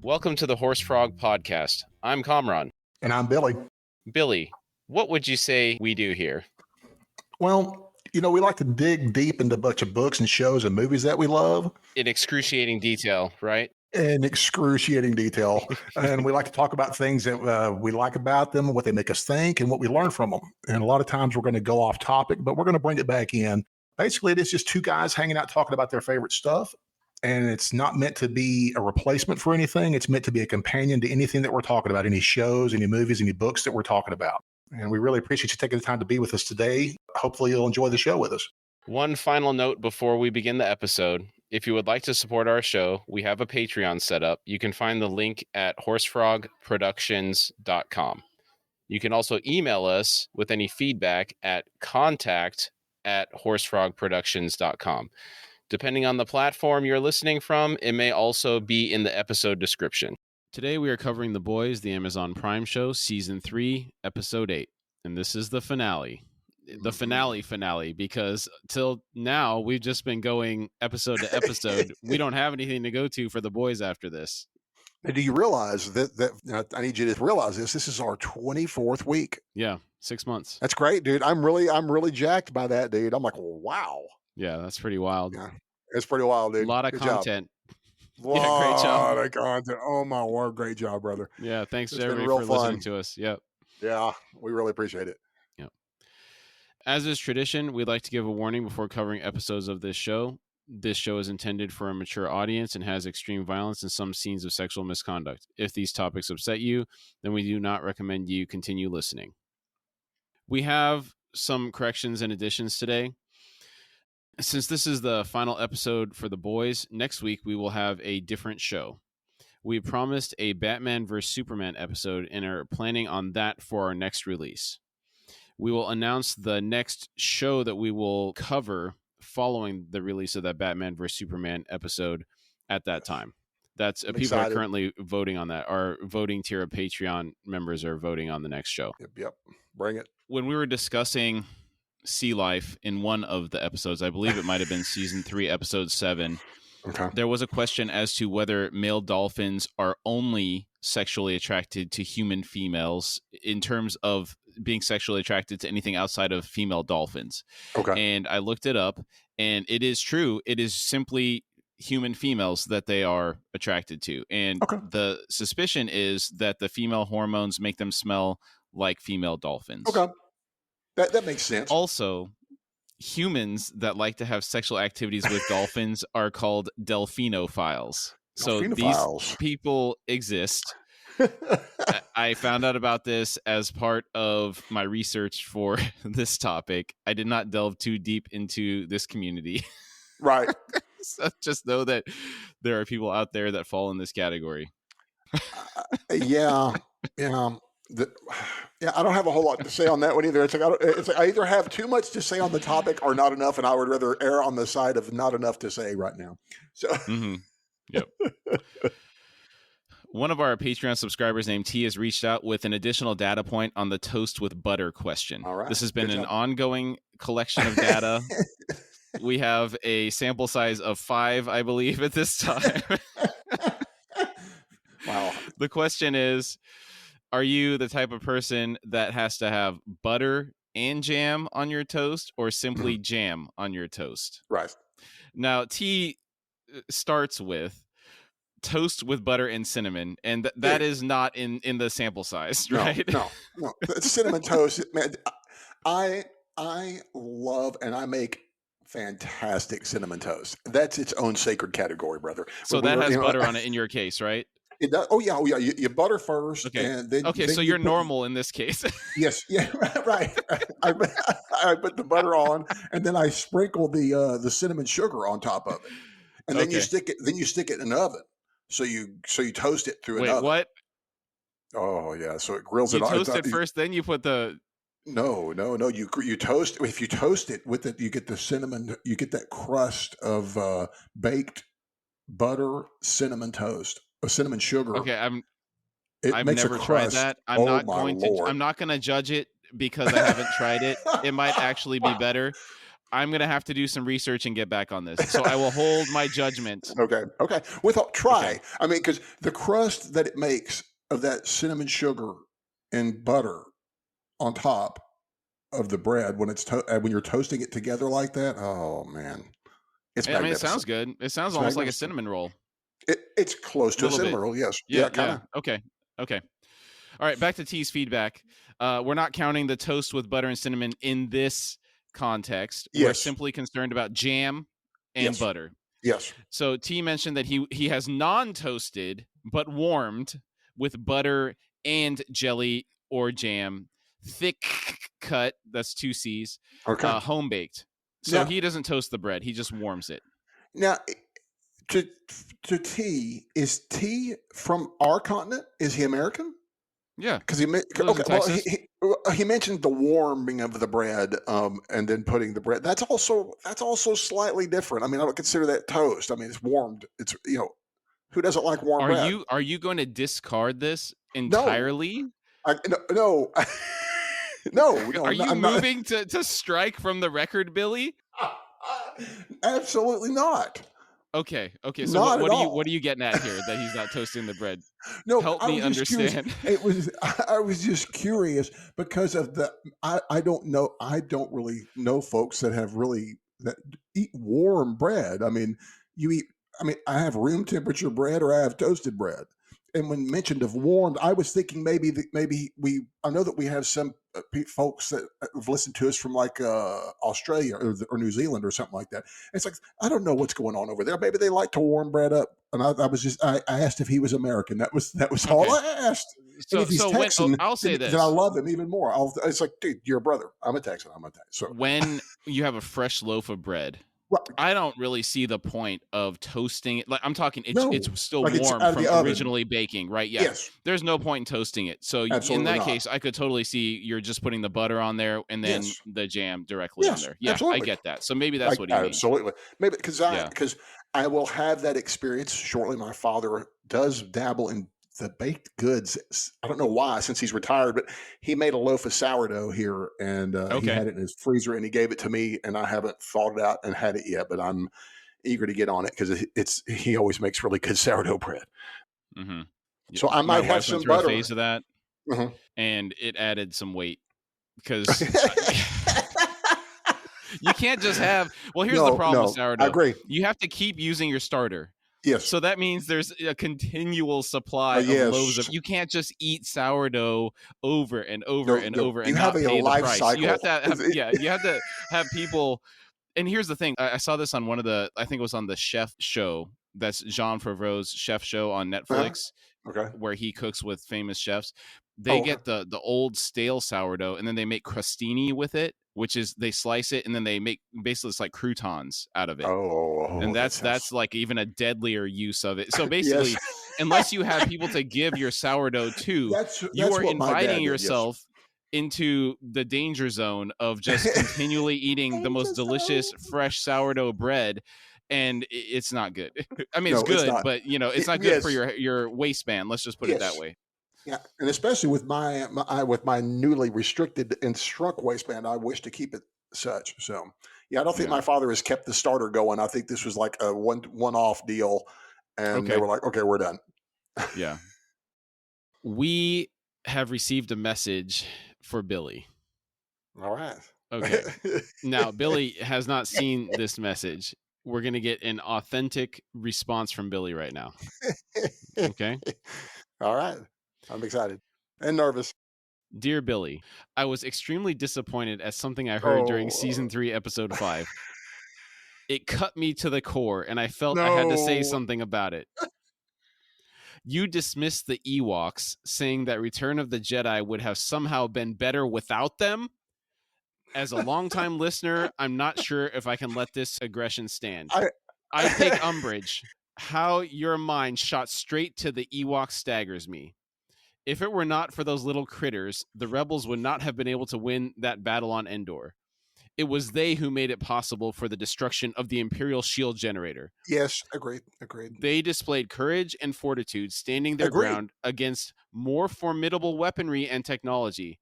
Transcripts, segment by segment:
Welcome to the Horse Frog Podcast. I'm Kamran. And I'm Billy. Billy, what would you say we do here? Well, we like to dig deep into a bunch of books and shows and movies that we love. In excruciating detail, right? In excruciating detail. And we like to talk about things that we like about them, what they make us think, and what we learn from them. And a lot of times we're going to go off topic, but we're going to bring it back in. Basically, it is just two guys hanging out talking about their favorite stuff. And it's not meant to be a replacement for anything. It's meant to be a companion to anything that we're talking about, any shows, any movies, any books that we're talking about. And we really appreciate you taking the time to be with us today. Hopefully you'll enjoy the show with us. One final note before we begin the episode. If you would like to support our show, we have a Patreon set up. You can find the link at horsefrogproductions.com. You can also email us with any feedback at contact@horsefrogproductions.com. Depending on the platform you're listening from, it may also be in the episode description. Today we are covering The Boys, the Amazon Prime show, Season 3, Episode 8. And this is the finale. The finale, because till now we've just been going episode to episode. We don't have anything to go to for The Boys after this. And do you realize that I need you to realize this is our 24th week. Yeah, 6 months. That's great, dude. I'm really jacked by that, dude. I'm like, wow. Yeah, that's pretty wild. Yeah, it's pretty wild, dude. A lot of content. Yeah, great job. A lot of content. Oh my word, great job, brother. Yeah, thanks to everybody for listening to us. Yep. Yeah, we really appreciate it. Yep. As is tradition, we'd like to give a warning before covering episodes of this show. This show is intended for a mature audience and has extreme violence and some scenes of sexual misconduct. If these topics upset you, then we do not recommend you continue listening. We have some corrections and additions today. Since this is the final episode for The Boys, next week we will have a different show. We promised a Batman vs. Superman episode and are planning on that for our next release. We will announce the next show that we will cover following the release of that Batman vs. Superman episode at that time. That's people are currently voting on that. Our voting tier of Patreon members are voting on the next show. Yep. Bring it. When we were discussing sea life in one of the episodes, I believe it might have been season 3, episode 7. Okay. There was a question as to whether male dolphins are only sexually attracted to human females in terms of being sexually attracted to anything outside of female dolphins. Okay. And I looked it up, and it is true. It is simply human females that they are attracted to. And the suspicion is that the female hormones make them smell like female dolphins. Okay. That makes sense. Also, humans that like to have sexual activities with dolphins are called delphinophiles. So these people exist. I found out about this as part of my research for this topic. I did not delve too deep into this community. Right. So just know that there are people out there that fall in this category. Yeah. I don't have a whole lot to say on that one either. It's like I either have too much to say on the topic or not enough, and I would rather err on the side of not enough to say right now. So, Yep. One of our Patreon subscribers named T has reached out with an additional data point on the toast with butter question. All right. This has been an ongoing collection of data. We have a sample size of 5, I believe, at this time. Wow. The question is, are you the type of person that has to have butter and jam on your toast or simply jam on your toast? Right. Now, T starts with toast with butter and cinnamon, and that is not in the sample size, right? No. Cinnamon toast, man. I love and I make fantastic cinnamon toast. That's its own sacred category, brother. So that has butter on it in your case, right? It does. Oh yeah. You butter first, okay. And then so you're normal in this case. Yes. Yeah. Right. I put the butter on, and then I sprinkle the cinnamon sugar on top of it, and then you stick it. Then you stick it in an oven. So you toast it through an oven. Wait, what? Oh yeah. So it grills you it. You toast it first, then you put the. No. You toast. If you toast it with it, you get the cinnamon. You get that crust of baked butter, cinnamon toast. Cinnamon sugar. Okay, I've never tried that. I'm not going to judge it because I haven't tried it. It might actually be better. I'm going to have to do some research and get back on this. So I will hold my judgment. Okay. Try. Okay. I mean, because the crust that it makes of that cinnamon sugar and butter on top of the bread when when you're toasting it together like that. Oh man, it's I mean, it sounds magnificent. good. It sounds It's almost like a magnificent. cinnamon roll. It's close A to a little cinnamon bit. roll. Yes. Yeah, Yeah. Kind yeah. of. Okay. Okay. All right, back to T's feedback. We're not counting the toast with butter and cinnamon in this context. We're Yes. simply concerned about jam and Yes. butter. Yes. So T mentioned that he has non-toasted but warmed with butter and jelly or jam, thick cut. That's 2 C's. Okay. Home baked. So Now, he doesn't toast the bread. He just warms it. now, to T, is T from our continent? Is he American? Yeah. Because he Lives okay. in Texas. He mentioned the warming of the bread, and then putting the bread. That's also slightly different. I mean, I don't consider that toast. I mean, it's warmed. It's who doesn't like warm Are bread? you going to discard this No, entirely? no, no. Are you I'm not. moving to strike from the record, Billy? Absolutely not. Okay. So Not at all. what are you getting at here that he's not toasting the bread? No, Help I me was just curious. understand. I was just curious because of the. I don't know. I don't really know folks that have really that eat warm bread. I mean, you eat. I mean, I have room temperature bread or I have toasted bread. And when mentioned of warmed, I was thinking maybe we. I know that we have some folks that have listened to us from like Australia or New Zealand or something like that. It's like I don't know what's going on over there. Maybe they like to warm bread up. And I asked if he was American. That was all Okay. I asked. And if he's Texan, I'll say then I this. love him even more. It's like, dude, you're a brother. I'm a Texan. So When you have a fresh loaf of bread, right. I don't really see the point of toasting it. Like I'm talking, No, it's still like it's warm out of from the oven. originally baking, right? Yeah. Yes, There's no point in toasting it. So in absolutely that not. case, I could totally see you're just putting the butter on there and then Yes, the jam directly on yes, there. Yeah, I absolutely. get that. So maybe that's what he means. Absolutely. Maybe because Yeah. I will have that experience shortly. My father does dabble in the baked goods. I don't know why, since he's retired, but he made a loaf of sourdough here, and he Okay. had it in his freezer, and he gave it to me, and I haven't thawed it out and had it yet, but I'm eager to get on it because he always makes really good sourdough bread. Mm-hmm. So I My might have wife went some through a butter. phase of that, Mhm. and it added some weight because you can't just have. Well, here's the problem with sourdough. I agree. You have to keep using your starter. Yes. So that means there's a continual supply of yes. loaves of. You can't just eat sourdough over and over and over and You not have a pay the life price. cycle. You have to have, you have to have people. And here's the thing: I saw this on one of the. I think it was on the Chef Show. That's Jean Favreau's Chef Show on Netflix, Okay. where he cooks with famous chefs. They get the old stale sourdough, and then they make crostini with it, which is they slice it and then they make basically it's like croutons out of it. And that's like even a deadlier use of it. So basically, Yes. unless you have people to give your sourdough to, you are inviting yourself into the danger zone of just continually eating the most delicious fresh sourdough bread. And it's not good. I mean, it's good, but it's not good for your waistband. Let's just put it that way. Yeah, and especially with my newly restricted and shrunk waistband, I wish to keep it such. So, yeah, I don't think my father has kept the starter going. I think this was like a one-off deal, and they were like, "Okay, we're done." Yeah, we have received a message for Billy. All right. Okay. Now, Billy has not seen this message. We're going to get an authentic response from Billy right now. Okay. All right. I'm excited and nervous. Dear Billy, I was extremely disappointed at something I heard during season 3, episode 5. It cut me to the core, and I felt I had to say something about it. You dismissed the Ewoks, saying that Return of the Jedi would have somehow been better without them. As a longtime listener, I'm not sure if I can let this aggression stand. I take umbrage. How your mind shot straight to the Ewoks staggers me. If it were not for those little critters, the rebels would not have been able to win that battle on Endor. It was they who made it possible for the destruction of the Imperial shield generator. Yes, agreed. They displayed courage and fortitude, standing their ground against more formidable weaponry and technology,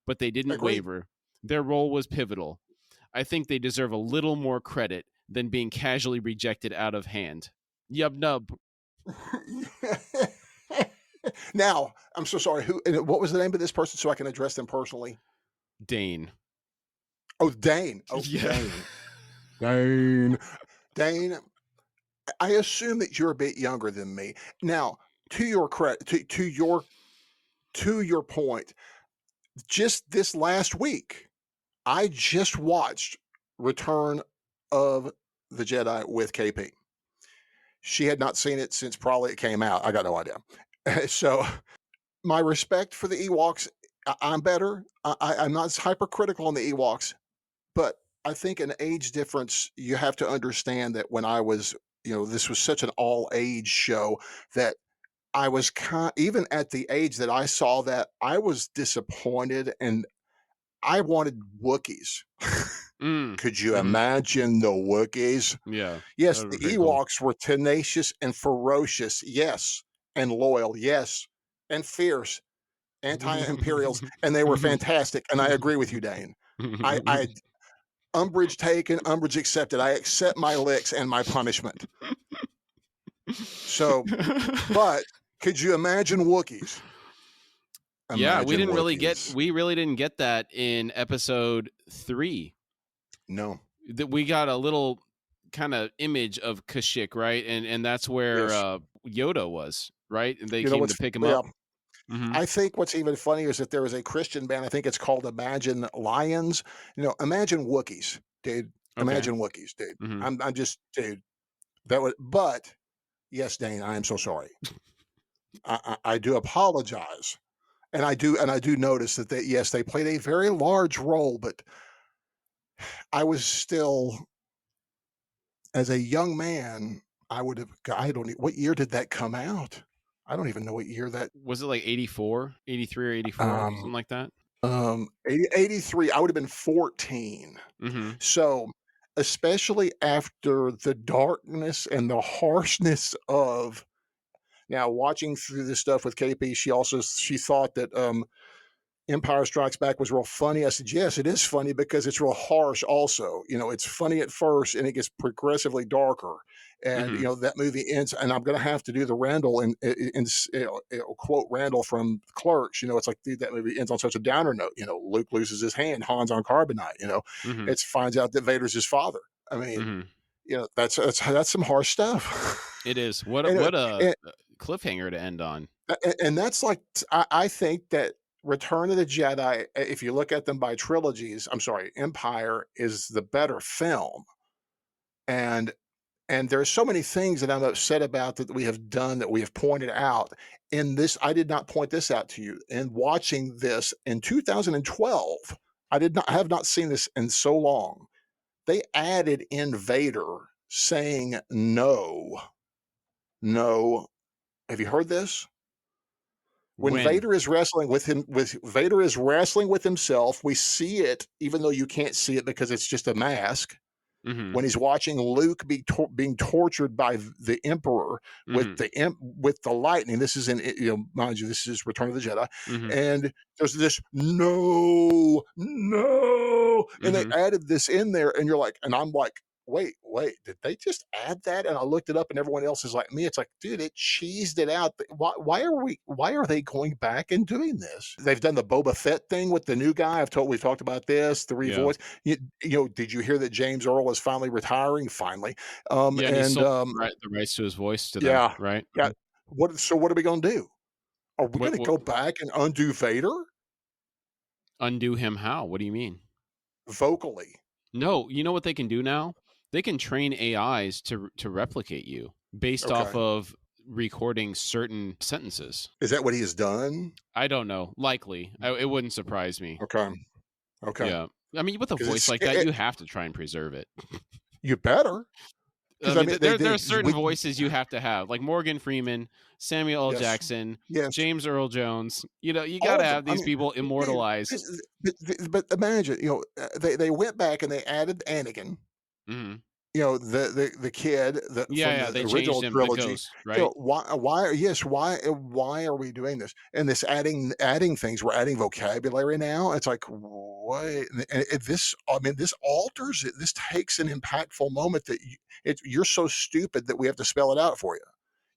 but they didn't waver. Their role was pivotal. I think they deserve a little more credit than being casually rejected out of hand. Yub nub. Now, I'm so sorry. What was the name of this person so I can address them personally? Dane. Oh, Dane. Oh, Yeah. Dane. Dane. Dane, I assume that you're a bit younger than me. Now, to your credit, to your point, just this last week, I just watched Return of the Jedi with KP. She had not seen it since probably it came out. I got no idea. So my respect for the Ewoks, I'm better. I'm not as hypercritical on the Ewoks, but I think an age difference, you have to understand that when I was, this was such an all age show that I was even at the age that I saw that, I was disappointed and I wanted Wookiees. Could you imagine the Wookiees? Yeah. Yes, That the would be pretty cool. Ewoks were tenacious and ferocious. Yes. And loyal. Yes. And fierce. Anti-imperials. And they were fantastic. And I agree with you, Dane. I umbrage taken, umbrage accepted. I accept my licks and my punishment. So, but could you imagine Wookiees? Yeah, we really Wookiees. didn't get that in episode 3. No. That we got a little kind of image of Kashyyyk, right? And that's where Yes. Yoda was, right? And they You know came what's to pick him yeah. up. Mm-hmm. I think what's even funnier is that there is a Christian band. I think it's called Imagine Lions. Imagine Wookiees, dude. Okay. Imagine Wookiees, dude. Mm-hmm. I'm just, dude. That would, but yes, Dane, I am so sorry. I do apologize, and I do notice that they played a very large role, but I was still, as a young man, I would have. I don't. What year did that come out? I don't even know what year that. Was it like 84, 83 or 84, something like that? 83. I would have been 14. Mm-hmm. So, especially after the darkness and the harshness of now watching through this stuff with KP, she thought that Empire Strikes Back was real funny. I said, yes, it is funny because it's real harsh also. It's funny at first and it gets progressively darker. And, that movie ends, and I'm going to have to do the Randall and quote Randall from Clerks. It's like, dude, that movie ends on such a downer note. Luke loses his hand, Han's on carbonite. Mm-hmm. It finds out that Vader's his father. I mean, that's some harsh stuff. It is. What a cliffhanger to end on. And that's like, I think that Return of the Jedi, if you look at them by trilogies, I'm sorry, Empire is the better film. And there's so many things that I'm upset about that we have done, that we have pointed out in this. I did not point this out to you. And watching this in 2012, I have not seen this in so long. They added in Vader saying no. Have you heard this? When Vader is wrestling with himself, we see it, even though you can't see it because it's just a mask. Mm-hmm. When he's watching Luke being tortured by the Emperor with the lightning. This is mind you, this is Return of the Jedi, and there's this no, and they added this in there, and you're like, and I'm like, wait, did they just add that? And I looked it up, and everyone else is like me. It's like, dude, it cheesed it out. Why are they going back and doing this? They've done the Boba Fett thing with the new guy. We've talked about this, the revoice. Did you hear that James Earl is finally retiring? Finally. And he sold the rights to his voice to them, right? Yeah. What are we going to do? Are we going to go back and undo Vader? Undo him how? What do you mean? Vocally. No, you know what they can do now? They can train AIs to replicate you based off of recording certain sentences. Is that what he has done? I don't know. Likely. It wouldn't surprise me. Okay. Yeah. I mean, with a voice like that, you have to try and preserve it. You better. I mean, there are certain voices you have to have, like Morgan Freeman, Samuel L. Jackson, James Earl Jones. You got to have these people immortalized. But imagine, they went back and they added Anakin. Mm-hmm. the kid that Yeah, from yeah, the they changed original him, the trilogy. ghost, right? Why are we doing this? And this adding things, we're adding vocabulary now. It's like, wait, this, I mean, this alters it. This takes an impactful moment that you're so stupid that we have to spell it out for you.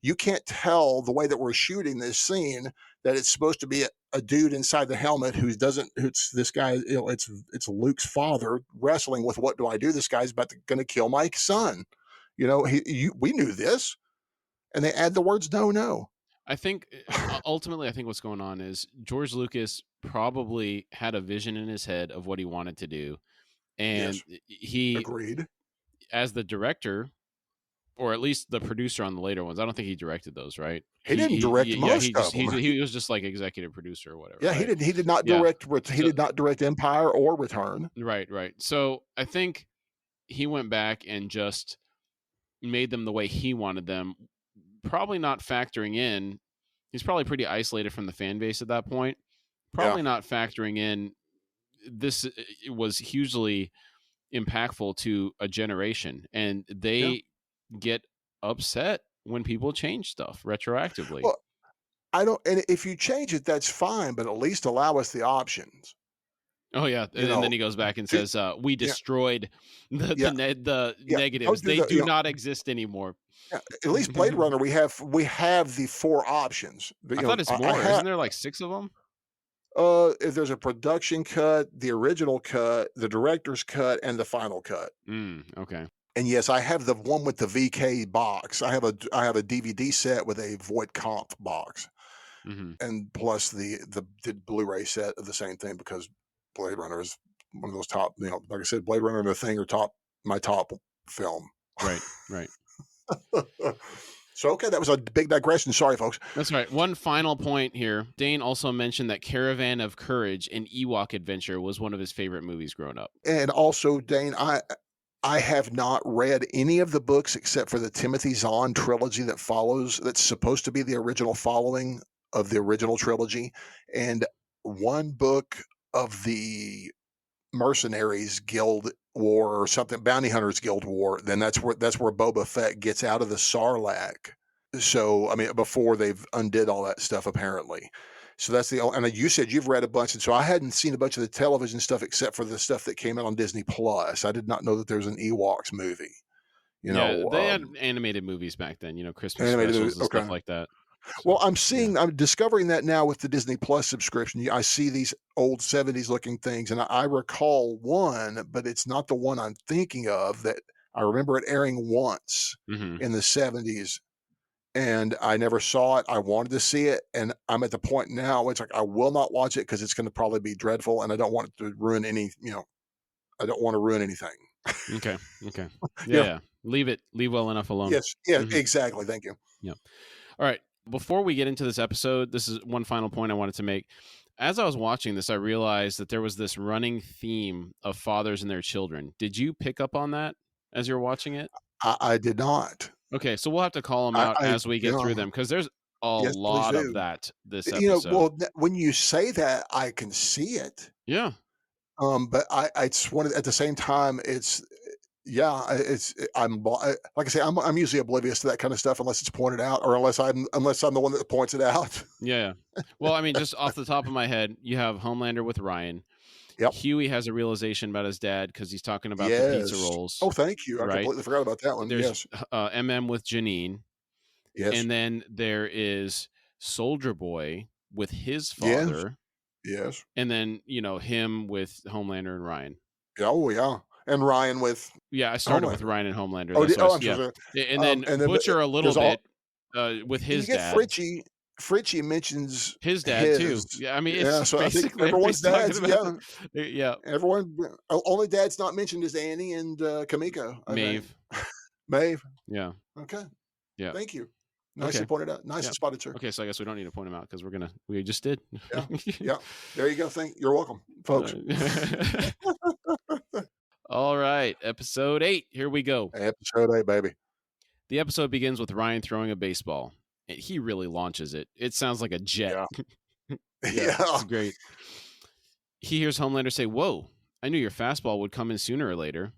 You can't tell the way that we're shooting this scene that it's supposed to be a dude inside the helmet who doesn't, who's this guy, it's Luke's father wrestling with, what do I do? This guy's about to going to kill my son. We knew this, and they add the words no, no. I think ultimately, I think what's going on is George Lucas probably had a vision in his head of what he wanted to do, and Yes, he, agreed. as the director, or at least the producer on the later ones, I don't think he directed those, right? He didn't direct Yeah, most of them. he was just like executive producer or whatever, Yeah, right? he did not Yeah. direct. He So did not direct Empire or Return. right. So I think he went back and just made them the way he wanted them, probably not factoring in. He's probably pretty isolated from the fan base at that point. Yeah, Probably not factoring in this was hugely impactful to a generation, and yeah. they get upset when people change stuff retroactively. Well, I don't. And if you change it, that's fine, but at least allow us the options. Oh yeah, You and then know, he goes back and do, says, "We yeah, destroyed yeah, the yeah. negatives. Don't do They the. do not exist anymore." Yeah, at least Blade Runner, we have the four options. I thought it's I more. have. Isn't there like 6 of them? If there's a production cut, the original cut, the director's cut, and the final cut. Okay. And yes, I have the one with the VK box. I have a DVD set with a Voight Kampf box, Hmm. and plus the Blu-ray set of the same thing, because Blade Runner is one of those top. Like I said, Blade Runner and The Thing are my top film. Right. So okay, that was a big digression. Sorry, folks. That's right. One final point here. Dane also mentioned that Caravan of Courage and Ewok Adventure was one of his favorite movies growing up. And also, Dane, I have not read any of the books except for the Timothy Zahn trilogy that follows. That's supposed to be the original following of the original trilogy, and one book of the Mercenaries Guild War or something, Bounty Hunters Guild War. Then that's where Boba Fett gets out of the Sarlacc. So I mean, before they've undid all that stuff, apparently. So that's and you said you've read a bunch, and so I hadn't seen a bunch of the television stuff except for the stuff that came out on Disney Plus. I did not know that there was an Ewoks movie. You Yeah, know, they had animated movies back then, Christmas animated movie. specials and stuff Okay. like that. Well, So, yeah. I'm discovering that now with the Disney Plus subscription. I see these old 70s looking things, and I recall one, but it's not the one I'm thinking of. That I remember it airing once Hmm. in the 70s, and I never saw it. I wanted to see it, and I'm at the point now. It's like I will not watch it because it's going to probably be dreadful, and I don't want it to ruin any. I don't want to ruin anything. Okay. you know. Yeah. Leave well enough alone. Yes. Yeah. Hmm. Exactly. Thank you. Yeah. All right. Before we get into this episode, this is one final point I wanted to make. As I was watching this, I realized that there was this running theme of fathers and their children. Did you pick up on that as you're watching it? I did not. Okay, so we'll have to call them out as we get Yeah. through them, because there's a Yes, please lot of do. that this episode. Well, when you say that, I can see it. Yeah. But I just wanted at the same time, like I say, I'm usually oblivious to that kind of stuff unless it's pointed out, or unless I'm the one that points it out. Yeah. Well, I mean, just off the top of my head, you have Homelander with Ryan. Yep. Huey has a realization about his dad because he's talking about the pizza Yes. rolls. Oh, thank you. I Right. completely forgot about that one. There's Yes. MM with Janine. Yes. And then there is Soldier Boy with his Yes. father. Yes. And then, him with Homelander and Ryan. Oh, yeah. And Ryan with. Yeah, I started with Homelander. Ryan and Homelander. Oh, That's what I'm yeah. sorry. And then Butcher a little there's bit with you his get dad. Fritchie mentions His dad too. Yeah, I mean, it's so I think basically everyone's everybody's dads. talking Yeah. about. Yeah. Everyone, only dad's not mentioned is Annie and Kamiko. I Maeve. think. Maeve. Yeah. Okay. Yeah. Thank you. Nicely Okay. pointed out. Nicely Yeah. spotted, sir. Okay, so I guess we don't need to point him out because we just did. Yeah. Yeah. There you go. You're welcome, folks. All right, episode 8. Here we go. Episode 8, baby. The episode begins with Ryan throwing a baseball. And he really launches it. It sounds like a jet. Yeah. It's great. He hears Homelander say, "Whoa, I knew your fastball would come in sooner or later."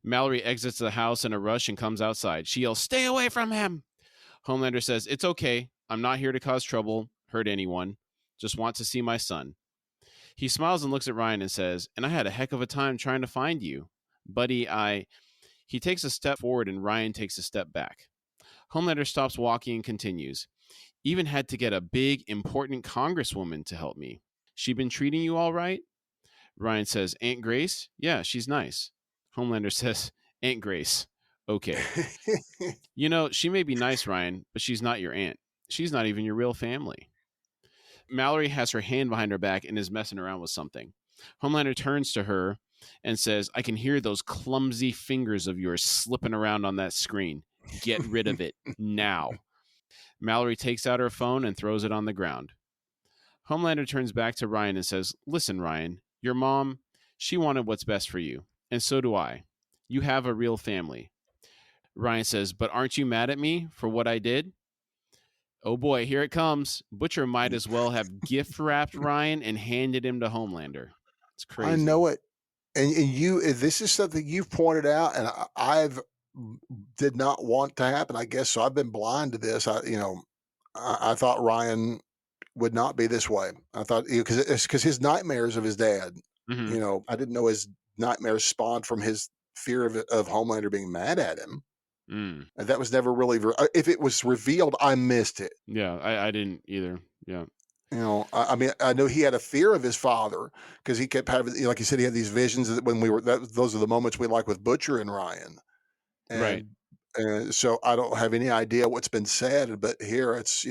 Mallory exits the house in a rush and comes outside. She yells, "Stay away from him!" Homelander says, "It's okay. I'm not here to cause trouble, hurt anyone. Just want to see my son." He smiles and looks at Ryan and says, "And I had a heck of a time trying to find you. Buddy, He takes a step forward and Ryan takes a step back. Homelander stops walking and continues, "Even had to get a big, important congresswoman to help me. She been treating you all right?" Ryan says, "Aunt Grace? Yeah, she's nice." Homelander says, "Aunt Grace. Okay. You know, she may be nice, Ryan, but she's not your aunt. She's not even your real family." Mallory has her hand behind her back and is messing around with something. Homelander turns to her and says, "I can hear those clumsy fingers of yours slipping around on that screen. Get rid of it now." Mallory takes out her phone and throws it on the ground. Homelander turns back to Ryan and says, "Listen, Ryan, your mom, she wanted what's best for you, and so do I. You have a real family." Ryan says, "But aren't you mad at me for what I did?" Oh boy, here it comes. Butcher might as well have gift wrapped Ryan and handed him to Homelander. It's I crazy. know it. And this is something you've pointed out, and I've did not want to happen, I guess. So I've been blind to this. I thought Ryan would not be this way. I thought, because his nightmares of his dad, Mm-hmm. I didn't know his nightmares spawned from his fear of Homelander being mad at him. Mm. And that was never really, if it was revealed, I missed it. Yeah, I didn't either. Yeah. I mean, I know he had a fear of his father because he kept having, like you said, he had these visions that when those are the moments we like with Butcher and Ryan. Right. And so I don't have any idea what's been said, but here it's,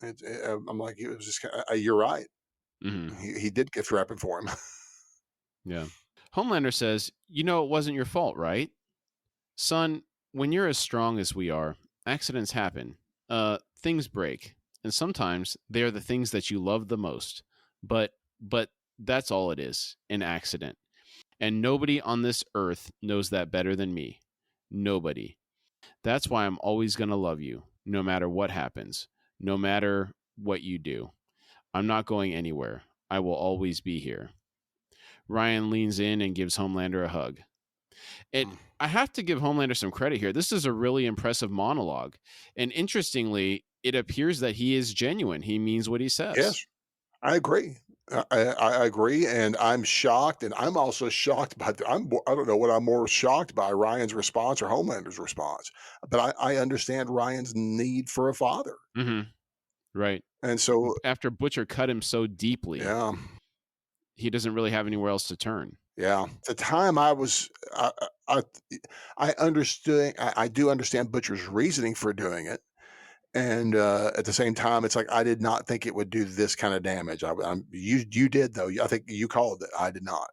I'm like, it was just, you're right. Mm-hmm. He did gift wrapping for him. Yeah. Homelander says, "You know it wasn't your fault, right? Son, when you're as strong as we are, accidents happen. Things break. And sometimes they are the things that you love the most. But that's all it is, an accident. And nobody on this earth knows that better than me. Nobody. That's why I'm always going to love you, no matter what happens, no matter what you do. I'm not going anywhere. I will always be here." Ryan leans in and gives Homelander a hug. I have to give Homelander some credit here. This is a really impressive monologue. And interestingly, it appears that he is genuine. He means what he says. Yes, I agree. I agree, and I'm shocked, and I'm also shocked by. I don't know what I'm more shocked by, Ryan's response or Homelander's response, but I understand Ryan's need for a father, Mm-hmm. Right. and so After Butcher cut him so deeply, yeah, he doesn't really have anywhere else to turn. yeah. At the time, I, I understood. I do understand Butcher's reasoning for doing it. And at the same time, it's like I did not think it would do this kind of damage. You did though. I think you called it. I did not.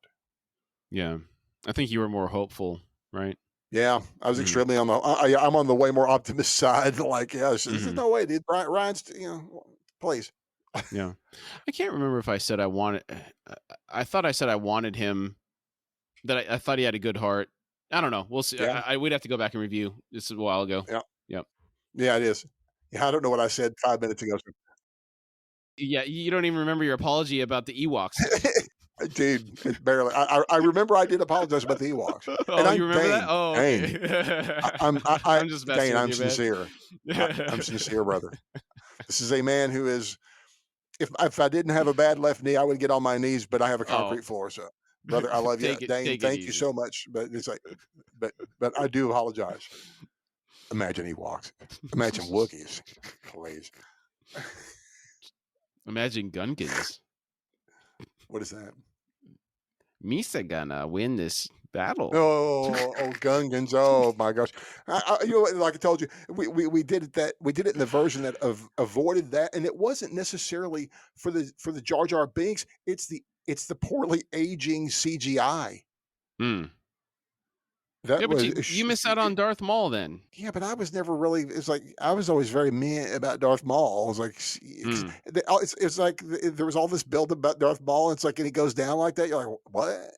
Yeah. I think you were more hopeful, right? Yeah, I was Mhm. extremely on the. I'm on the way more optimist side. Like, yeah, there's Mhm. no way, dude. Ryan's, please. Yeah. I can't remember if I said I wanted. I thought I said I wanted him. That I thought he had a good heart. I don't know. We'll see. Yeah, We'd have to go back and review. This is a while ago. yeah, Yep. yeah. It is. Yeah, I don't know what I said 5 minutes ago, Yeah, you don't even remember your apology about the Ewoks. dude. Barely. I remember I did apologize about the Ewoks, and Oh, you remember that? Oh, Dane. okay. I'm just messing Dane. with I'm you, sincere. man. I'm sincere, brother. This is a man who is. If I didn't have a bad left knee, I would get on my knees, but I have a Oh, concrete floor. So, brother, I love you, Dane. take it Thank you easy. so much. But it's like, but I do apologize. Imagine Ewoks. Imagine Wookiees. Please. Imagine Gunkins. What is that? Misa gonna win this battle. Oh, Gungans! Oh my gosh! Like I told you, we did it we did it in the version that avoided that, and it wasn't necessarily for the Jar Jar Binks. It's the poorly aging CGI. Hmm. That Yeah, but was you miss out on Darth Maul then. yeah, but I was never really. It's like I was always very meh about Darth Maul. I was like, 'cause Hmm. it's like there was all this build about Darth Maul. And it's like, and he goes down like that. You're like, what? It's like,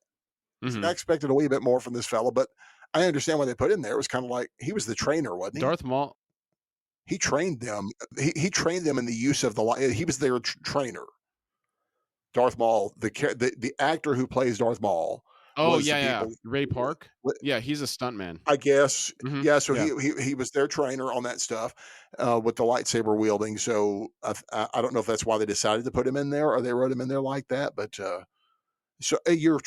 I Mm-hmm. expected a wee bit more from this fellow, but I understand why they put him there. It was kind of like he was the trainer, wasn't he? Darth Maul. He trained them. He trained them in the use of he was their trainer. Darth Maul, the actor who plays Darth Maul, Oh, was the yeah, yeah. people. Ray Park? Yeah, he's a stuntman. I guess, Mhm. yeah, so Yeah. he was their trainer on that stuff, with the lightsaber wielding, so I don't know if that's why they decided to put him in there or they wrote him in there like that, but, so, you're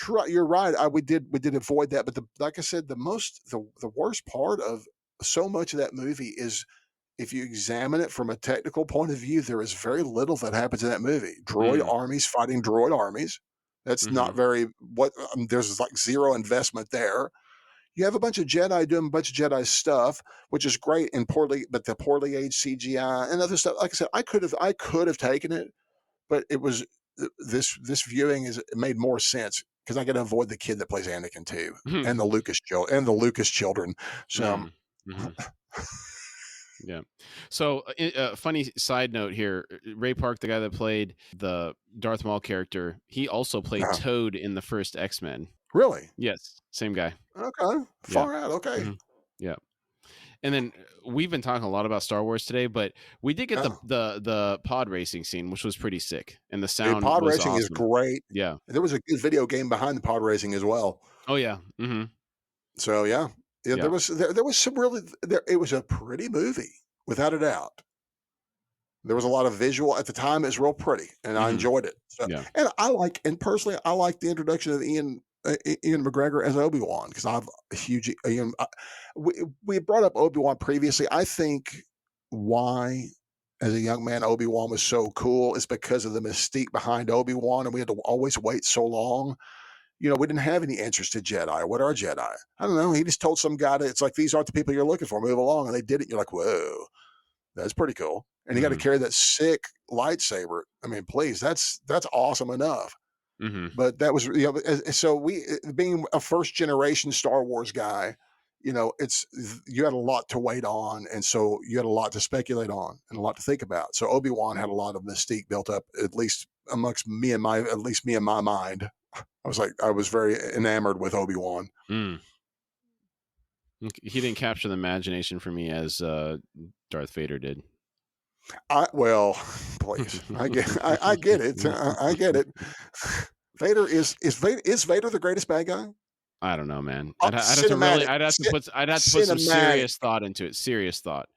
right, we did avoid that, but like I said, the worst part of so much of that movie is if you examine it from a technical point of view, there is very little that happens in that movie. Droid Mm. armies fighting droid armies. That's not Mhm. very what there's like zero investment there. You have a bunch of Jedi doing a bunch of Jedi stuff, which is great and but the poorly aged CGI and other stuff. Like I said, I could have taken it, but it was this viewing is it made more sense because I got to avoid the kid that plays Anakin too, and the Lucas children. So Mm. Mhm. Yeah. So, funny side note here, Ray Park, the guy that played the Darth Maul character, he also played uh, Toad in the first X-Men. really, Yes, same guy. okay, Yeah. far out. Okay, Mhm. Yeah. And then we've been talking a lot about Star Wars today, but we did get the yeah. the the pod racing scene, which was pretty sick, and the Dude, sound pod was racing is awesome. great. Yeah. There was a good video game behind the pod racing as well. Oh yeah. Mhm. So yeah, yeah, Yeah. there was some really there. It was a pretty movie without a doubt. There was a lot of visual at the time. It was real pretty, and I Mhm. enjoyed it. So, Yeah. and personally, I like the introduction of Ian McGregor as Obi Wan because I've a huge Ian. We brought up Obi Wan previously. I think why, as a young man, Obi Wan was so cool is because of the mystique behind Obi Wan, and we had to always wait so long. We didn't have any answers to Jedi. What are Jedi? I don't know. He just told some guy that it's like these aren't the people you're looking for. Move along, and they did it. You're like, whoa. That's pretty cool. And you got to Mhm. carry that sick lightsaber. I mean, please, that's awesome enough. Mhm. But that was so being a first generation Star Wars guy, it's you had a lot to wait on, and so you had a lot to speculate on and a lot to think about. So Obi-Wan had a lot of mystique built up, at least amongst me and my mind. I was very enamored with Obi-Wan. Mm. He didn't capture the imagination for me as Darth Vader did. Well, please, I get it. I get it. Vader the greatest bad guy? I don't know, man. I'd have to really Cinematic, I'd have to put some cinematic, serious thought into it. Serious thought.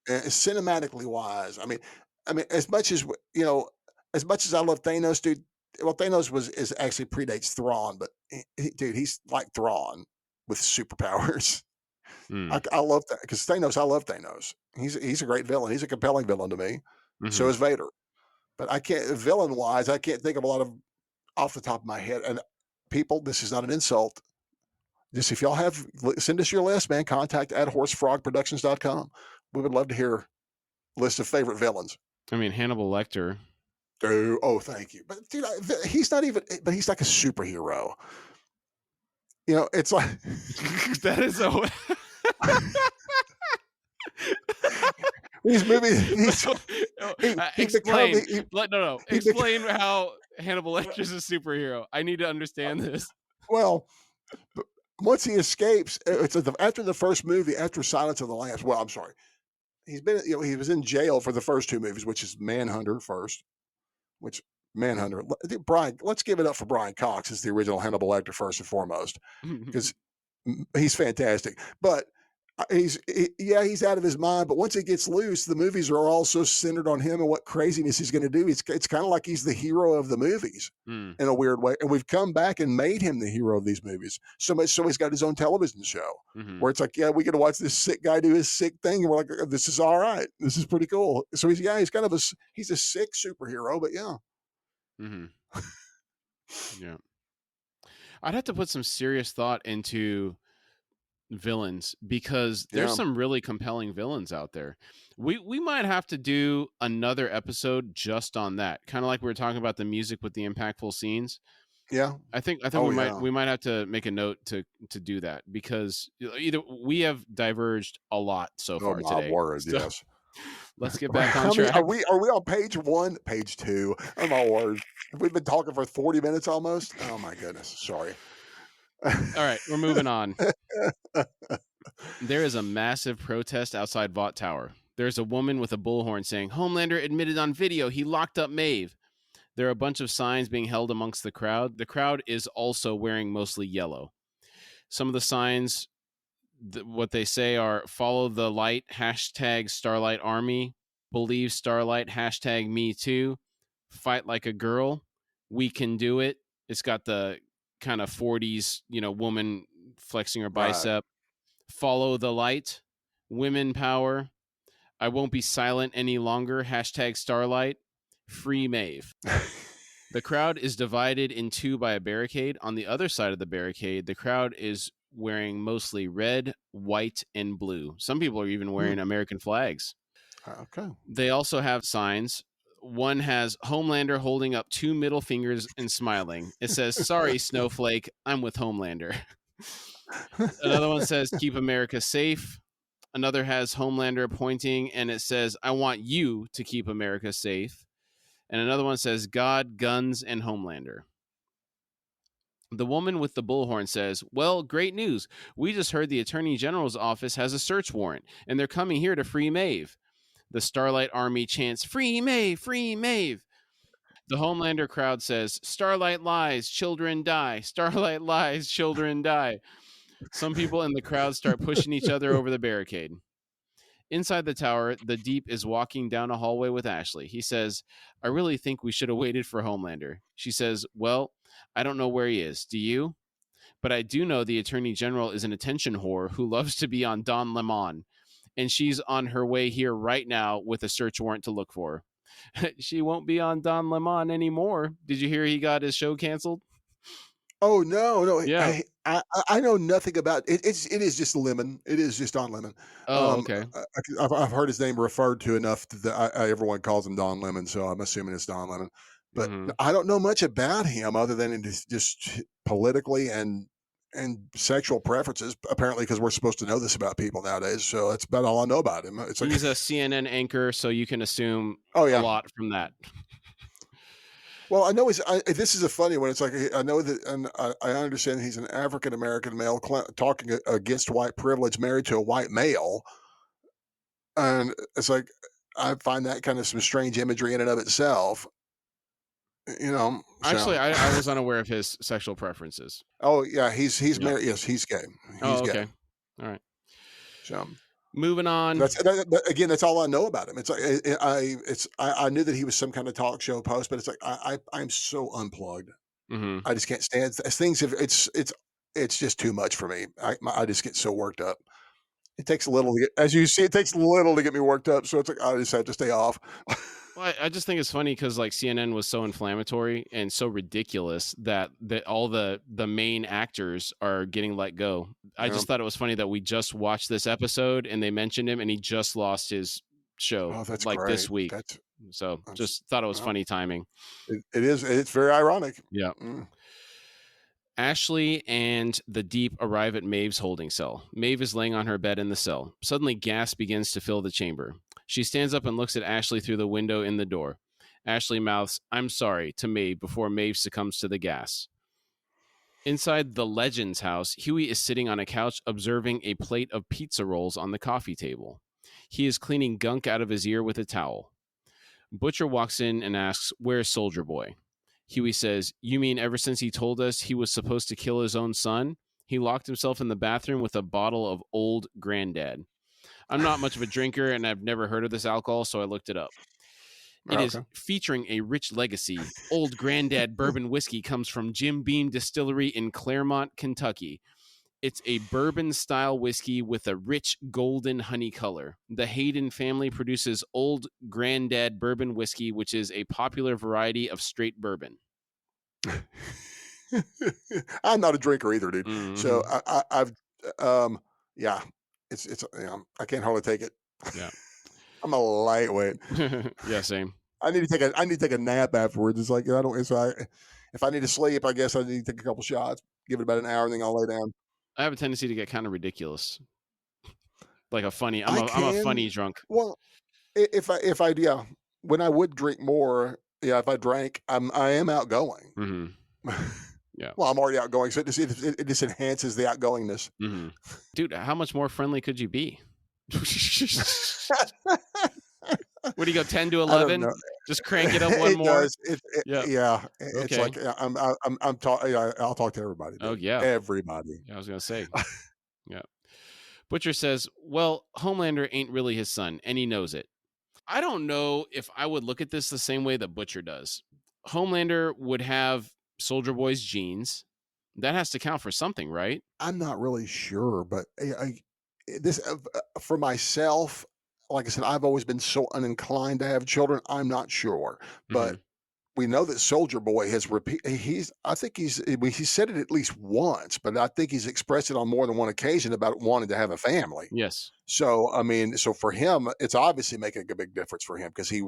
cinematically wise. I mean, as much as I love Thanos, dude. Well, Thanos is actually predates Thrawn, but dude, he's like Thrawn with superpowers. I, Mm. I love that because Thanos. I love Thanos. He's a great villain. He's a compelling villain to me. So Mhm. is Vader. But I can't villain wise. I can't think of a lot of off the top of my head. And people, this is not an insult. Just if y'all send us your list, man. Contact at horsefrogproductions.com. We would love to hear a list of favorite villains. I mean, Hannibal Lecter. Oh, thank you. But dude, he's not even. But he's like a superhero. It's like That is a these movies. He become explain. No. he bec- Explain how Hannibal Lecter's a superhero. I need to understand this. well. Once he escapes, after the first movie, after Silence of the Lambs. Well, I'm sorry. He was in jail for the first two movies, which is Manhunter first, which Manhunter. Brian, let's give it up for Brian Cox as the original Hannibal Lecter first and foremost, because he's fantastic. But he's out of his mind. But once he gets loose, the movies are also centered on him and what craziness he's going to do. It's kind of like he's the hero of the movies Mm. in a weird way. And we've come back and made him the hero of these movies. So much so he's got his own television show Mhm. where it's like, yeah, we get to watch this sick guy do his sick thing, and we're like, this is all right. This is pretty cool. So he's kind of he's a sick superhero, but yeah. Mhm. Yeah. I'd have to put some serious thought into villains because there's Yeah. some really compelling villains out there. We might have to do another episode just on that. Kind of like we were talking about the music with the impactful scenes. Yeah. I think Oh we might yeah. we might have to make a note to do that because either we have diverged a lot so Oh far my today. word. So Yes. let's get back on How many track. are we on page 1, page 2? Oh my word. We've been talking for 40 minutes almost. Oh my goodness. Sorry. All right, we're moving on. There is a massive protest outside Vought Tower. There's a woman with a bullhorn saying, Homelander admitted on video he locked up Maeve. There are a bunch of signs being held amongst the crowd. The crowd is also wearing mostly yellow. Some of the signs, what they say are follow the light, hashtag Starlight Army, believe Starlight, hashtag me too, fight like a girl, we can do it. It's got the kind of 40s, woman flexing her Right. bicep. Follow the light, women power, I won't be silent any longer, hashtag Starlight, free Maeve. The crowd is divided in two by a barricade. On the other side of the barricade, the crowd is wearing mostly red, white, and blue. Some people are even wearing American flags. Okay. They also have signs. One has Homelander holding up 2 middle fingers and smiling. It says, sorry, Snowflake, I'm with Homelander. Another one says, keep America safe. Another has Homelander pointing and it says, I want you to keep America safe. And another one says, God, guns, and Homelander. The woman with the bullhorn says, well, great news. We just heard the Attorney General's office has a search warrant, and they're coming here to free Maeve. The Starlight Army chants, free Maeve, free Maeve. The Homelander crowd says, Starlight lies, children die. Starlight lies, children die. Some people in the crowd start pushing each other over the barricade. Inside the tower, the Deep is walking down a hallway with Ashley. He says, I really think we should have waited for Homelander. She says, well, I don't know where he is. Do you? But I do know the Attorney General is an attention whore who loves to be on Don Lemon. And she's on her way here right now with a search warrant to look for her. She won't be on Don Lemon anymore. Did you hear he got his show canceled? Oh no! Yeah. I know nothing about it. It is just Lemon. It is just Don Lemon. Oh, okay. I've heard his name referred to enough that everyone calls him Don Lemon, so I'm assuming it's Don Lemon. But I don't know much about him other than just politically and sexual preferences. Apparently, because we're supposed to know this about people nowadays. So that's about all I know about him. It's like, he's a CNN anchor, so you can assume a lot from that. Well, I know this is a funny one. It's like, I know that, and I understand he's an African American male talking against white privilege, married to a white male, and it's like I find that kind of some strange imagery in and of itself. So. Actually, I was unaware of his sexual preferences. Oh yeah, he's married. Yes, he's gay. He's okay. Gay. All right. So. Moving on. Again, that's all I know about him. It's like I knew that he was some kind of talk show host, but it's like I'm so unplugged. I just can't stand things. It's just too much for me. I just get so worked up. It takes a little to get, as you see, it takes a little to get me worked up. So it's like I just have to stay off. Well, I just think it's funny because like CNN was so inflammatory and so ridiculous that all the main actors are getting let go. I just thought it was funny that we just watched this episode and they mentioned him and he just lost his show this week. Just thought it was funny timing. It is. It's very ironic. Yeah. Ashley and the Deep arrive at Maeve's holding cell. Maeve is laying on her bed in the cell. Suddenly, gas begins to fill the chamber. She stands up and looks at Ashley through the window in the door. Ashley mouths, I'm sorry, to Maeve before Maeve succumbs to the gas. Inside the Legends house, Huey is sitting on a couch observing a plate of pizza rolls on the coffee table. He is cleaning gunk out of his ear with a towel. Butcher walks in and asks, where's Soldier Boy? Huey says, you mean ever since he told us he was supposed to kill his own son? He locked himself in the bathroom with a bottle of Old Granddad. I'm not much of a drinker, and I've never heard of this alcohol, so I looked it up. It is featuring a rich legacy. Old Granddad bourbon whiskey comes from Jim Beam Distillery in Claremont, Kentucky. It's a bourbon-style whiskey with a rich golden honey color. The Hayden family produces Old Granddad bourbon whiskey, which is a popular variety of straight bourbon. I'm not a drinker either, dude. So I've it's I can't hardly take it. Yeah. I'm a lightweight. Yeah, same. I need to take a nap afterwards. It's like if I need to sleep, I guess I need to take a couple shots, give it about an hour, and then I'll lay down. I have a tendency to get kind of ridiculous. Like a funny, I'm a funny drunk. Well, if I when I would drink more, if I drank, I am outgoing. Yeah. Well, I'm already outgoing, so it just enhances the outgoingness. Dude, how much more friendly could you be? Where do you go, 10 to I don't 11? know. Just crank it up one It more? does. Yeah. Yeah. It's Okay. like I'm talking. I'll talk to everybody. Oh, Dude. yeah. Everybody. Yeah, I was going to say. Yeah. Butcher says, well, Homelander ain't really his son, and he knows it. I don't know if I would look at this the same way that Butcher does. Homelander would have Soldier Boy's genes. That has to count for something, right? I'm not really sure, but this for myself, like I said, I've always been so uninclined to have children. I'm not sure, Mm-hmm. but we know that Soldier Boy has I think he said it at least once, but I think he's expressed it on more than one occasion about wanting to have a family. Yes. So I mean, so for him, it's obviously making a big difference for him because him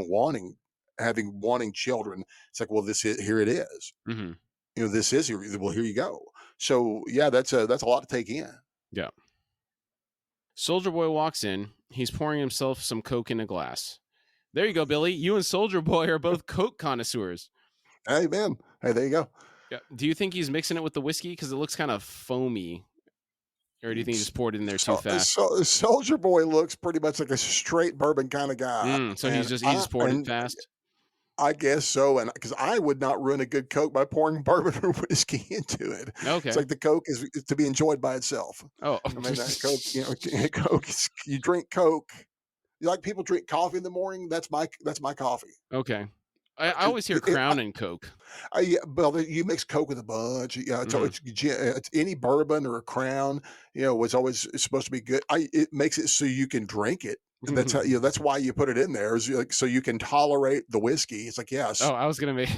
wanting children. It's like, well, here it is. Mm-hmm. This is well, here you go. So yeah, that's a lot to take in. Yeah. Soldier Boy walks in. He's pouring himself some Coke in a glass. There you go, Billy. You and Soldier Boy are both Coke connoisseurs. Hey, man. Hey, there you go. Yeah. Do you think he's mixing it with the whiskey? Because it looks kind of foamy. Or do you think he just poured it in there too fast? Soldier Boy looks pretty much like a straight bourbon kind of guy. So he just poured it fast? I guess so, and because I would not ruin a good Coke by pouring bourbon or whiskey into it. Okay. It's like the Coke is to be enjoyed by itself. Oh. I mean, that Coke, Coke, you drink Coke. Like people drink coffee in the morning. That's my coffee. Okay. I always hear Crown and Coke. Yeah, well, you mix Coke with a bunch. Yeah, it's any bourbon or a Crown. Was always supposed to be good. It makes it so you can drink it. And that's how that's why you put it in there is like, so you can tolerate the whiskey. It's like yes. Oh, I was gonna make.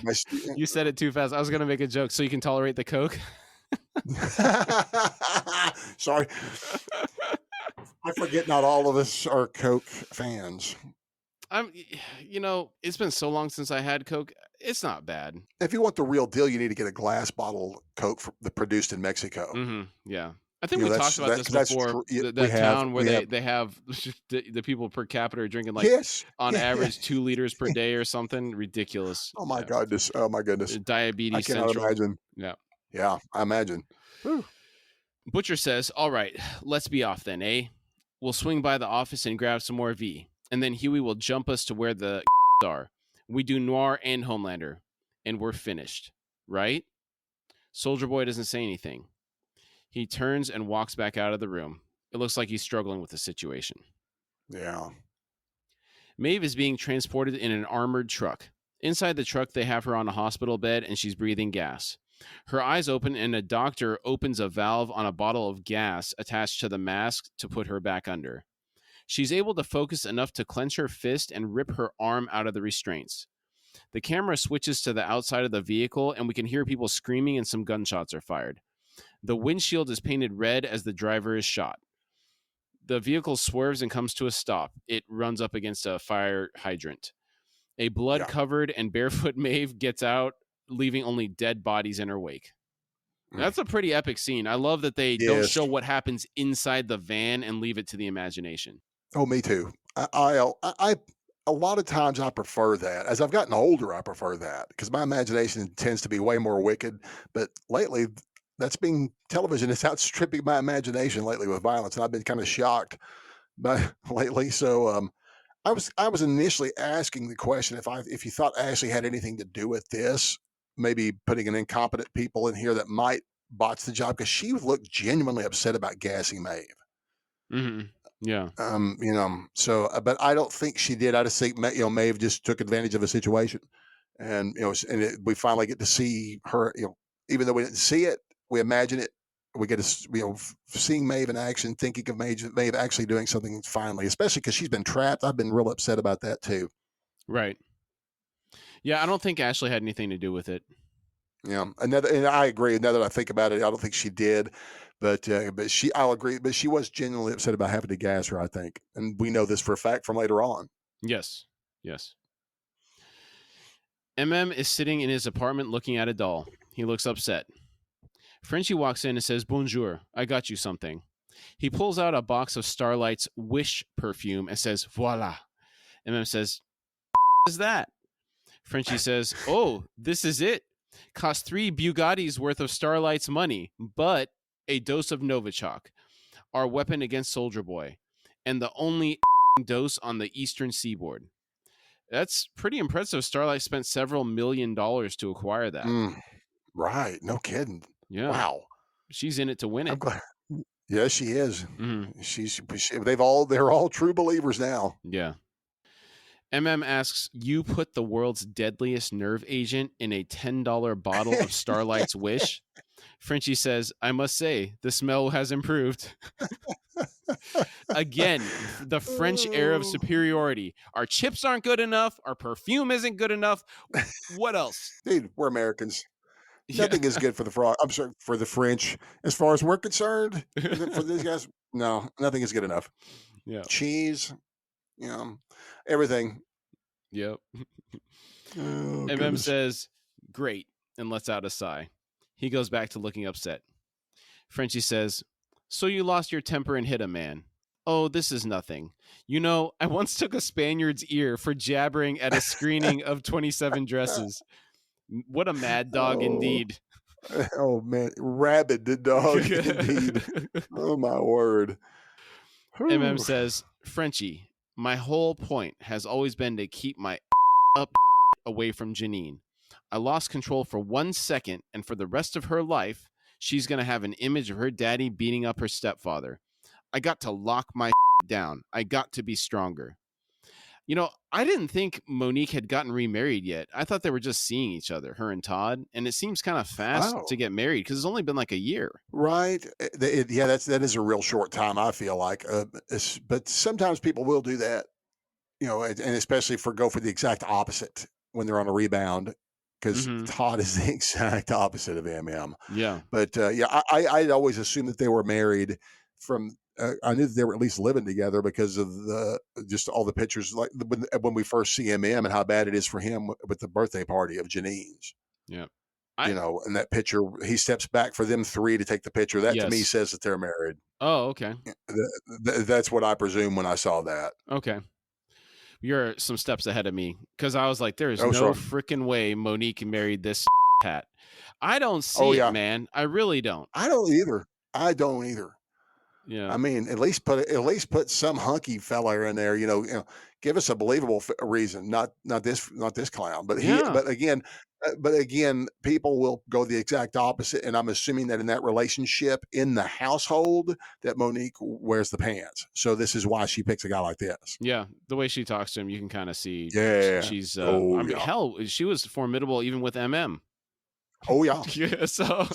You said it too fast. I was gonna make a joke. So you can tolerate the Coke. Sorry. I forget not all of us are Coke fans. It's been so long since I had Coke. It's not bad. If you want the real deal, you need to get a glass bottle of Coke produced in Mexico. Mm-hmm. Yeah. I think we talked about this before. That town where they have the people per capita are drinking on average 2 liters per day or something. Ridiculous. Oh my goodness. Oh my goodness. Diabetes I cannot central. imagine. Yeah. Yeah, I imagine. Whew. Butcher says, all right, let's be off then, eh? We'll swing by the office and grab some more V. And then Huey will jump us to where the are. We do Noir and Homelander. And we're finished. Right? Soldier Boy doesn't say anything. He turns and walks back out of the room. It looks like he's struggling with the situation. Yeah. Maeve is being transported in an armored truck. Inside the truck, they have her on a hospital bed and she's breathing gas. Her eyes open and a doctor opens a valve on a bottle of gas attached to the mask to put her back under. She's able to focus enough to clench her fist and rip her arm out of the restraints. The camera switches to the outside of the vehicle and we can hear people screaming and some gunshots are fired. The windshield is painted red as the driver is shot. The vehicle swerves and comes to a stop. It runs up against a fire hydrant. A blood-covered and barefoot Maeve gets out, leaving only dead bodies in her wake. That's a pretty epic scene. I love that they don't show what happens inside the van and leave it to the imagination. Oh, me too. I a lot of times I prefer that. As I've gotten older, I prefer that because my imagination tends to be way more wicked. But lately, television is outstripping my imagination lately with violence, and I've been kind of shocked by lately. So I was initially asking the question if you thought Ashley had anything to do with this, maybe putting an incompetent people in here that might botch the job because she looked genuinely upset about gassing Maeve. Mm-hmm. Yeah. So, but I don't think she did. I just think, Maeve just took advantage of a situation, and we finally get to see her. Even though we didn't see it, we imagine it. We get to, seeing Maeve in action, thinking of Maeve actually doing something finally, especially because she's been trapped. I've been real upset about that too. Right. Yeah, I don't think Ashley had anything to do with it. Yeah, and I agree. Now that I think about it, I don't think she did, but I'll agree. But she was genuinely upset about having to gas her, I think, and we know this for a fact from later on. Yes. is sitting in his apartment looking at a doll. He looks upset. Frenchie walks in and says, "Bonjour, I got you something." He pulls out a box of Starlight's Wish perfume and says, "Voila." says, "What is that?" Frenchie says, "Oh, this is it. Cost 3 Bugattis worth of Starlight's money, but a dose of Novichok, our weapon against Soldier Boy, and the only dose on the eastern seaboard. That's pretty impressive. Starlight spent several $1 million to acquire that. Right. No kidding. Yeah. Wow. She's in it to win it. I'm glad. Yes, she is. Mm-hmm. They're all true believers now. Yeah. Asks, you put the world's deadliest nerve agent in a $10 bottle of Starlight's Wish? Frenchie says, I must say, the smell has improved. Again, the French air of superiority. Our chips aren't good enough. Our perfume isn't good enough. What else? Dude, we're Americans. Nothing is good for the frog. I'm sorry, for the French. As far as we're concerned, for these guys, no, nothing is good enough. Yeah. Cheese, everything. Yep. Oh, says, great, and lets out a sigh. He goes back to looking upset. Frenchie says, so you lost your temper and hit a man. Oh, this is nothing. You know, I once took a Spaniard's ear for jabbering at a screening of 27 Dresses. What a mad dog indeed. Oh, man. Rabid dog indeed. Oh, my word. Says, Frenchie, my whole point has always been to keep my up away from Janine. I lost control for 1 second, and for the rest of her life, she's going to have an image of her daddy beating up her stepfather. I got to lock my down. I got to be stronger. You know, I didn't think Monique had gotten remarried yet. I thought they were just seeing each other, her and Todd. And it seems kind of fast to get married because it's only been like a year. Right. Yeah, that is a real short time, I feel like. But sometimes people will do that, and especially go for the exact opposite when they're on a rebound, because Todd is the exact opposite of Yeah. But I'd always assumed that they were married from. I knew that they were at least living together because of just all the pictures, like when we first see and how bad it is for him with the birthday party of Janine's. Yeah. In that picture, he steps back for them three to take the picture. That to me says that they're married. Oh, okay. That's what I presume when I saw that. Okay. You're some steps ahead of me because I was like, there's no freaking way Monique married this hat. I don't see it, man. I really don't. I don't either. Yeah. I mean, at least put some hunky fella in there, give us a believable reason, not this clown. But but again, people will go the exact opposite. And I'm assuming that in that relationship in the household that Monique wears the pants. So this is why she picks a guy like this. Yeah. The way she talks to him, you can kind of see. Yeah. She's, hell, she was formidable even with MM. Oh yeah. Yeah. So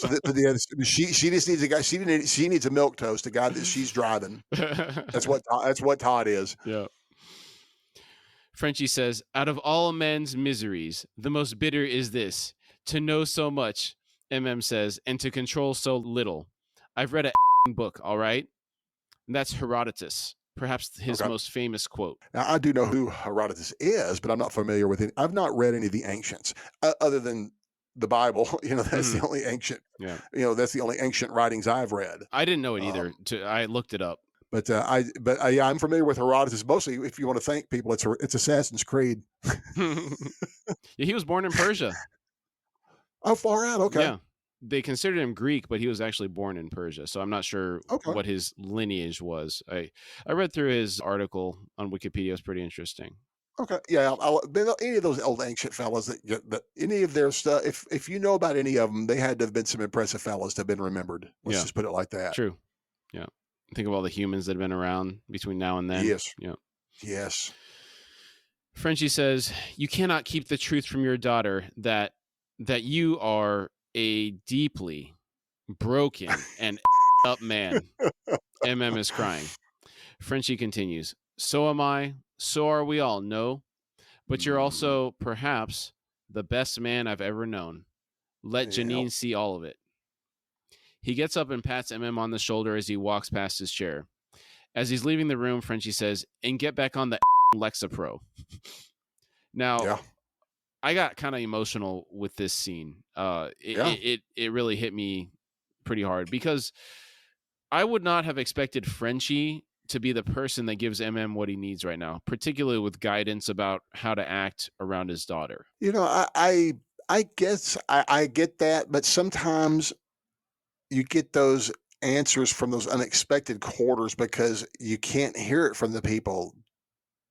she just needs a guy. She needs a milquetoast, a guy that she's driving. That's what Todd is. Yeah. Frenchie says, out of all men's miseries, the most bitter is this, to know so much, says, and to control so little. I've read a book, all right? And that's Herodotus, perhaps his most famous quote. Now, I do know who Herodotus is, but I'm not familiar with it. I've not read any of the ancients, other than the Bible. That's the only ancient. Yeah. That's the only ancient writings I've read. I didn't know it either. I looked it up. But I'm familiar with Herodotus. Mostly, if you want to thank people, it's Assassin's Creed. Yeah, he was born in Persia. Oh, far out. Okay. Yeah, they considered him Greek, but he was actually born in Persia. So I'm not sure what his lineage was. I read through his article on Wikipedia. It was pretty interesting. Okay, yeah. Any of those old ancient fellas that any of their stuff, if you know about any of them, they had to have been some impressive fellas to have been remembered. Let's just put it like that. True. Yeah. Think of all the humans that have been around between now and then. Yes. Yeah. Yes. Frenchie says, you cannot keep the truth from your daughter that you are a deeply broken and up man. Is crying. Frenchie continues, so am I. So are we all, no? But you're also, perhaps, the best man I've ever known. Let Janine see all of it. He gets up and pats on the shoulder as he walks past his chair. As he's leaving the room, Frenchie says, and get back on the Lexapro. Now, I got kind of emotional with this scene. It really hit me pretty hard because I would not have expected Frenchie to be the person that gives what he needs right now, particularly with guidance about how to act around his daughter. I guess I get that, but sometimes you get those answers from those unexpected quarters because you can't hear it from the people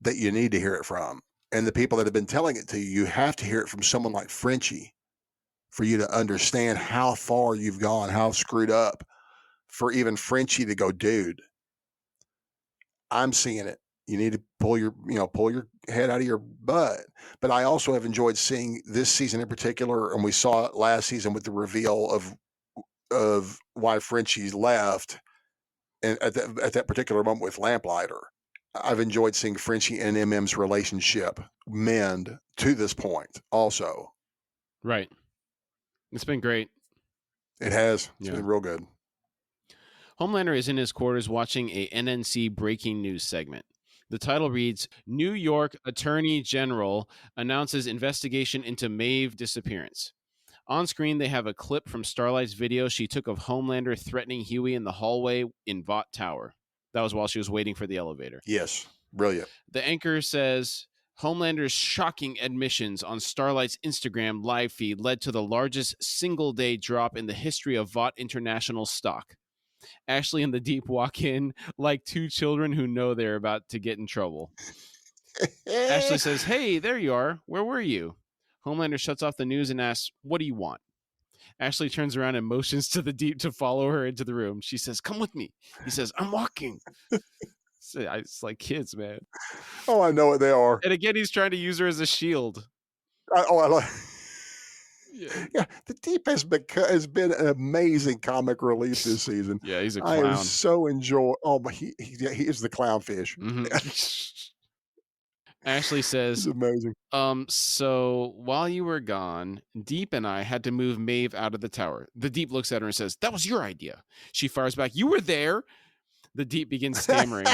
that you need to hear it from. And the people that have been telling it to you, you have to hear it from someone like Frenchie for you to understand how far you've gone, how screwed up, for even Frenchie to go, dude, I'm seeing it. You need to pull your head out of your butt. But I also have enjoyed seeing this season in particular, and we saw it last season with the reveal of why Frenchie's left, and at that particular moment with Lamplighter. I've enjoyed seeing Frenchie and MM's relationship mend to this point also. Right. It's been great. It has. It's been real good. Homelander is in his quarters watching a NNC breaking news segment. The title reads, New York Attorney General announces investigation into Maeve disappearance. On screen, they have a clip from Starlight's video she took of Homelander threatening Huey in the hallway in Vought Tower. That was while she was waiting for the elevator. Yes. Brilliant. The anchor says, Homelander's shocking admissions on Starlight's Instagram live feed led to the largest single-day drop in the history of Vought International stock. Ashley and the Deep walk in like two children who know they're about to get in trouble. Ashley says, hey, there you are. Where were you? Homelander shuts off the news and asks, what do you want? Ashley turns around and motions to the Deep to follow her into the room. She says, come with me. He says, I'm walking. It's like kids, man. Oh, I know what they are. And again, he's trying to use her as a shield. I like. Yeah, the Deep has been an amazing comic relief this season. Yeah, he's a clown. I so enjoy. Oh, but he is the clownfish. Mm-hmm. Ashley says, it's amazing. So while you were gone, Deep and I had to move Maeve out of the tower. The Deep looks at her and says, that was your idea. She fires back, you were there. The Deep begins stammering.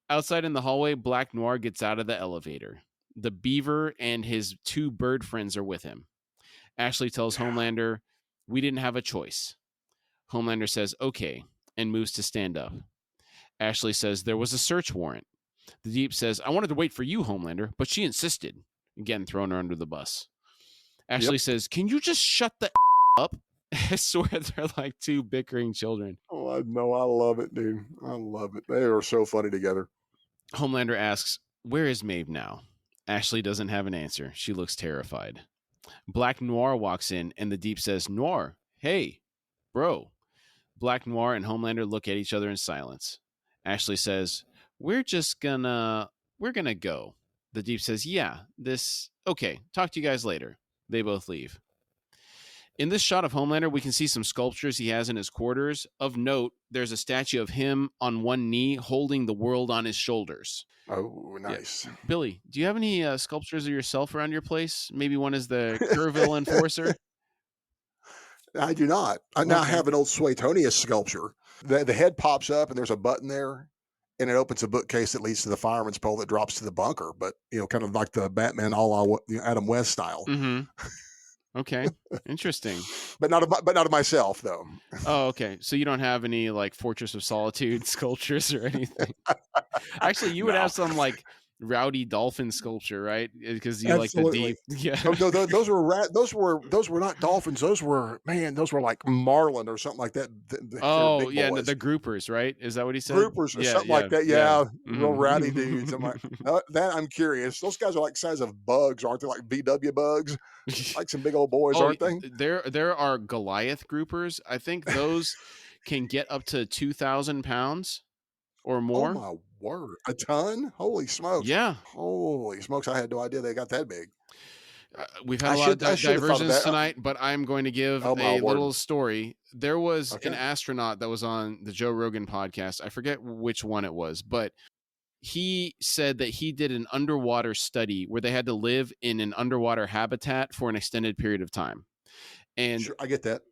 Outside in the hallway, Black Noir gets out of the elevator. The Beaver and his two bird friends are with him. Ashley tells Homelander, we didn't have a choice. Homelander says, okay, and moves to stand up. Ashley says, there was a search warrant. The Deep says, I wanted to wait for you, Homelander, but she insisted. Again, throwing her under the bus. Ashley says, can you just shut the up? I swear they're like two bickering children. Oh, I know. I love it, dude. I love it. They are so funny together. Homelander asks, where is Maeve now? Ashley doesn't have an answer. She looks terrified. Black Noir walks in, and the Deep says, Noir, hey, bro. Black Noir and Homelander look at each other in silence. Ashley says, we're gonna go. The Deep says, okay, talk to you guys later. They both leave. In this shot of Homelander, we can see some sculptures he has in his quarters. Of note, there's a statue of him on one knee holding the world on his shoulders. Oh, nice. Yeah. Billy, do you have any sculptures of yourself around your place? Maybe one is the Kerrville Enforcer? I do not. I now have an old Suetonius sculpture. The head pops up and there's a button there, and it opens a bookcase that leads to the fireman's pole that drops to the bunker, but, kind of like the Batman a la Adam West style. Mm-hmm. Okay, interesting. But not of myself, though. Oh, okay. So you don't have any like Fortress of Solitude sculptures or anything? Actually, you would have some like rowdy dolphin sculpture, right? Because you like the Deep. Yeah. No, those were not dolphins. Those were like marlin or something like that. The groupers, right? Is that what he said? Groupers or something like that. Yeah. Mm-hmm. Real rowdy dudes. I'm like, that I'm curious. Those guys are like size of bugs, aren't they? Like VW bugs, like some big old boys, aren't they? There are Goliath groupers. I think those can get up to 2,000 pounds or more. Oh my word, a ton! Holy smokes! Yeah, holy smokes! I had no idea they got that big. We've had a lot of diversions tonight, but I'm going to give a little story. There was an astronaut that was on the Joe Rogan podcast. I forget which one it was, but he said that he did an underwater study where they had to live in an underwater habitat for an extended period of time. And sure, I get that.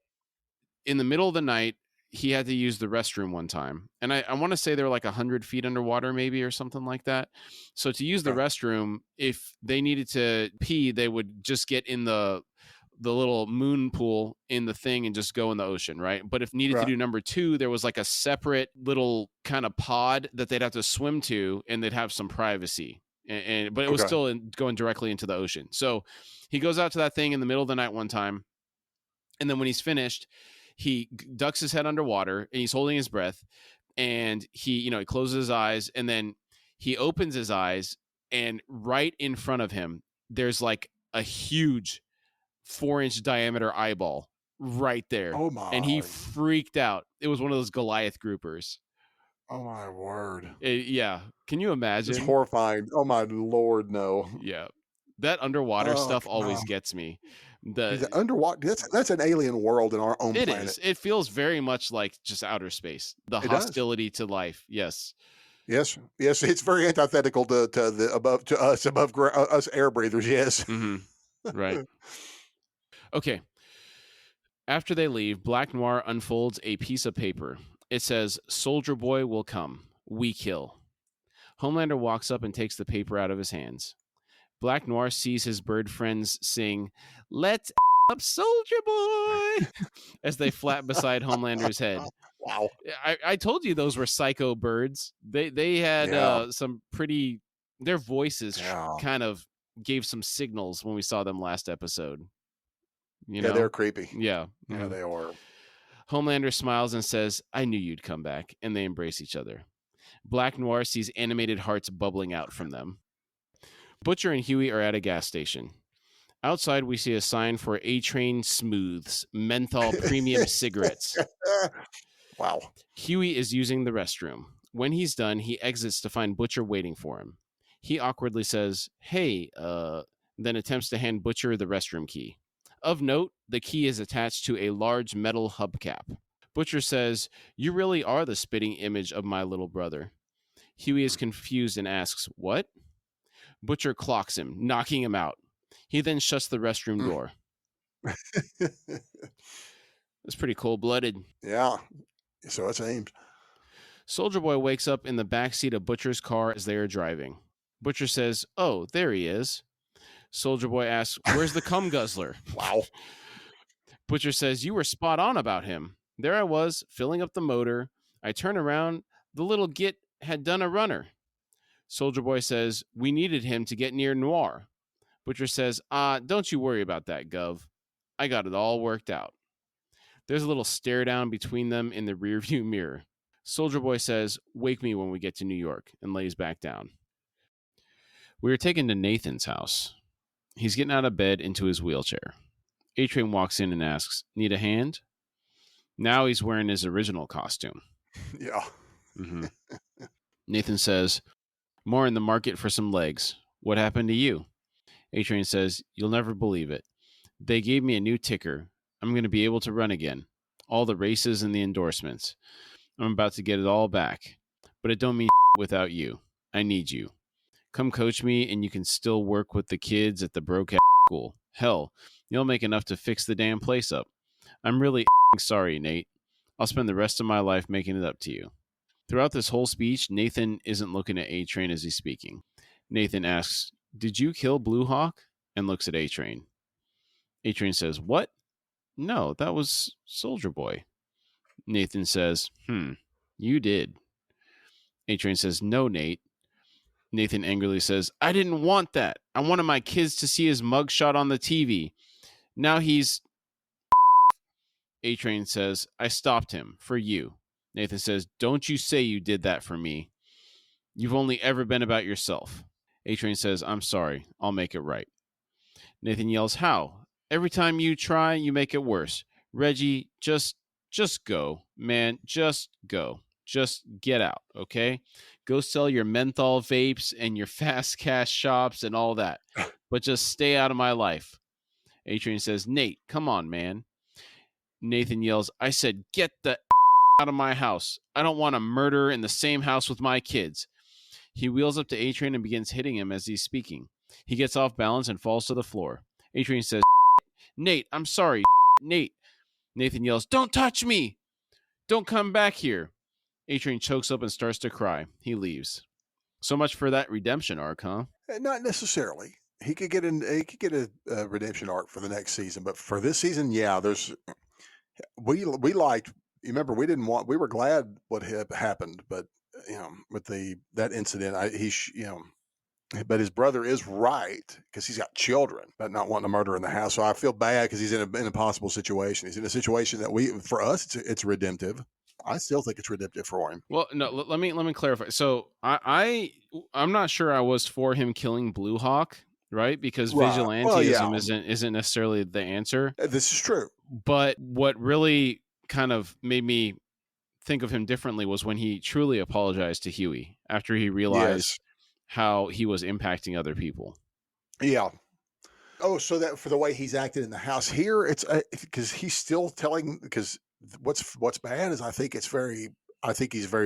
In the middle of the night, he had to use the restroom one time. And I want to say they were like 100 feet underwater maybe or something like that. So to use the restroom, if they needed to pee, they would just get in the little moon pool in the thing and just go in the ocean, right? But if needed to do number 2, there was like a separate little kind of pod that they'd have to swim to, and they'd have some privacy. But it was still going directly into the ocean. So he goes out to that thing in the middle of the night one time. And then when he's finished, he ducks his head underwater and he's holding his breath, and he closes his eyes, and then He opens his eyes, and right in front of him, there's like a huge 4-inch diameter eyeball right there. Oh my! And he freaked out. It was one of those Goliath groupers. Oh my word! Yeah, can you imagine? It's horrifying. Oh my Lord, no. Yeah, that underwater stuff always gets me. The underwater, that's an alien world in our own planet. It feels very much like just outer space. The hostility to life. Yes. Yes. It's very antithetical to us air breathers. Yes. Mm-hmm. Right. Okay. After they leave, Black Noir unfolds a piece of paper. It says, "Soldier Boy will come. We kill." Homelander walks up and takes the paper out of his hands. Black Noir sees his bird friends sing, "Let's up Soldier Boy," as they flap beside Homelander's head. Wow. I told you those were psycho birds. They had some pretty, their voices kind of gave some signals when we saw them last episode. You know? They're creepy. Yeah. Yeah, they are. Homelander smiles and says, "I knew you'd come back," and they embrace each other. Black Noir sees animated hearts bubbling out from them. Butcher and Huey are at a gas station. Outside, we see a sign for A-Train Smooths, menthol premium cigarettes. Wow. Huey is using the restroom. When he's done, he exits to find Butcher waiting for him. He awkwardly says, "Hey," then attempts to hand Butcher the restroom key. Of note, the key is attached to a large metal hubcap. Butcher says, "You really are the spitting image of my little brother." Huey is confused and asks, "What?" Butcher clocks him, knocking him out. He then shuts the restroom door. It's pretty cold-blooded. Yeah. So it's aimed. Soldier Boy wakes up in the backseat of Butcher's car as they are driving. Butcher says, "Oh, there he is." Soldier Boy asks, "Where's the cum guzzler?" Wow. Butcher says, "You were spot on about him. There I was, filling up the motor. I turn around. The little git had done a runner." Soldier Boy says, "We needed him to get near Noir." Butcher says, "Don't you worry about that, Gov. I got it all worked out." There's a little stare down between them in the rearview mirror. Soldier Boy says, "Wake me when we get to New York," and lays back down. We are taken to Nathan's house. He's getting out of bed into his wheelchair. A-Train walks in and asks, "Need a hand?" Now he's wearing his original costume. Yeah. Mm-hmm. Nathan says, "More in the market for some legs. What happened to you?" A-Train says, "You'll never believe it. They gave me a new ticker. I'm going to be able to run again. All the races and the endorsements. I'm about to get it all back. But it don't mean without you. I need you. Come coach me and you can still work with the kids at the broke-ass school. Hell, you'll make enough to fix the damn place up. I'm really sorry, Nate. I'll spend the rest of my life making it up to you." Throughout this whole speech, Nathan isn't looking at A-Train as he's speaking. Nathan asks, "Did you kill Blue Hawk?" and looks at A-Train. A-Train says, "What? No, that was Soldier Boy." Nathan says, "You did." A-Train says, "No, Nate." Nathan angrily says, "I didn't want that. I wanted my kids to see his mugshot on the TV. Now he's..." A-Train says, "I stopped him for you." Nathan says, "Don't you say you did that for me. You've only ever been about yourself." A-Train says, "I'm sorry. I'll make it right." Nathan yells, "How? Every time you try, you make it worse. Reggie, just go, man. Just go. Just get out, okay? Go sell your menthol vapes and your fast cash shops and all that. But just stay out of my life." A-Train says, "Nate, come on, man." Nathan yells, "I said, get the out of my house. I don't want a murderer in the same house with my kids." He wheels up to A-Train and begins hitting him as he's speaking. He gets off balance and falls to the floor. A-Train says, "Nate, I'm sorry, Nate." Nathan yells, "Don't touch me. Don't come back here." A-Train chokes up and starts to cry. He leaves. So much for that redemption arc, huh? Not necessarily. He could get a redemption arc for the next season, but for this season, yeah, we liked. You remember, we were glad what had happened, but with that incident, but his brother is right because he's got children, but not wanting to murder in the house. So I feel bad because he's in an impossible situation. He's in a situation that for us, it's redemptive. I still think it's redemptive for him. Well, no, let me clarify. So I'm not sure I was for him killing Blue Hawk, right? Because vigilantism isn't necessarily the answer. This is true. But what really kind of made me think of him differently was when he truly apologized to Huey after he realized how he was impacting other people. Yeah. Oh, so that for the way he's acted in the house here, it's because he's still telling. Because what's bad is I think he's very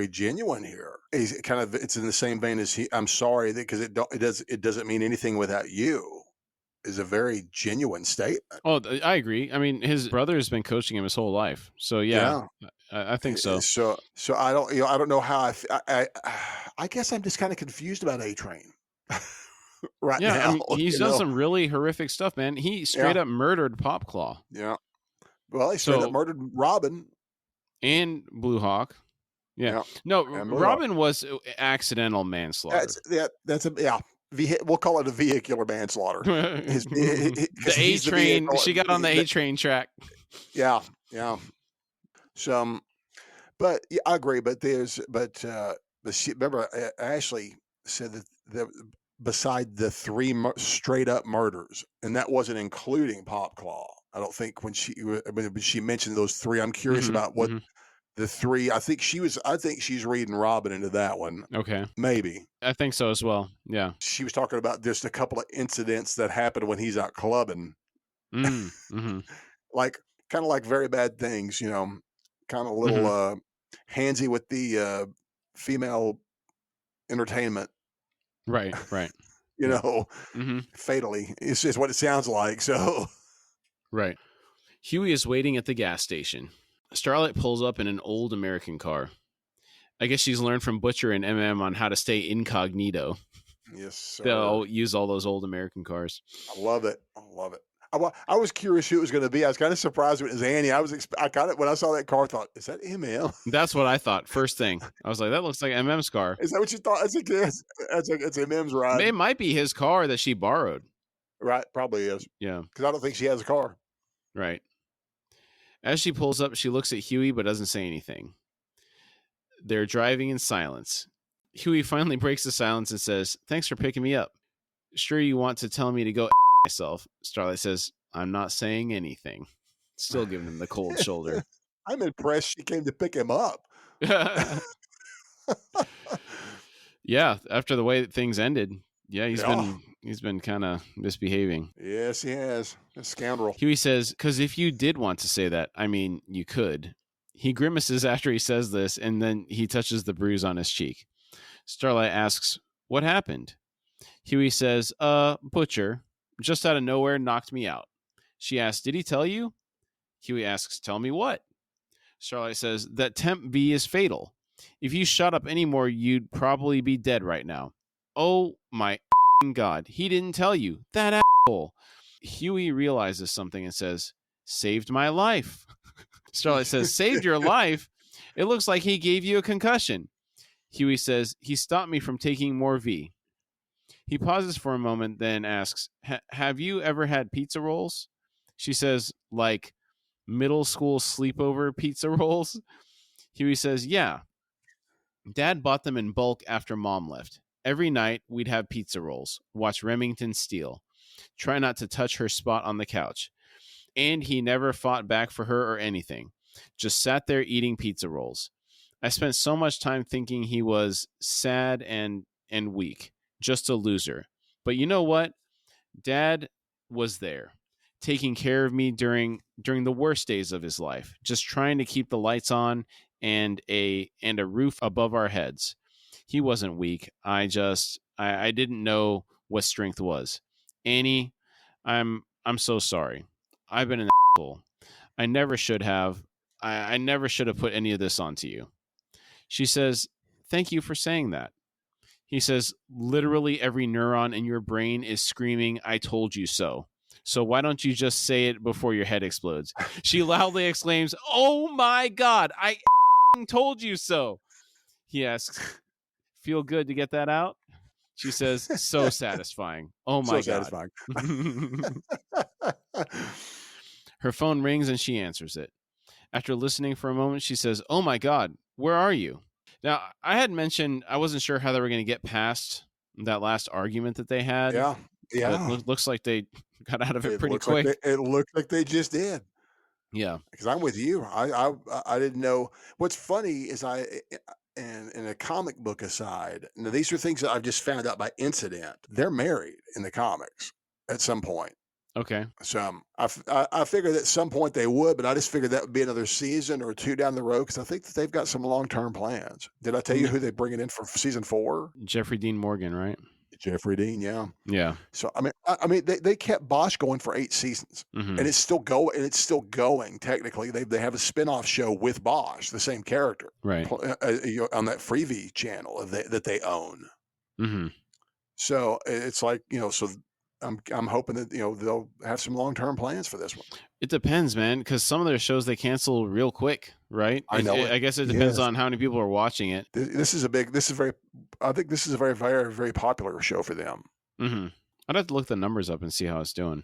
genuine here. He's kind of, it's in the same vein as I'm sorry that because it doesn't mean anything without you. Is a very genuine statement. Oh, I agree. I mean, his brother has been coaching him his whole life, so yeah. I think so. So I don't know how I guess I'm just kind of confused about A-Train. Right now. I mean, he's done some really horrific stuff, man. He straight up murdered Popclaw. Yeah. Well, he straight up murdered Robin. And Blue Hawk. Yeah. No, Robin was accidental manslaughter. We'll call it a vehicular manslaughter. The A-Train. She got on the A-Train track. Yeah. But yeah, I agree. But remember, Ashley said that beside the 3 straight up murders, and that wasn't including Popclaw. I don't think when she mentioned those 3. I'm curious about what the 3. I think she's reading Robin into that one. Okay, maybe. I think so as well. Yeah, she was talking about just a couple of incidents that happened when he's out clubbing, like kind of like very bad things, kind of a little handsy with the female entertainment. Right. Fatally. It's just what it sounds like. So, right. Huey is waiting at the gas station. Starlight pulls up in an old American car. I guess she's learned from Butcher and MM on how to stay incognito. Yes, sir. They'll use all those old American cars. I love it. I was curious who it was going to be. I was kind of surprised when it was Annie. I kind of, when I saw that car, I thought, is that MM? That's what I thought. First thing. I was like, that looks like MM's car. Is that what you thought? It's MM's ride. It might be his car that she borrowed. Right. Probably is. Yeah. Because I don't think she has a car. Right. As she pulls up, she looks at Huey but doesn't say anything. They're driving in silence. Huey finally breaks the silence and says, "Thanks for picking me up. Sure you want to tell me to go myself?" Starlight says, "I'm not saying anything." Still giving him the cold shoulder. I'm impressed she came to pick him up. Yeah, after the way that things ended. Yeah, he's been kind of misbehaving. Yes, he has. A scoundrel. Huey says, "Because if you did want to say that, I mean, you could." He grimaces after he says this, and then he touches the bruise on his cheek. Starlight asks, "What happened?" Huey says, Butcher, just out of nowhere, knocked me out." She asks, "Did he tell you?" Huey asks, "Tell me what?" Starlight says, "That Temp V is fatal. If you shot up anymore, you'd probably be dead right now." "Oh my God, he didn't tell you. That asshole." Huey realizes something and says, "Saved my life." Starlight says, "Saved your life? It looks like he gave you a concussion." Huey says, "He stopped me from taking more V." He pauses for a moment, then asks, "Have you ever had pizza rolls?" She says, "Like middle school sleepover pizza rolls?" Huey says, "Yeah. Dad bought them in bulk after Mom left. Every night we'd have pizza rolls, watch Remington Steele, try not to touch her spot on the couch. And he never fought back for her or anything. Just sat there eating pizza rolls. I spent so much time thinking he was sad and weak, just a loser. But you know what? Dad was there, taking care of me during the worst days of his life, just trying to keep the lights on and a roof above our heads. He wasn't weak. I didn't know what strength was. Annie, I'm so sorry. I've been an asshole. I never should have. I never should have put any of this onto you." She says, "Thank you for saying that." He says, "Literally every neuron in your brain is screaming, 'I told you so.' So why don't you just say it before your head explodes?" She loudly exclaims, "Oh my God, I told you so." He asks, "Feel good to get that out?" She says, "So satisfying. Oh my God." Satisfying. Her phone rings and she answers it. After listening for a moment, she says, "Oh my God, where are you?" Now, I had mentioned I wasn't sure how they were going to get past that last argument that they had, Yeah. but Yeah. looks like they got out of it It pretty looks like quick. they just did. Yeah. Because I'm with you. I didn't know. What's funny is and in a comic book aside, now these are things that I've just found out by incident. They're married in the comics at some point. Okay. So I figured at some point they would, but I just figured that would be another season or two down the road because I think that they've got some long term plans. Did I tell you who they're bringing in for season 4? Jeffrey Dean Morgan, right? Jeffrey Dean, yeah. Yeah. So I mean, they kept Bosch going for 8 seasons, Mhm. and it's still going. And it's still going. Technically, they have a spinoff show with Bosch, the same character, Right. on that Freevee channel that they own. Mm-hmm. So it's like so I'm hoping that they'll have some long term plans for this one. It depends, man, because some of their shows they cancel real quick, right? I know it. I guess it depends Yes. on how many people are watching it. I think this is a very, very, very popular show for them. Mm-hmm. I'd have to look the numbers up and see how it's doing.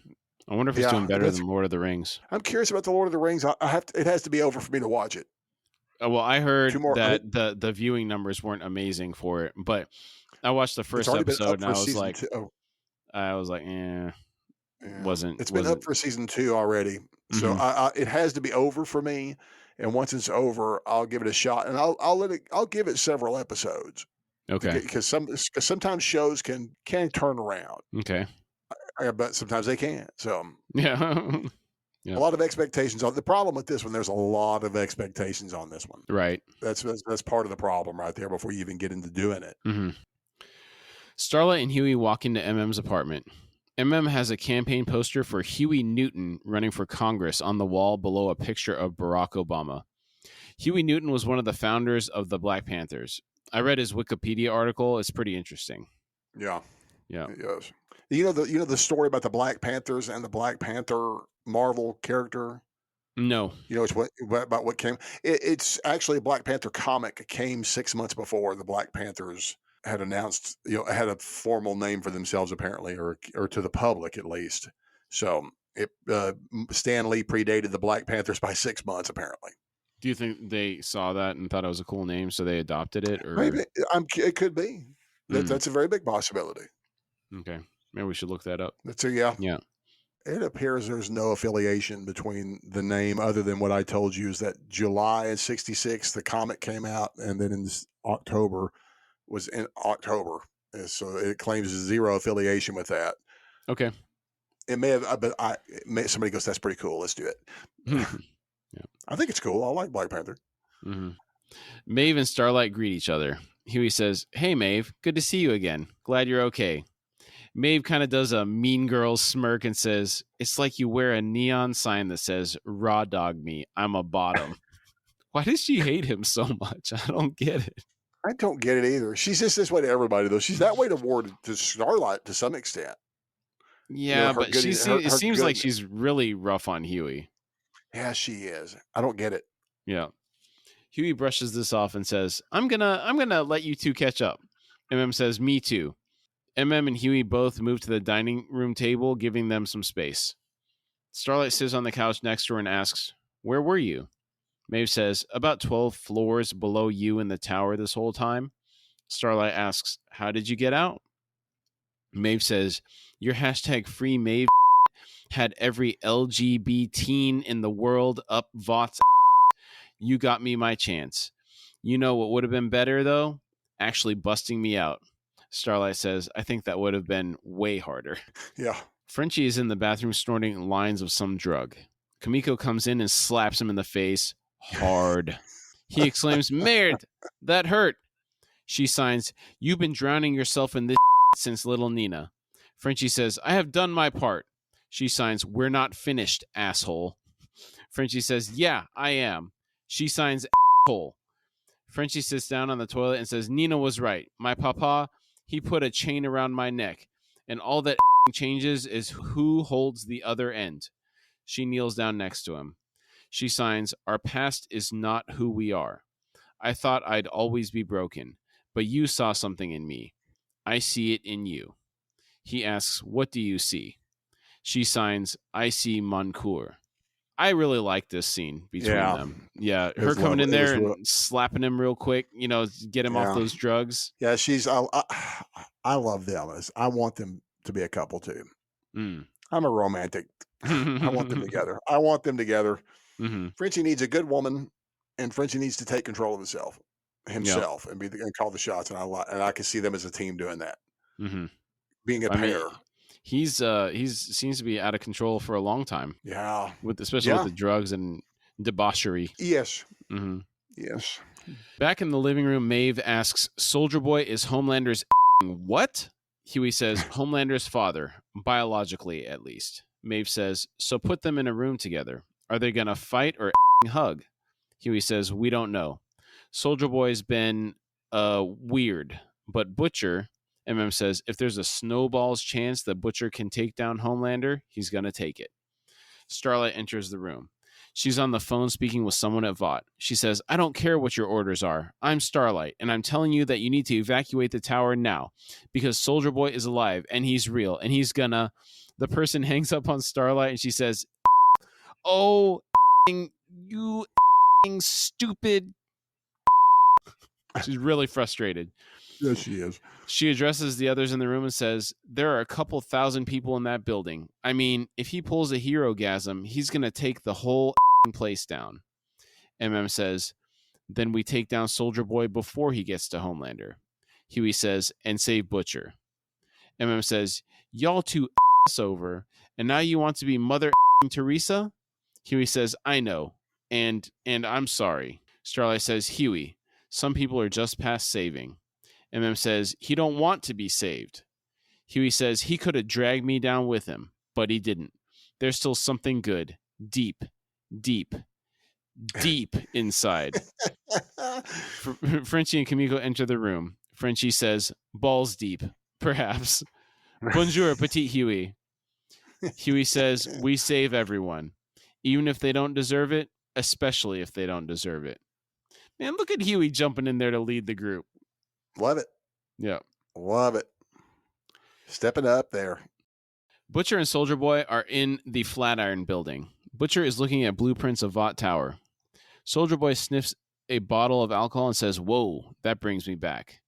I wonder if it's Yeah, doing better than Lord of the Rings. I'm curious about the Lord of the Rings. It has to be over for me to watch it. Well, I heard 2 more. that the viewing numbers weren't amazing for it, but I watched the It's first already been episode up and for season 2. eh, Yeah. wasn't. It's been up for season 2 already. So Mhm. it has to be over for me. And once it's over, I'll give it a shot, and I'll give it several episodes. Okay. Because sometimes shows can turn around, Okay. but sometimes they can't. So Yeah. Yeah. a lot of expectations on the problem with this one. There's a lot of expectations on this one. Right. That's part of the problem right there before you even get into doing it. Mm-hmm. Starlight and Huey walk into MM's apartment. MM has a campaign poster for Huey Newton running for Congress on the wall below a picture of Barack Obama. Huey Newton was one of the founders of the Black Panthers. I read his Wikipedia article. It's pretty interesting. Yeah. Yeah. Yes. You know the story about the Black Panthers and the Black Panther Marvel character? No. You know, it's about what came. It's actually a Black Panther comic came 6 months before the Black Panthers had announced, had a formal name for themselves apparently, or to the public at least. So Stan Lee predated the Black Panthers by 6 months apparently. Do you think they saw that and thought it was a cool name, so they adopted it? Or Maybe it could be. That's a very big possibility. Okay, maybe we should look that up. Yeah. Yeah. It appears there's no affiliation between the name other than what I told you is that July of '66 the comic came out, and then in October was in October, and so it claims zero affiliation with that. Okay. It may have, but somebody goes, "That's pretty cool. Let's do it." Yeah. I think it's cool. I like Black Panther. Mm-hmm. Maeve and Starlight greet each other. Huey says, "Hey, Maeve, good to see you again. Glad you're okay." Maeve kind of does a mean girl smirk and says, "It's like you wear a neon sign that says, 'Raw dog me, I'm a bottom.'" Why does she hate him so much? I don't get it. I don't get it either. She's just this way to everybody, though. She's that way to Starlight to some extent. Yeah, but it seems like she's really rough on Huey. Yeah, she is. I don't get it. Yeah. Huey brushes this off and says, I'm gonna let you two catch up. MM says, "Me too." MM and Huey both move to the dining room table, giving them some space. Starlight sits on the couch next to her and asks, "Where were you?" Maeve says, "About 12 floors below you in the tower this whole time." Starlight asks, "How did you get out?" Maeve says, "Your hashtag free Maeve had every LGBT teen in the world up Vought's. You got me my chance. You know what would have been better, though? Actually busting me out." Starlight says, "I think that would have been way harder." Yeah. Frenchie is in the bathroom snorting lines of some drug. Kamiko comes in and slaps him in the face hard. He exclaims, "Merde, that hurt." She signs, "You've been drowning yourself in this since little Nina." Frenchie says, "I have done my part." She signs, "We're not finished, asshole." Frenchie says, "Yeah, I am." She signs, "Asshole." Frenchie sits down on the toilet and says, "Nina was right. My papa, he put a chain around my neck. And all that changes is who holds the other end." She kneels down next to him. She signs, "Our past is not who we are. I thought I'd always be broken, but you saw something in me. I see it in you." He asks, "What do you see?" She signs, "I see Moncour." I really like this scene between them. Yeah, her coming lovely. in there and slapping him real quick, get him off those drugs. Yeah, I love them. I want them to be a couple too. Mm. I'm a romantic. I want them together. I want them together. Mm-hmm. Frenchie needs a good woman, and Frenchie needs to take control of himself, and and call the shots. And I can see them as a team doing that, being a pair. He's seems to be out of control for a long time. Yeah, especially with the drugs and debauchery. Yes. Mm-hmm. Yes. Back in the living room, Maeve asks, "Soldier Boy is Homelander's what?" Huey says, "Homelander's father, biologically at least." Maeve says, "So put them in a room together. Are they gonna fight or hug?" Huey says, "We don't know. Soldier Boy's been weird, but Butcher," MM says, "if there's a snowball's chance that Butcher can take down Homelander, he's gonna take it." Starlight enters the room. She's on the phone speaking with someone at Vought. She says, "I don't care what your orders are. I'm Starlight, and I'm telling you that you need to evacuate the tower now because Soldier Boy is alive, and he's real, and he's gonna..." The person hangs up on Starlight, and she says, "Oh, you stupid..." She's really frustrated. Yes, she is. She addresses the others in the room and says, "There are a couple thousand people in that building. I mean, if he pulls a hero-gasm, he's going to take the whole place down." MM says, "Then we take down Soldier Boy before he gets to Homelander." Huey says, "And save Butcher." MM says, "Y'all two over, and now you want to be Mother Teresa?" Huey says, "I know, and I'm sorry." Starlight says, "Huey, some people are just past saving." MM says, "He don't want to be saved." Huey says, "He could have dragged me down with him, but he didn't. There's still something good, deep, deep, deep inside." Frenchie and Kimiko enter the room. Frenchie says, "Balls deep, perhaps." "Bonjour, petit Huey." Huey says, "We save everyone, even if they don't deserve it, especially if they don't deserve it." Man, look at Huey jumping in there to lead the group. Love it. Yeah. Love it. Stepping up there. Butcher and Soldier Boy are in the Flatiron building. Butcher is looking at blueprints of Vought Tower. Soldier Boy sniffs a bottle of alcohol and says, "Whoa, that brings me back.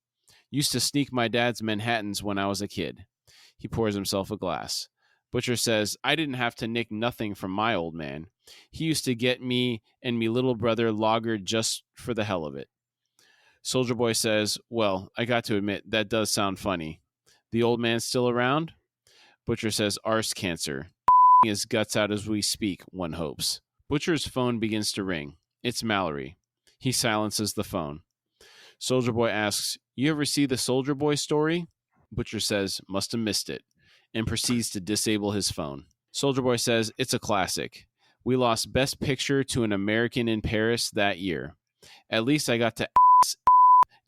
Used to sneak my dad's Manhattans when I was a kid." He pours himself a glass. Butcher says, "I didn't have to nick nothing from my old man. He used to get me and me little brother lagered just for the hell of it." Soldier Boy says, "Well, I got to admit, that does sound funny. The old man's still around?" Butcher says, "Arse cancer. His guts out as we speak, one hopes." Butcher's phone begins to ring. It's Mallory. He silences the phone. Soldier Boy asks, "You ever see the Soldier Boy story?" Butcher says, "Must have missed it," and proceeds to disable his phone. Soldier Boy says, "It's a classic. We lost Best Picture to An American in Paris that year. At least I got to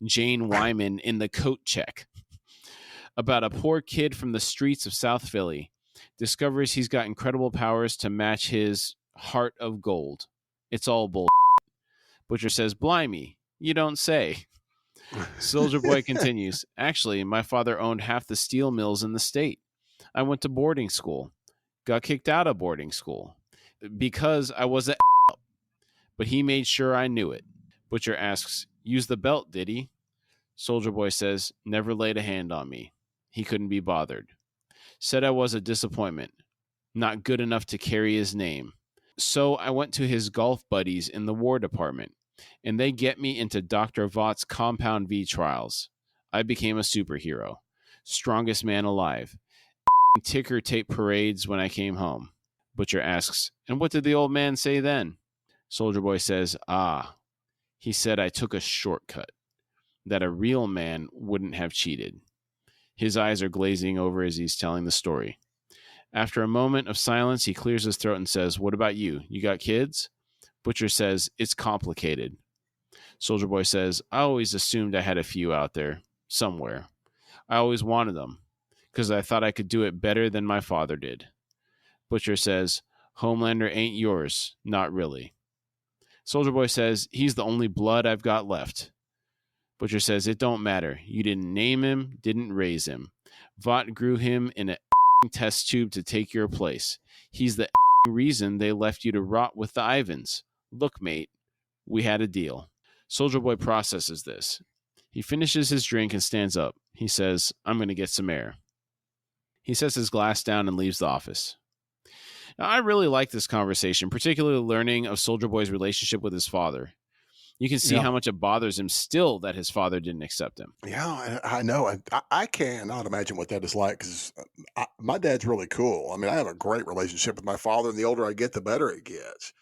Jane Wyman in The Coat Check." About a poor kid from the streets of South Philly discovers he's got incredible powers to match his heart of gold. It's all bull. Butcher says, "Blimey, you don't say." Soldier Boy continues, "Actually, my father owned half the steel mills in the state. I went to boarding school. Got kicked out of boarding school because I was a but he made sure I knew it." Butcher asks, "Use the belt, did he?" Soldier Boy says, "Never laid a hand on me. He couldn't be bothered. Said I was a disappointment. Not good enough to carry his name. So I went to his golf buddies in the War Department, and they get me into Dr. Vought's Compound V trials. I became a superhero. Strongest man alive. Ticker tape parades when I came home." Butcher asks, "And what did the old man say then?" Soldier Boy says, He said I took a shortcut, that a real man wouldn't have cheated." His eyes are glazing over as he's telling the story. After a moment of silence, he clears his throat and says, "What about you? You got kids?" Butcher says, "It's complicated." Soldier Boy says, "I always assumed I had a few out there, somewhere. I always wanted them, because I thought I could do it better than my father did." Butcher says, "Homelander ain't yours, not really." Soldier Boy says, "He's the only blood I've got left." Butcher says, "It don't matter. You didn't name him, didn't raise him. Vought grew him in a test tube to take your place. He's the reason they left you to rot with the Ivans. Look, mate, we had a deal. Soldier Boy processes this. He finishes his drink and stands up. He says, I'm going to get some air. He sets his glass down and leaves the office. Now, I really like this conversation, particularly learning of Soldier Boy's relationship with his father. You can see how much it bothers him still that his father didn't accept him. Yeah, I know. I cannot imagine what that is like because my dad's really cool. I mean, I have a great relationship with my father, and the older I get, the better it gets.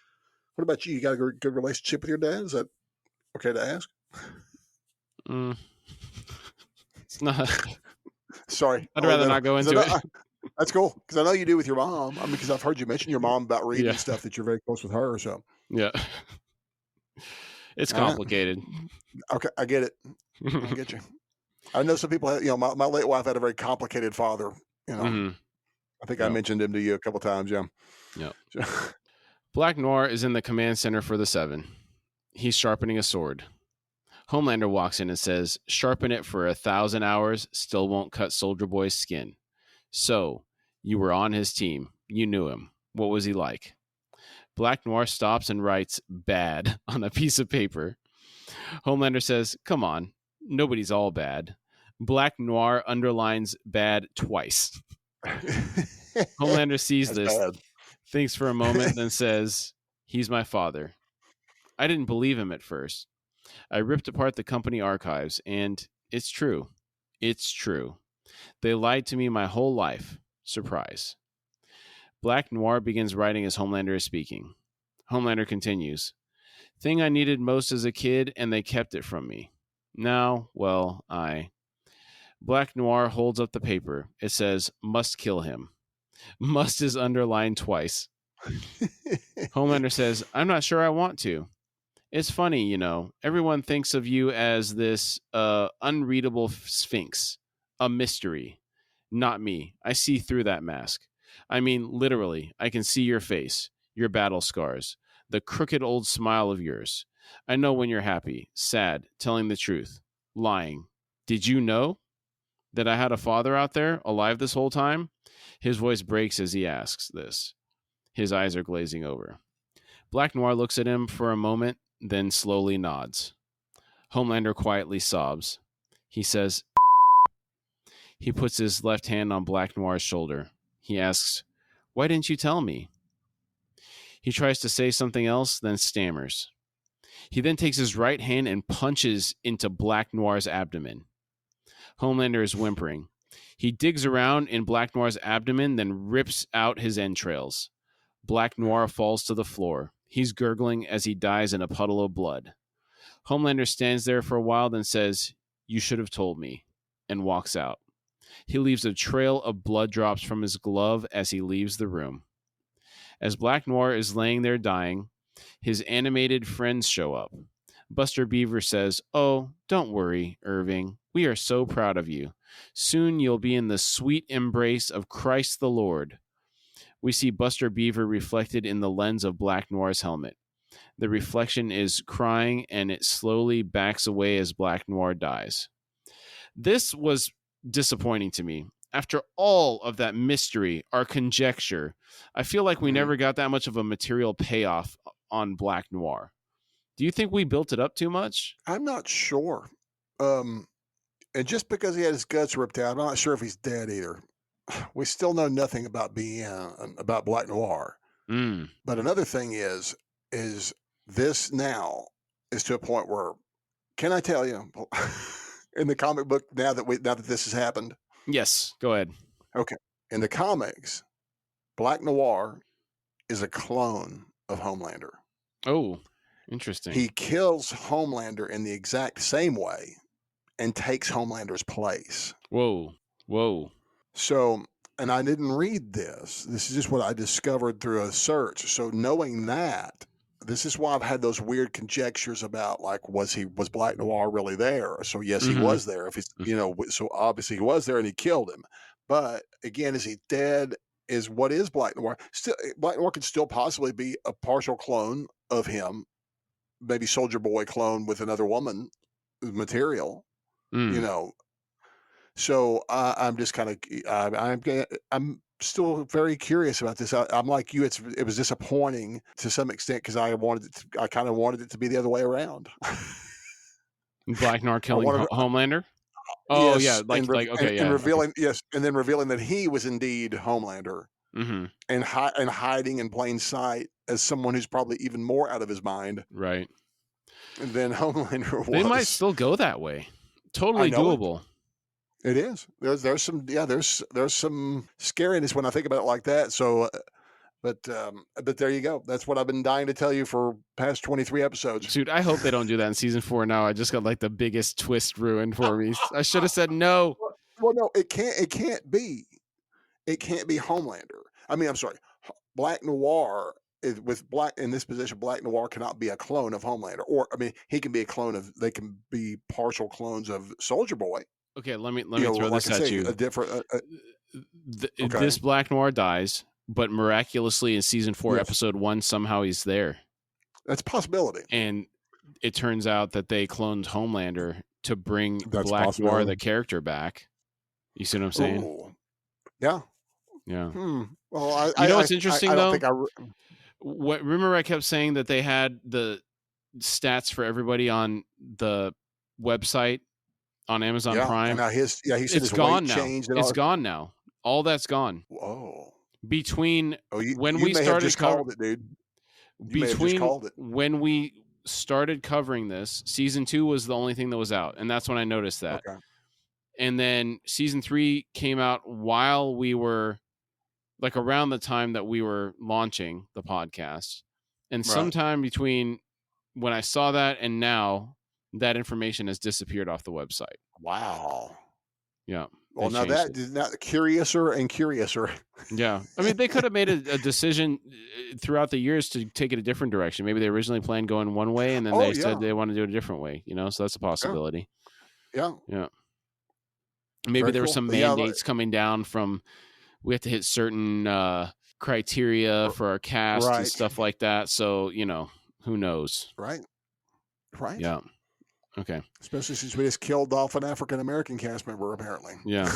What about you? You got a good relationship with your dad? Is that okay to ask? It's not. Sorry. I'd rather not go into it. That's cool because I know you do with your mom. I mean, because I've heard you mention your mom about reading stuff that you're very close with her. So yeah, it's complicated. Okay, I get it. I get you. I know some people have, my late wife had a very complicated father. I think I mentioned him to you a couple times. Yeah. Yeah. Black Noir is in the command center for the 7. He's sharpening a sword. Homelander walks in and says, sharpen it for 1,000 hours, still won't cut Soldier Boy's skin. So, you were on his team. You knew him. What was he like? Black Noir stops and writes bad on a piece of paper. Homelander says, come on, nobody's all bad. Black Noir underlines bad twice. Homelander sees this, thinks for a moment, then says, he's my father. I didn't believe him at first. I ripped apart the company archives, and it's true. It's true. They lied to me my whole life. Surprise. Black Noir begins writing as Homelander is speaking. Homelander continues. Thing I needed most as a kid, and they kept it from me. Now, well, Black Noir holds up the paper. It says, must kill him. Must is underlined twice. Homelander says, I'm not sure I want to. It's funny, everyone thinks of you as this unreadable sphinx, a mystery. Not me. I see through that mask. I mean, literally, I can see your face, your battle scars, the crooked old smile of yours. I know when you're happy, sad, telling the truth, lying. Did you know that I had a father out there, alive this whole time? His voice breaks as he asks this. His eyes are glazing over. Black Noir looks at him for a moment, then slowly nods. Homelander quietly sobs. He says, he puts his left hand on Black Noir's shoulder. He asks, why didn't you tell me? He tries to say something else, then stammers. He then takes his right hand and punches into Black Noir's abdomen. Homelander is whimpering. He digs around in Black Noir's abdomen, then rips out his entrails. Black Noir falls to the floor. He's gurgling as he dies in a puddle of blood. Homelander stands there for a while, then says, you should have told me, and walks out. He leaves a trail of blood drops from his glove as he leaves the room. As Black Noir is laying there dying, his animated friends show up. Buster Beaver says, oh, don't worry, Irving. We are so proud of you. Soon you'll be in the sweet embrace of Christ the Lord. We see Buster Beaver reflected in the lens of Black Noir's helmet. The reflection is crying, and it slowly backs away as Black Noir dies. This was disappointing to me. After all of that mystery, our conjecture, I feel like we never got that much of a material payoff on Black Noir. Do you think we built it up too much? I'm not sure. And just because he had his guts ripped out, I'm not sure if he's dead either. We still know nothing about about Black Noir. But another thing is this now is to a point where, can I tell you, in the comic book, now that this has happened? Yes, go ahead. Okay. In the comics, Black Noir is a clone of Homelander. Oh, interesting. He kills Homelander in the exact same way and takes Homelander's place. Whoa. So, and I didn't read this. This is just what I discovered through a search. So knowing that, this is why I've had those weird conjectures about, like, was Black Noir really there? So yes, he was there. If it's, so obviously he was there and he killed him. But again, is he dead? What is Black Noir? Still, Black Noir could still possibly be a partial clone of him, maybe Soldier Boy clone with another woman material, So I'm just kind of, I'm still very curious about this. I'm like you. It was disappointing to some extent because I kind of wanted it to be the other way around. Black Noir killing Homelander. Oh yes, yeah, okay, and revealing okay. and then revealing that he was indeed Homelander, and hiding in plain sight as someone who's probably even more out of his mind, right? Than Homelander was. They might still go that way. Totally doable. It is. There's some some scariness when I think about it like that. So, but there you go. That's what I've been dying to tell you for past 23 episodes. Dude, I hope they don't do that in season 4 now. I just got like the biggest twist ruined for me. I should have said no. Well, no, it can't be. It can't be Homelander. I mean, I'm sorry. Black Noir with Black in this position. Black Noir cannot be a clone of Homelander, or I mean, he can be a clone of. They can be partial clones of Soldier Boy. Okay, let me throw this at you. A different. Okay. This Black Noir dies, but miraculously in season 4, episode 1, somehow he's there. That's a possibility. And it turns out that they cloned Homelander to bring Black Noir, the character, back. You see what I'm saying? Ooh. Yeah. Yeah. Well, you know what's interesting though? Remember I kept saying that they had the stats for everybody on the website on Amazon Prime. And now he said it's gone now. It's gone now. All that's gone. Whoa. Between when we started called it, dude. When we started covering this, season 2 was the only thing that was out, and that's when I noticed that. Okay. And then season 3 came out while we were like around the time that we were launching the podcast. And sometime between when I saw that and now, that information has disappeared off the website. Wow. Yeah. Well, now that is not curiouser and curiouser. Yeah. I mean, they could have made a decision throughout the years to take it a different direction. Maybe they originally planned going one way and then they said they want to do it a different way, so that's a possibility. Yeah. Yeah. Maybe there were some mandates coming down from, we have to hit certain criteria for our cast and stuff like that. So, who knows? Right. Yeah. Okay. Especially since we just killed off an African-American cast member, apparently. Yeah.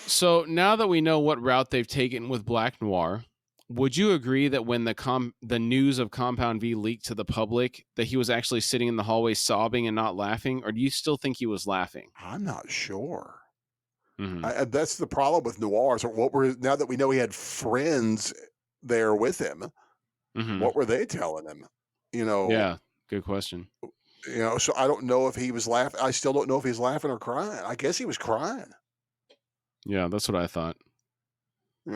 So now that we know what route they've taken with Black Noir, would you agree that when the news of Compound V leaked to the public, that he was actually sitting in the hallway sobbing and not laughing? Or do you still think he was laughing? I'm not sure. Mm-hmm. That's the problem with Noir. So now that we know he had friends there with him, what were they telling him? Yeah, good question. So I don't know if he was laughing. I still don't know if he's laughing or crying. I guess he was crying. Yeah, that's what I thought.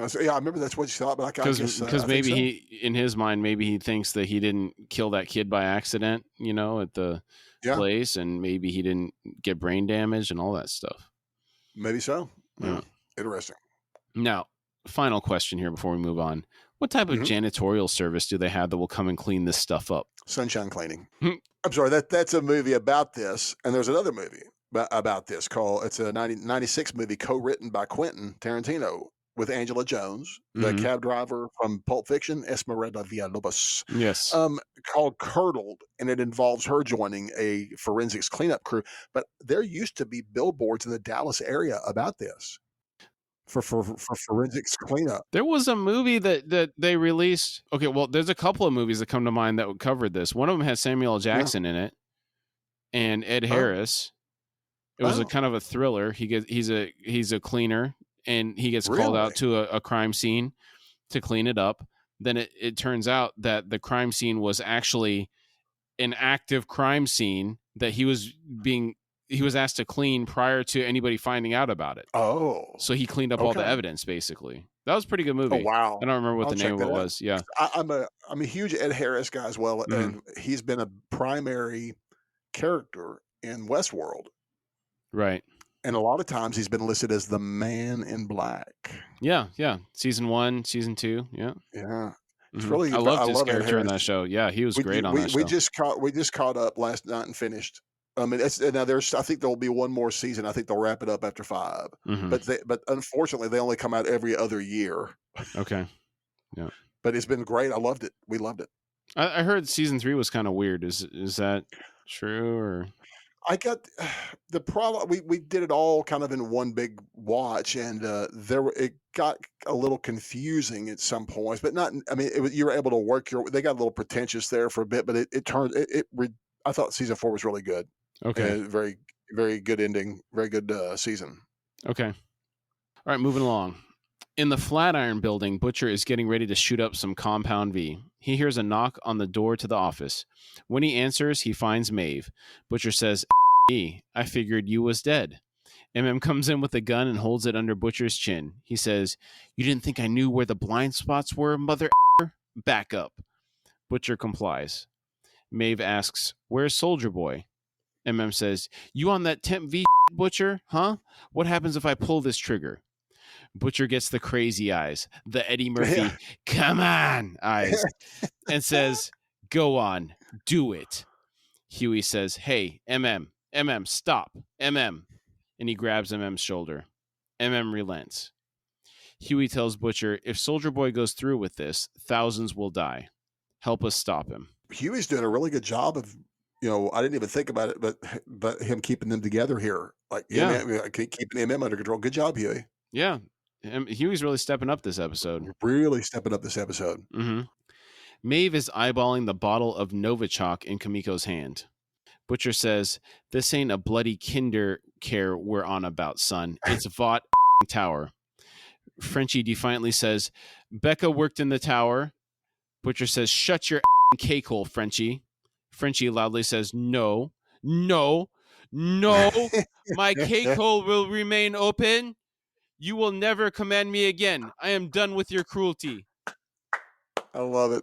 So, I remember that's what you thought, but because maybe he, in his mind, maybe he thinks that he didn't kill that kid by accident, at the place, and maybe he didn't get brain damage and all that stuff. Maybe so. Yeah. Interesting. Now, final question here before we move on. What type of janitorial service do they have that will come and clean this stuff up? Sunshine Cleaning. I'm sorry, that's a movie about this, and there's another movie about this it's a 1996 movie co-written by Quentin Tarantino with Angela Jones, the cab driver from Pulp Fiction, Esmeralda Villalobos. Yes. Called Curdled, and it involves her joining a forensics cleanup crew. But there used to be billboards in the Dallas area about this for forensics cleanup. There was a movie that they released. Okay, well, there's a couple of movies that come to mind that covered this. One of them has Samuel L. Jackson in it and Ed Harris. It was a kind of a thriller. He's a cleaner, and he gets called out to a crime scene to clean it up. Then it turns out that the crime scene was actually an active crime scene that he was asked to clean prior to anybody finding out about it. Oh. So he cleaned up all the evidence, basically. That was a pretty good movie. Oh, wow. I don't remember what the name of it was. Yeah. I'm a huge Ed Harris guy as well, and he's been a primary character in Westworld. Right. And a lot of times he's been listed as the Man in Black. Yeah, yeah. Season 1, season 2. Yeah. Yeah. It's really, I loved his character in that show. Yeah, he was great on that show. We just caught up last night and finished. I mean, I think there'll be one more season. I think they'll wrap it up after 5. But unfortunately, they only come out every other year. Okay. Yeah. But it's been great. I loved it. We loved it. I heard season 3 was kind of weird. Is that true or? I got the problem. We did it all kind of in one big watch, and it got a little confusing at some points, but not. I mean, you were able to work your. They got a little pretentious there for a bit, but it turned. I thought season 4 was really good. Okay. Very very good ending. Very good season. Okay. All right, moving along. In the Flatiron building, Butcher is getting ready to shoot up some Compound V. He hears a knock on the door to the office. When he answers, he finds Maeve. Butcher says, I figured you was dead. Comes in with a gun and holds it under Butcher's chin. He says, you didn't think I knew where the blind spots were, mother? Back up. Butcher complies. Maeve asks, where's Soldier Boy? Says, you on that Temp V, Butcher? Huh? What happens if I pull this trigger? Butcher gets the crazy eyes, the Eddie Murphy, come on eyes, and says, go on, do it. Huey says, hey, stop, and he grabs MM's shoulder. Relents. Huey tells Butcher, if Soldier Boy goes through with this, thousands will die. Help us stop him. Huey's doing a really good job of, I didn't even think about it, but him keeping them together here, like keeping MM under control. Good job, Huey. Yeah. Huey's really stepping up this episode. Mm-hmm. Maeve is eyeballing the bottle of Novichok in Kamiko's hand. Butcher says, this ain't a bloody kinder care we're on about, son. It's Vought Tower. Frenchie defiantly says, Becca worked in the tower. Butcher says, shut your cake hole, Frenchie. Frenchie loudly says, no, my cake hole will remain open. You will never command me again. I am done with your cruelty. I love it.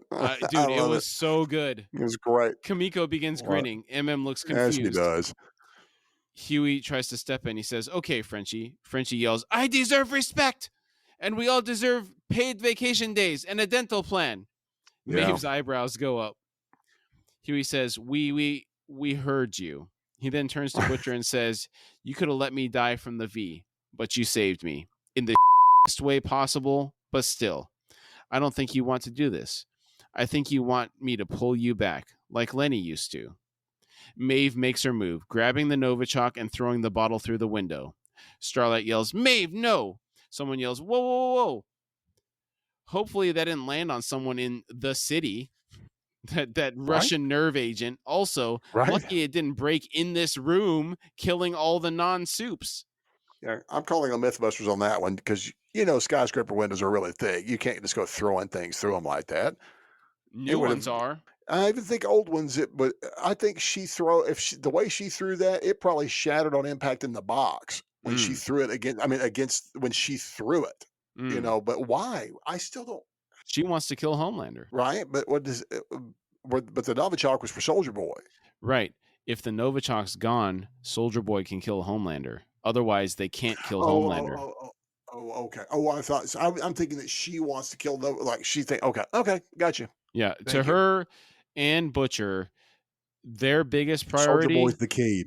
Dude, it was so good. It was great. Kamiko begins grinning. looks confused. As he does. Huey tries to step in. He says, okay, Frenchie. Frenchie yells, I deserve respect. And we all deserve paid vacation days and a dental plan. Yeah. Maeve's eyebrows go up. Huey says, we heard you. He then turns to Butcher and says, you could have let me die from the V, but you saved me in the best way possible, but still. I don't think you want to do this. I think you want me to pull you back, like Lenny used to. Maeve makes her move, grabbing the Novichok and throwing the bottle through the window. Starlight yells, Maeve, no! Someone yells, whoa, whoa, whoa. Hopefully that didn't land on someone in the city. That Russian nerve agent. Also, lucky it didn't break in this room, killing all the non-soups. Yeah, I'm calling on Mythbusters on that one because, skyscraper windows are really thick. You can't just go throwing things through them like that. New ones are. I even think old ones, but I think the way she threw that, it probably shattered on impact in the box when she threw it against when she threw it. But why? I still don't. She wants to kill Homelander. Right, but but the Novichok was for Soldier Boy. Right. If the Novichok's gone, Soldier Boy can kill Homelander. Otherwise, they can't kill Homelander. Okay. I thought I'm thinking that she wants to kill okay, got you. Yeah, Thank you. Her and Butcher, their biggest priority Soldier Boy's the key.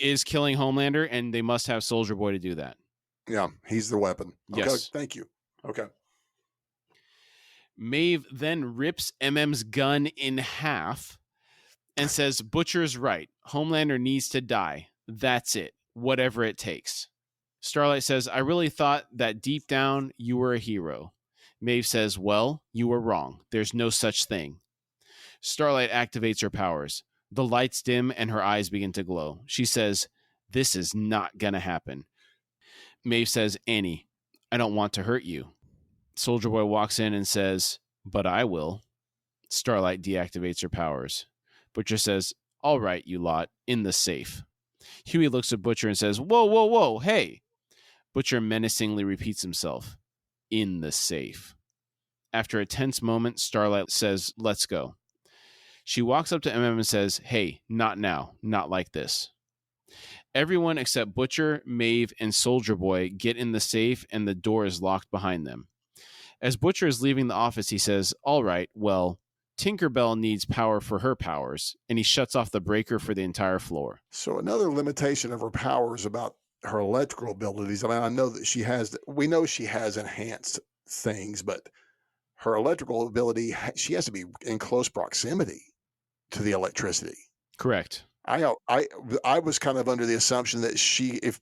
Is killing Homelander, and they must have Soldier Boy to do that. Yeah, he's the weapon. Okay, yes. Thank you. Okay. Maeve then rips MM's gun in half and says, Butcher's right. Homelander needs to die. That's it. Whatever it takes. Starlight says, I really thought that deep down you were a hero. Maeve says, well, you were wrong. There's no such thing. Starlight activates her powers. The lights dim and her eyes begin to glow. She says, this is not gonna happen. Maeve says, Annie, I don't want to hurt you. Soldier Boy walks in and says, but I will. Starlight deactivates her powers. Butcher says, all right, you lot, in the safe. Huey looks at Butcher and says, whoa, whoa, whoa, hey. Butcher menacingly repeats himself, in the safe. After a tense moment, Starlight says, let's go. She walks up to MM and says, hey, not now, not like this. Everyone except Butcher, Maeve, and Soldier Boy get in the safe and the door is locked behind them. As Butcher is leaving the office, he says, all right, well, Tinkerbell needs power for her powers, and he shuts off the breaker for the entire floor. So another limitation of her powers about her electrical abilities. I mean, I know that we know she has enhanced things, but her electrical ability, she has to be in close proximity to the electricity. Correct. I was kind of under the assumption that she, if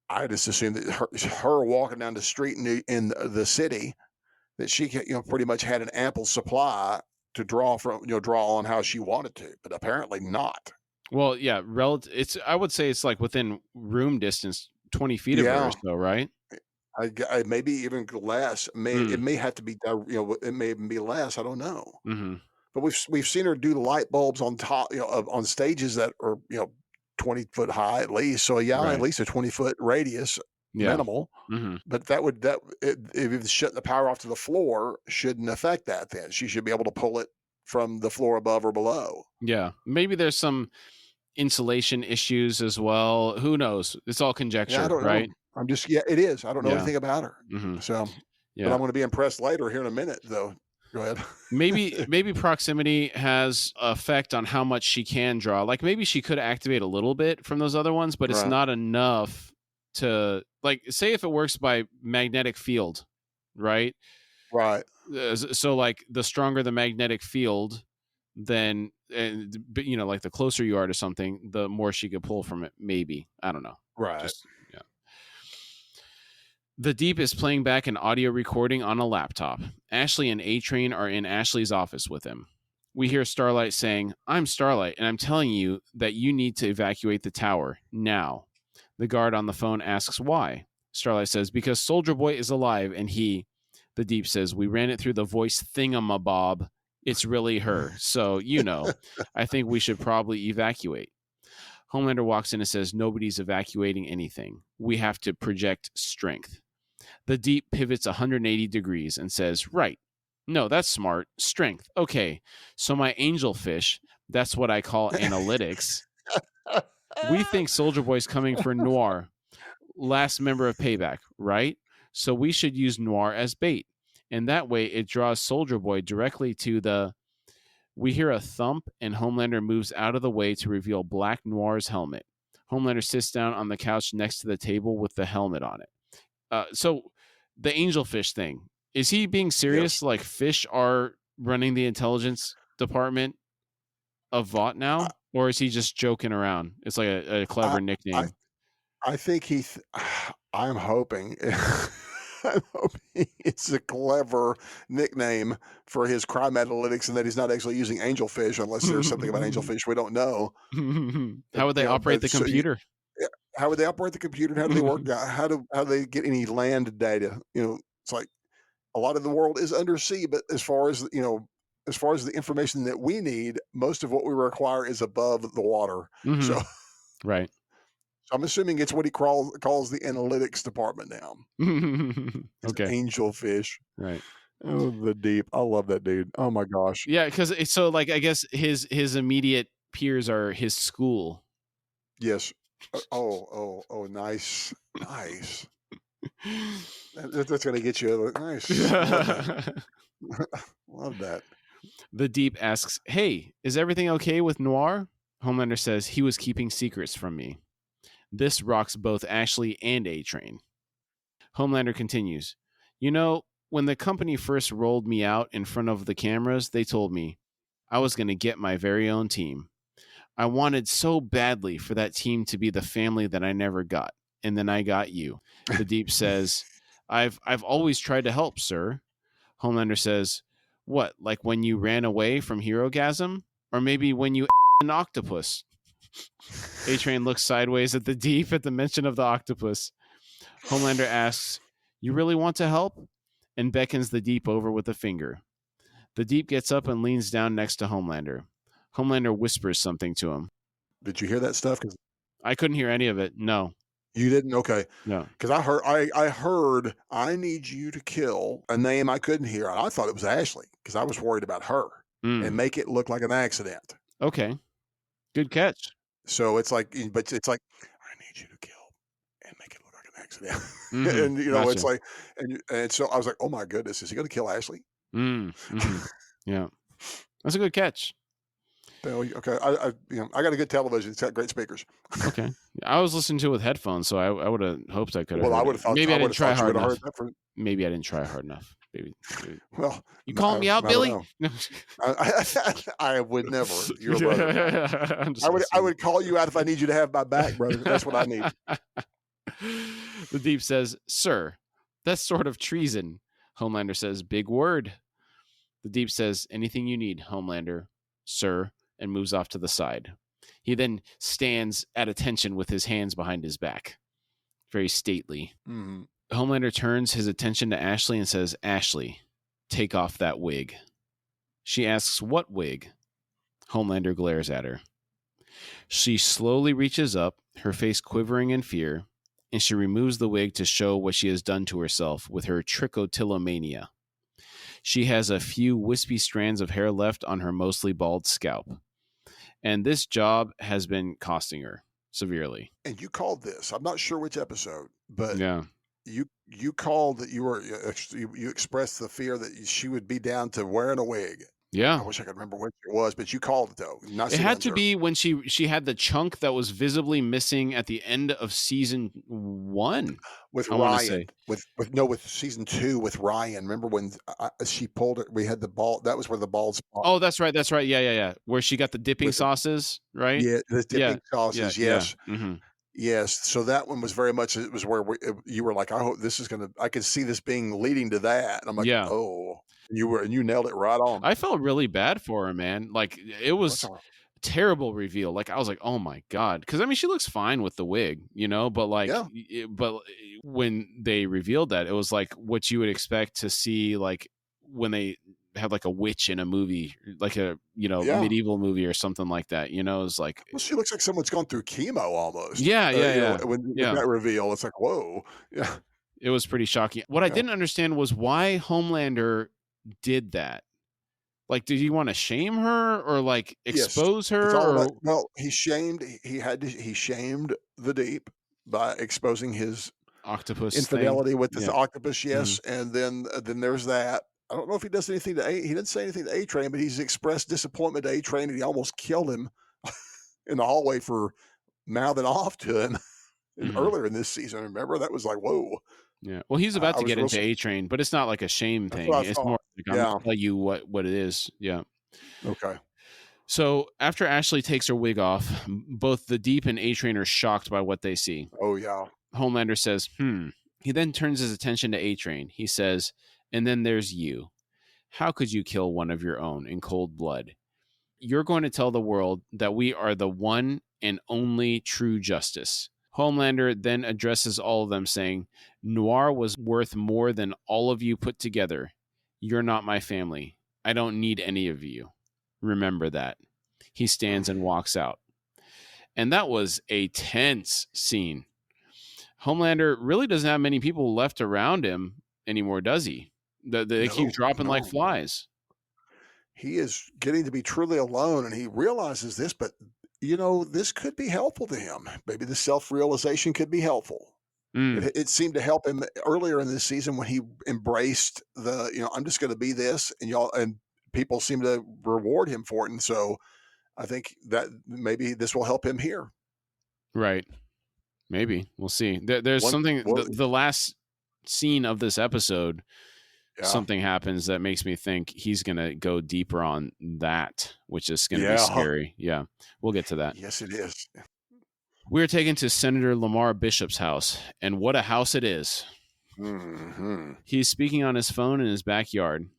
I just assumed that her walking down the street in the city, that she pretty much had an ample supply to draw from, draw on how she wanted to, but apparently not. Well, yeah, I would say it's like within room distance, 20 feet of her or Yeah, so, right? maybe even less. It may have to be, it may even be less. I don't know. Mm-hmm. But we've seen her do light bulbs on top, on stages that are 20-foot high at least. So yeah, at Right. least a 20-foot radius, Yeah. minimal. Mm-hmm. But if it's shutting the power off to the floor, shouldn't affect that. Then she should be able to pull it from the floor above or below. Yeah, maybe there's some insulation issues as well. Who knows? It's all Yeah, I conjecture, don't know. right? It is. I don't know Yeah. anything about her. Mm-hmm. So, but Yeah. I'm going to be impressed later here in a minute, though. Go ahead. maybe proximity has effect on how much she can draw. Like maybe she could activate a little bit from those other ones, but it's Right. not enough to, like, say if it works by magnetic field, right? Right. So like the stronger the magnetic field, then like the closer you are to something, the more she could pull from it. Maybe, I don't know. Right. Just yeah. The Deep is playing back an audio recording on a laptop. Ashley and A-Train are in Ashley's office with him. We hear Starlight saying, "I'm Starlight, and I'm telling you that you need to evacuate the tower now." The guard on the phone asks why. Starlight says, "Because Soldier Boy is alive, and the Deep says, "We ran it through the voice thingamabob. It's really her. So, I think we should probably evacuate." Homelander walks in and says, "Nobody's evacuating anything. We have to project strength." The Deep pivots 180 degrees and says, "Right. No, that's smart. Strength. Okay. So my angelfish, that's what I call analytics. We think Soldier Boy's coming for Noir, last member of Payback, right? So we should use Noir as bait. And that way it draws Soldier Boy directly to the..." We hear a thump, and Homelander moves out of the way to reveal Black Noir's helmet. Homelander sits down on the couch next to the table with the helmet on it. So the angelfish thing, is he being serious? Yes. Like fish are running the intelligence department of Vought now? Or is he just joking around? It's like a clever nickname. I think I'm hoping I'm hoping it's a clever nickname for his crime analytics, and that he's not actually using angelfish, unless there's something about angelfish we don't know. How would they operate the computer? How would they operate the computer, and how do they work? How do they get any land data? It's like a lot of the world is undersea, but as far as the information that we need, most of what we require is above the water. Mm-hmm. So, right. So I'm assuming it's what he calls the analytics department now. Okay. Angelfish. Right. Oh, the Deep. I love that dude. Oh my gosh. Yeah, because so like I guess his immediate peers are his school. Yes. Oh, nice. That's gonna get you nice. Love that. The Deep asks, "Hey, is everything okay with Noir?" Homelander says, "He was keeping secrets from me." This rocks both Ashley and A-Train. Homelander continues, "When the company first rolled me out in front of the cameras, they told me I was going to get my very own team. I wanted so badly for that team to be the family that I never got, and then I got you." The Deep says, I've always tried to help, sir." Homelander says, "What, like when you ran away from Herogasm? Or maybe when you an octopus?" A-Train looks sideways at the Deep at the mention of the octopus. Homelander asks, "You really want to help?" and beckons the Deep over with a finger. The Deep gets up and leans down next to Homelander. Homelander whispers something to him. Did you hear that stuff? Because I couldn't hear any of it. No. You didn't? Okay. No. Because I heard, "I need you to kill," a name I couldn't hear. And I thought it was Ashley, because I was worried about her and make it look like an accident. Okay. Good catch. So it's like, but it's like, "I need you to kill and make it look like an accident." Mm-hmm. And Gotcha. it's like, and so I was like, "Oh my goodness, is he going to kill Ashley?" Mm-hmm. Yeah, that's a good catch. Okay, I got a good television. It's got great speakers. Okay, I was listening to it with headphones, so I would have hoped I could have. Well, I would have thought. Maybe I didn't try hard enough. Heard that Maybe I didn't try hard enough. Maybe. Well, you calling me out, Billy? I would never. You're a brother. I would call you out if I need you to have my back, brother. That's what I need. The Deep says, "Sir, that's sort of treason." Homelander says, "Big word." The Deep says, "Anything you need, Homelander, sir," and moves off to the side. He then stands at attention with his hands behind his back. Very stately. Mm-hmm. Homelander turns his attention to Ashley and says, "Ashley, take off that wig." She asks, "What wig?" Homelander glares at her. She slowly reaches up, her face quivering in fear, and she removes the wig to show what she has done to herself with her trichotillomania. She has a few wispy strands of hair left on her mostly bald scalp. And this job has been costing her severely. And you called this. I'm not sure which episode, but yeah. You called that you expressed the fear that she would be down to wearing a wig. Yeah. I wish I could remember what it was, but you called it though. It had to be when she had the chunk that was visibly missing at the end of season 1 with Ryan. With season 2 with Ryan. Remember when she pulled it? We had the ball. That was where the bald spot. Oh, that's right. That's right. Yeah. Where she got the dipping sauces, right? Yeah, the dipping sauces. Yes. Yeah. Mm-hmm. Yes, so that one was very much. It was where you were like, I hope this is gonna. I could see this being leading to that. And I'm like, oh, you nailed it right on. I felt really bad for her, man. Like it was a terrible reveal. Like I was like, oh my god, because I mean, she looks fine with the wig, but like, but when they revealed that, it was like what you would expect to see, like when they have like a witch in a movie, like a medieval movie or something like that. It's like, well, she looks like someone's gone through chemo almost. Yeah. When that reveal, it's like, whoa. Yeah, it was pretty shocking. What I didn't understand was why Homelander did that. Like, did he want to shame her or like expose her? Well, he shamed the Deep by exposing his octopus infidelity with the octopus. Yes, mm-hmm. And then there's that. I don't know if he does anything to he didn't say anything to A-Train, but he's expressed disappointment to A-Train, and he almost killed him in the hallway for mouthing off to him earlier in this season. Remember, that was like, whoa. Yeah. Well, he's about to get into A-Train, but it's not like a shame thing. It's more like, I'm going to tell you what it is. Yeah. Okay. So after Ashley takes her wig off, both the Deep and A-Train are shocked by what they see. Oh, yeah. Homelander says, He then turns his attention to A-Train. He says, "And then there's you. How could you kill one of your own in cold blood? You're going to tell the world that we are the one and only true justice." Homelander then addresses all of them saying, "Noir was worth more than all of you put together. You're not my family. I don't need any of you. Remember that." He stands and walks out. And that was a tense scene. Homelander really doesn't have many people left around him anymore, does he? They keep dropping like flies. He is getting to be truly alone, and he realizes this, but this could be helpful to him. Maybe the self-realization could be helpful. It seemed to help him earlier in this season when he embraced I'm just going to be this, and people seem to reward him for it. And so I think that maybe this will help him here. Right. Maybe. We'll see. There's something, the last scene of this episode, something happens that makes me think he's going to go deeper on that, which is going to be scary. Yeah. We'll get to that. Yes, it is. We're taken to Senator Lamar Bishop's house, and what a house it is. Mm-hmm. He's speaking on his phone in his backyard.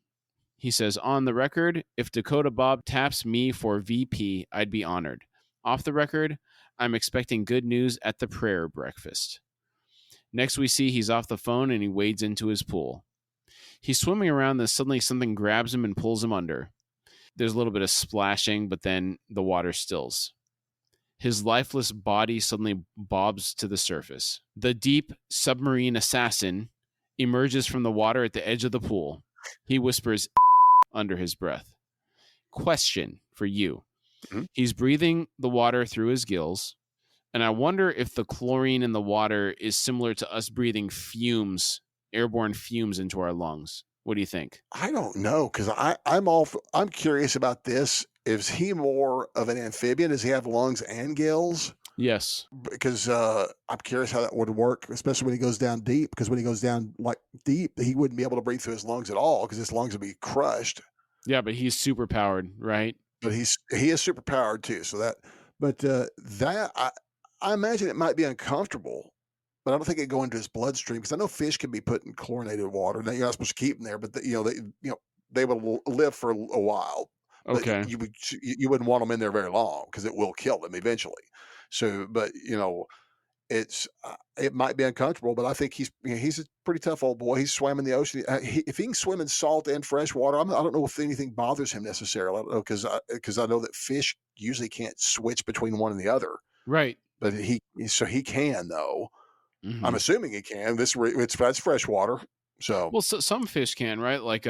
He says, "On the record, if Dakota Bob taps me for VP, I'd be honored. Off the record, I'm expecting good news at the prayer breakfast." Next we see he's off the phone and he wades into his pool. He's swimming around, then suddenly something grabs him and pulls him under. There's a little bit of splashing, but then the water stills. His lifeless body suddenly bobs to the surface. The Deep submarine assassin emerges from the water at the edge of the pool. He whispers under his breath. Question for you. Mm-hmm. He's breathing the water through his gills, and I wonder if the chlorine in the water is similar to us breathing fumes, airborne fumes into our lungs. What do you think? I don't know, because I'm curious about this. Is he more of an amphibian? Does he have lungs and gills? Yes. Because I'm curious how that would work, especially when he goes down deep. Because when he goes down like deep, he wouldn't be able to breathe through his lungs at all because his lungs would be crushed. Yeah, but he's super powered, right? But he is super powered too. So that I imagine it might be uncomfortable, but I don't think it'd go into his bloodstream because I know fish can be put in chlorinated water. Now you're not supposed to keep them there, but they will live for a while. But Okay. you wouldn't want them in there very long because it will kill them eventually. So, but it might be uncomfortable, but I think he's a pretty tough old boy. He's swam in the ocean. If he can swim in salt and fresh water, I don't know if anything bothers him necessarily. I don't know because I know that fish usually can't switch between one and the other, Right. but he can though. I'm Mm-hmm. assuming he can. That's fresh water. So Well, some fish can, right? Like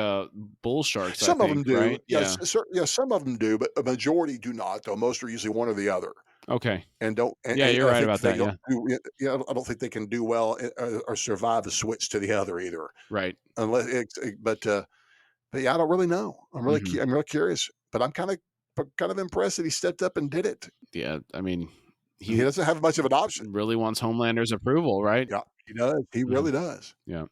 bull sharks, I some of them think, do. right? Yes, Yeah. yeah, some of them do, but a majority do not. Though most are usually one or the other. Okay. And don't Yeah, you're I right think about they that. don't Yeah. do yeah, I don't think they can do well or survive the switch to the other either. Right. Unless but yeah, I don't really know. Mm-hmm. I'm really curious, but I'm kind of impressed that he stepped up and did it. Yeah. I mean, He he doesn't have much of an option. really wants Homelander's approval, right? Yeah, he does. He Mm-hmm. really does. Yeah.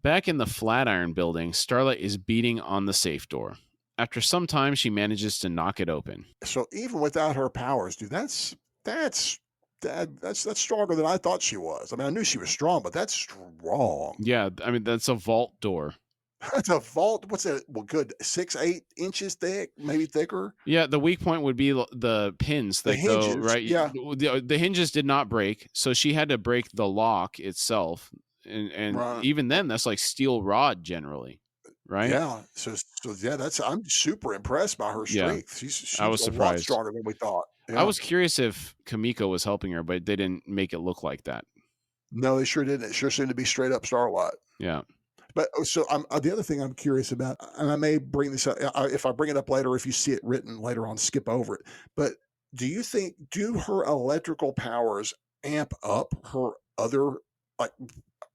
Back in the Flatiron building, Starlight is beating on the safe door. After some time, she manages to knock it open. So even without her powers, dude, that's stronger than I thought she was. I mean, I knew she was strong, but that's strong. Yeah, I mean, that's a vault door. That's a vault. What's that? Well, good 6-8 inches thick, maybe thicker. Yeah, the weak point would be the pins that hinges, go right. yeah. The hinges did not break, so she had to break the lock itself, and Right. even then, that's like steel rod generally, right? Yeah. So yeah, I'm super impressed by her Yeah. strength. She's I was a lot surprised. stronger than we thought. Yeah. I was curious if Kamiko was helping her, but they didn't make it look like that. No, they sure didn't. It sure seemed to be straight up Starlight. Yeah. But so the other thing I'm curious about, and I may bring this up if I bring it up later, if you see it written later on, skip over it. But do her electrical powers amp up her other, like,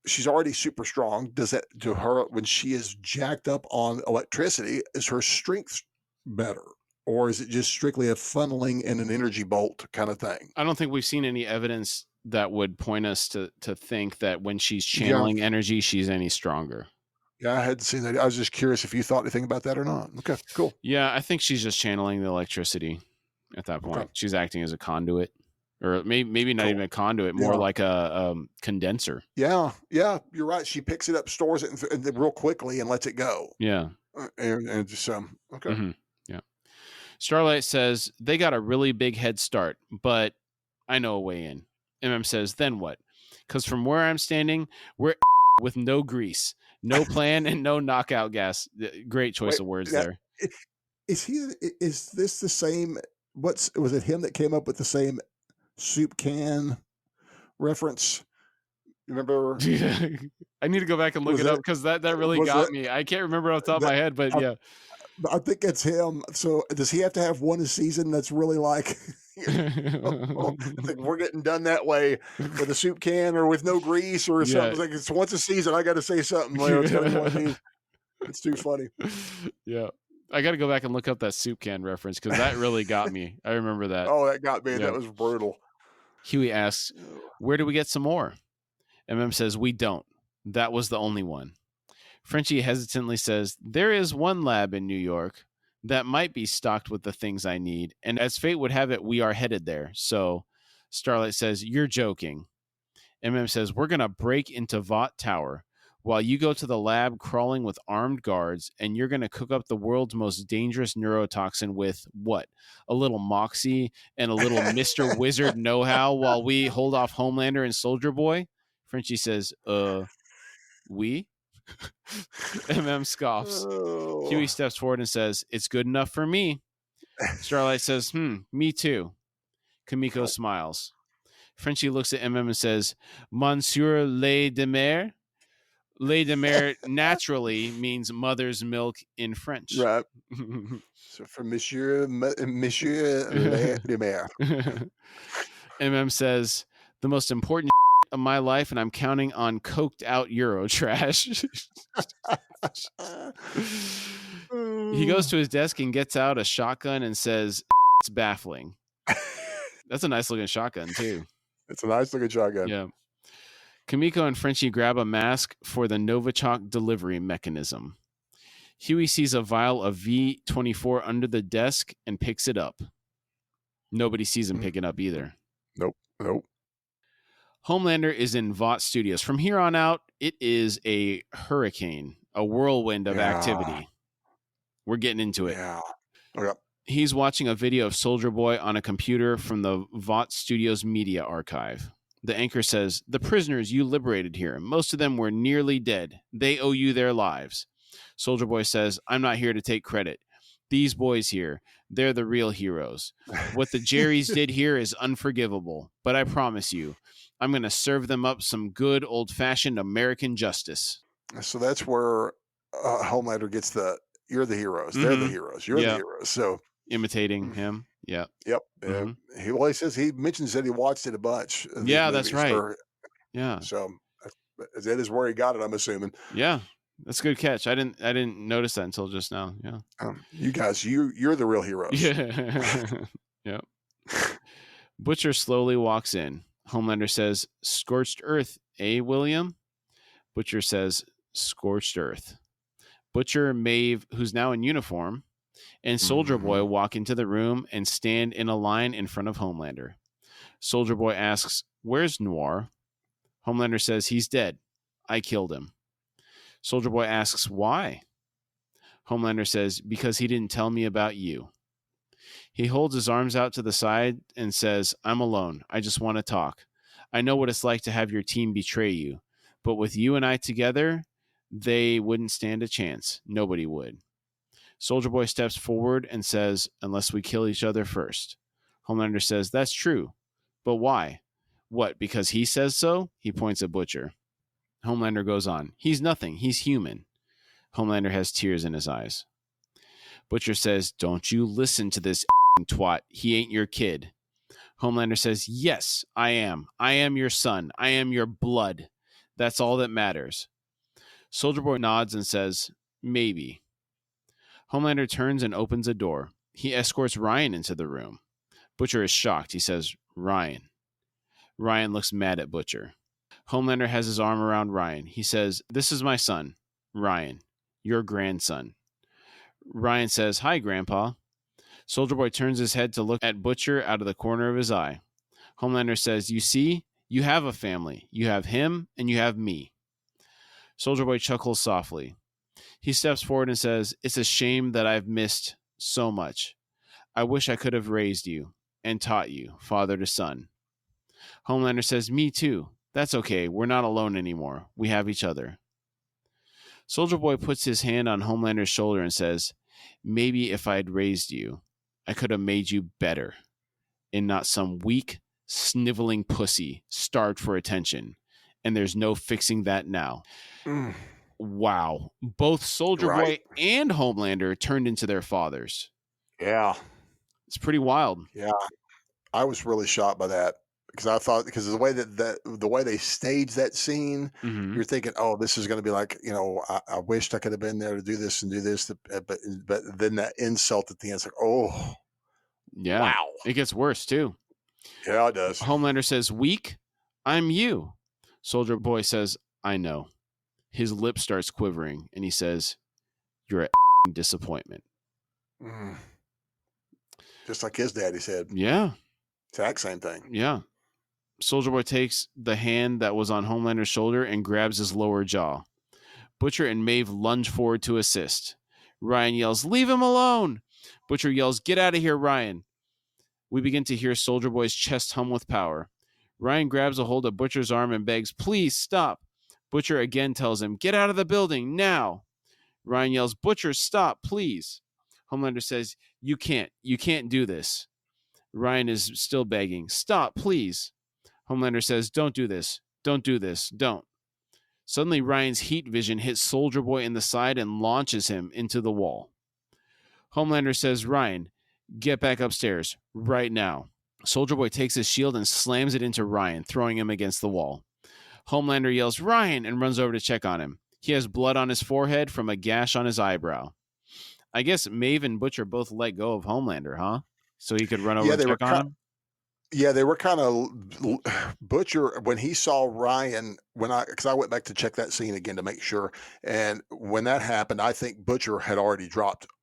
she's already super strong. Does that to her when she is jacked up on electricity? Is her strength better, or is it just strictly a funneling and an energy bolt kind of thing? I don't think we've seen any evidence that would point us to think that when she's channeling energy, she's any stronger. Yeah, I hadn't seen that. I was just curious if you thought anything about that or not. Okay, cool. Yeah, I think she's just channeling the electricity at that point. Okay. She's acting as a conduit, or maybe not even a conduit, more like a condenser. Yeah, you're right. She picks it up, stores it real quickly, and lets it go. Yeah, and just okay. Mm-hmm. Yeah. Starlight says they got a really big head start, but I know a way in. Says, then what? Because from where I'm standing, we're with no grease, no plan, and no knockout gas. Great choice of words there. Is this the same? Was it him that came up with the same soup can reference? Remember? I need to go back and look it up because that really got me. I can't rember off the top of my head, but yeah. I think it's him. So does he have to have one a season that's really like, we're getting done that way with a soup can or with no grease or something? Like, it's once a season. I got to say something. It's too funny. Yeah. I got to go back and look up that soup can reference because that really got me. I remember that. Oh, that got me. Yeah. That was brutal. Huey asks, where do we get some more? Says, we don't. That was the only one. Frenchie hesitantly says, there is one lab in New York that might be stocked with the things I need. And as fate would have it, we are headed there. So Starlight says, you're joking. Says, we're going to break into Vought Tower while you go to the lab crawling with armed guards, and you're going to cook up the world's most dangerous neurotoxin with what? A little moxie and a little Mr. Wizard know-how while we hold off Homelander and Soldier Boy? Frenchie says, we? Scoffs. Oh. Huey steps forward and says, it's good enough for me. Starlight says, me too. Kamiko smiles. Frenchie looks at and says, Monsieur Le Demer? Le Demer naturally means mother's milk in French. Right. So for Monsieur Le Demer. Says, the most important of my life, and I'm counting on coked out Eurotrash. He goes to his desk and gets out a shotgun and says, it's baffling. That's a nice looking shotgun too. It's a nice looking shotgun. Yeah. Kimiko and Frenchie grab a mask for the Novichok delivery mechanism. Huey sees a vial of V24 under the desk and picks it up. Nobody sees him pick it up either. Nope. Homelander is in Vought Studios. From here on out, it is a hurricane, a whirlwind of activity. We're getting into it. Yeah. Okay. He's watching a video of Soldier Boy on a computer from the Vought Studios media archive. The anchor says, "The prisoners you liberated here, most of them were nearly dead. They owe you their lives." Soldier Boy says, "I'm not here to take credit. These boys here, they're the real heroes. What the Jerrys did here is unforgivable, but I promise you, I'm going to serve them up some good old-fashioned American justice." So that's where Homelander gets the, you're the heroes. They're the heroes. You're the heroes. So imitating him. Yeah. Yep. He says, he mentions that he watched it a bunch. Yeah, that's right. Yeah. So that is where he got it, I'm assuming. Yeah. That's a good catch. I didn't notice that until just now. Yeah. You guys, you're the real heroes. Yeah. Yeah. Butcher slowly walks in. Homelander says, "Scorched earth, eh, William?" Butcher says, "Scorched earth." Butcher, Maeve, who's now in uniform, and Soldier Boy walk into the room and stand in a line in front of Homelander. Soldier Boy asks, "Where's Noir?" Homelander says, "He's dead. I killed him." Soldier Boy asks, "Why?" Homelander says, "Because he didn't tell me about you." He holds his arms out to the side and says, "I'm alone. I just want to talk. I know what it's like to have your team betray you. But with you and I together, they wouldn't stand a chance. Nobody would." Soldier Boy steps forward and says, "Unless we kill each other first." Homelander says, "That's true. But why? What, because he says so?" He points at Butcher. Homelander goes on, "He's nothing. He's human." Homelander has tears in his eyes. Butcher says, "Don't you listen to this twat. He ain't your kid." Homelander says, "Yes, I am. I am your son. I am your blood. That's all that matters." Soldier Boy nods and says, "Maybe." Homelander turns and opens a door. He escorts Ryan into the room. Butcher is shocked. He says, "Ryan." Ryan looks mad at Butcher. Homelander has his arm around Ryan. He says, "This is my son, Ryan, your grandson." Ryan says, "Hi, Grandpa." Soldier Boy turns his head to look at Butcher out of the corner of his eye. Homelander says, "You see, you have a family. You have him and you have me." Soldier Boy chuckles softly. He steps forward and says, "It's a shame that I've missed so much. I wish I could have raised you and taught you, father to son." Homelander says, "Me too. That's okay. We're not alone anymore. We have each other." Soldier Boy puts his hand on Homelander's shoulder and says, "Maybe if I'd raised you, I could have made you better and not some weak, sniveling pussy starved for attention. And there's no fixing that now." Wow. Both Soldier Boy and Homelander turned into their fathers. Yeah. It's pretty wild. Yeah. I was really shocked by that because I thought, because the way the way they staged that scene, you're thinking, oh, this is going to be like, I wished I could have been there to do this and do this. But then that insult at the end, it's like, oh, yeah. Wow. It gets worse too. Yeah, it does. Homelander says, "Weak? I'm you." Soldier Boy says, "I know." His lip starts quivering, and he says, "You're a disappointment." Just like his daddy said. Yeah. Exact same thing. Yeah. Soldier Boy takes the hand that was on Homelander's shoulder and grabs his lower jaw. Butcher and Maeve lunge forward to assist. Ryan yells, "Leave him alone!" Butcher yells, "Get out of here, Ryan!" We begin to hear Soldier Boy's chest hum with power. Ryan grabs a hold of Butcher's arm and begs, "Please stop." Butcher again tells him, "Get out of the building, now." Ryan yells, "Butcher, stop, please." Homelander says, You can't do this." Ryan is still begging, "Stop, please." Homelander says, "Don't do this. Don't do this. Don't." Suddenly, Ryan's heat vision hits Soldier Boy in the side and launches him into the wall. Homelander says, "Ryan, get back upstairs right now." Soldier Boy takes his shield and slams it into Ryan, throwing him against the wall. Homelander yells, "Ryan," and runs over to check on him. He has blood on his forehead from a gash on his eyebrow. I guess Maeve and Butcher both let go of Homelander, huh? So he could run over and check on him? Yeah, they were kind of Butcher when he saw Ryan because I went back to check that scene again to make sure, and when that happened, I think Butcher had already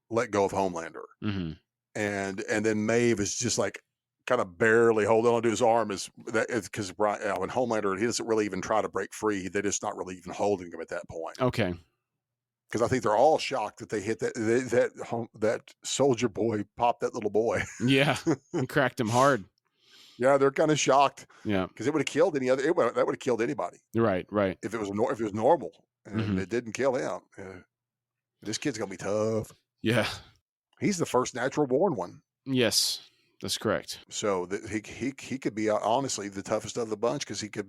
let go of Homelander, Mm-hmm. and then Maeve is just like kind of barely holding onto his arm is that because when Homelander he doesn't really even try to break free, they're just not really even holding him at that point. Okay. Because I think they're all shocked that they hit that soldier boy popped that little boy. Yeah, he cracked him hard. Yeah, they're kind of shocked. Yeah, because it would have killed that would have killed anybody. right. If it was normal, and Mm-hmm. it didn't kill him. This kid's gonna be tough. Yeah. He's the first natural born one, Yes, that's correct. so that he could be honestly the toughest of the bunch because he could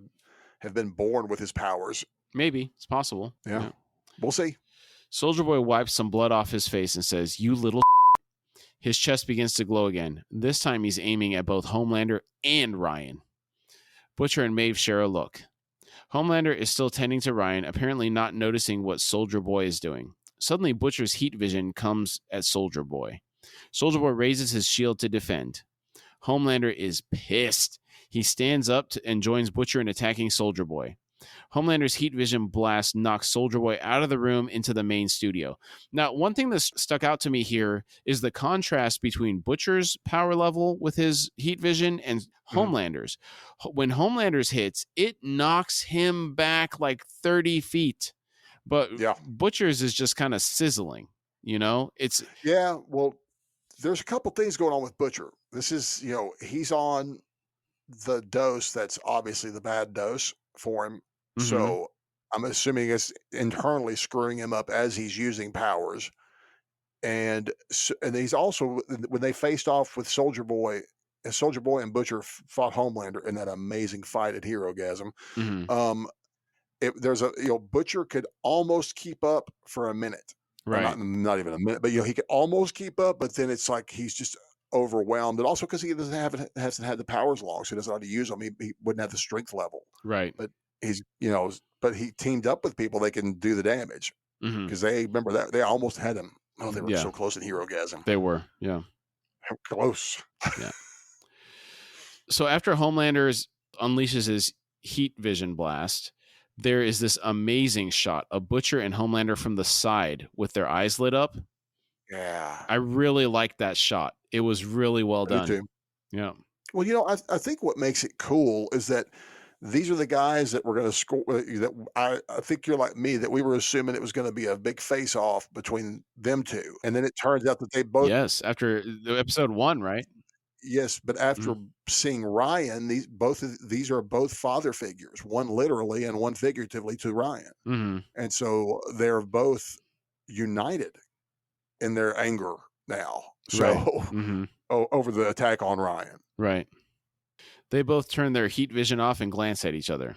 have been born with his powers. Maybe it's possible. Yeah. We'll see. Soldier Boy wipes some blood off his face and says, "You little." His chest begins to glow again. This time he's aiming at both Homelander and Ryan. Butcher and Maeve share a look. Homelander is still tending to Ryan, apparently not noticing what Soldier Boy is doing. Suddenly, Butcher's heat vision comes at Soldier Boy. Soldier Boy raises his shield to defend. Homelander is pissed. He stands up and joins Butcher in attacking Soldier Boy. Homelander's heat vision blast knocks Soldier Boy out of the room into the main studio. Now, one thing that stuck out to me here is the contrast between Butcher's power level with his heat vision and Homelander's. When Homelander's hits, it knocks him back like 30 feet. But Butcher's is just kind of sizzling, It's well, there's a couple things going on with Butcher. This is, he's on the dose that's obviously the bad dose for him. Mm-hmm. So I'm assuming it's internally screwing him up as he's using powers. And he's also, when they faced off with Soldier Boy and Butcher fought Homelander in that amazing fight at Hero Gasm. Mm-hmm. There's Butcher could almost keep up for a minute. Right. Not even a minute, but he could almost keep up, but then it's like he's just overwhelmed, and also because he hasn't had the powers long, so he doesn't know how to use them. He wouldn't have the strength level. Right. But he's but he teamed up with people that can do the damage because they remember that they almost had him. Oh, they were so close in Hero Gasm. They were, yeah, close. Yeah. So after Homelander unleashes his heat vision blast, there is this amazing shot of Butcher and Homelander from the side with their eyes lit up. Yeah, I really liked that shot. It was really well done. Too. Yeah. Well, I think what makes it cool is that these are the guys that were going to score. That I think you're like me, that we were assuming it was going to be a big face-off between them two, and then it turns out that they both. Yes, after episode 1, right? Yes, but after seeing Ryan, these are both father figures, one literally and one figuratively to Ryan, and so they're both united in their anger now. So over the attack on Ryan. Right. They both turn their heat vision off and glance at each other.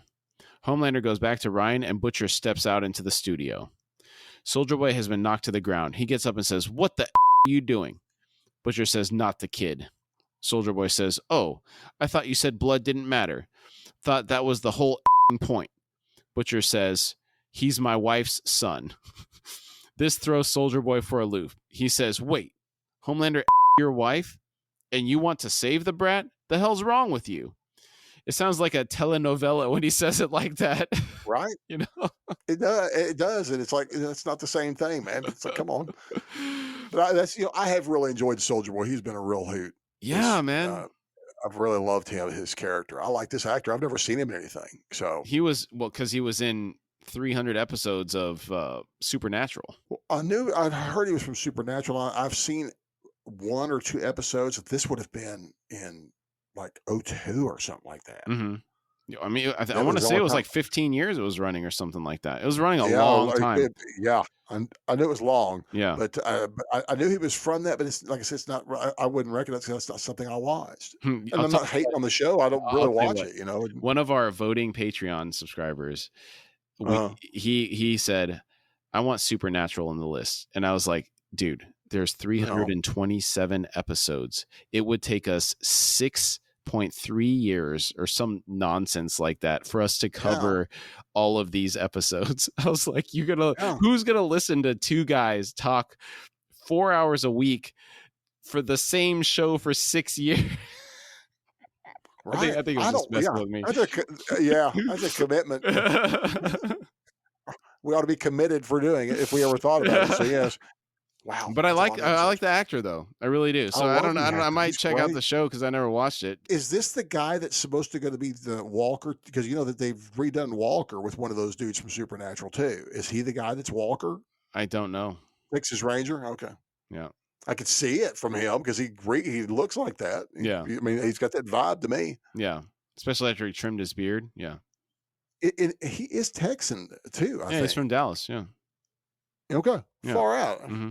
Homelander goes back to Ryan and Butcher steps out into the studio. Soldier Boy has been knocked to the ground. He gets up and says, "What the are you doing?" Butcher says, "Not the kid." Soldier Boy says, "Oh, I thought you said blood didn't matter. Thought that was the whole point." Butcher says, "He's my wife's son." This throws Soldier Boy for a loop. He says, "Wait, Homelander your wife? And you want to save the brat? The hell's wrong with you?" It sounds like a telenovela when he says it like that. Right? It does. And it's like, it's not the same thing, man. It's like, come on. But I have really enjoyed Soldier Boy. He's been a real hoot. Yeah, man. I've really loved his character. I like this actor. I've never seen him in anything. So he was, because he was in 300 episodes of Supernatural. Well, I'd heard he was from Supernatural. I've seen 1 or 2 episodes. This would have been in like 2002 or something like that. I mean, I want to say it was like 15 years it was running or something like that. It was running a long time. I knew it was long. Yeah. But I knew he was from that, but it's like I said, it's not, I wouldn't recognize it. That's not something I watched. And I'm not hating on the show. I don't really watch it, One of our voting Patreon subscribers, he said, "I want Supernatural in the list." And I was like, dude, there's 327 episodes. It would take us 6.3 years or some nonsense like that for us to cover all of these episodes. I was like, who's gonna listen to two guys talk 4 hours a week for the same show for 6 years? Right. I think it was I just don't. messing Yeah. with me. That's a commitment. We ought to be committed for doing it if we ever thought about it. So yes. Wow. But I That's a lot like of episodes. the actor though. I really do. I So love the I don't know. I actor. might He's check out great. the show because I never watched it. Is this the guy that's supposed to go to be the Walker? Because you know that they've redone Walker with one of those dudes from Supernatural too. Is he the guy that's Walker? I don't know. Texas Ranger? Okay. Yeah. I could see it from him because he looks like that. Yeah. I mean, he's got that vibe to me. Yeah. Especially after he trimmed his beard. Yeah. He is Texan too, I think. He's from Dallas. Yeah. Okay. Yeah. Far out. Mm-hmm.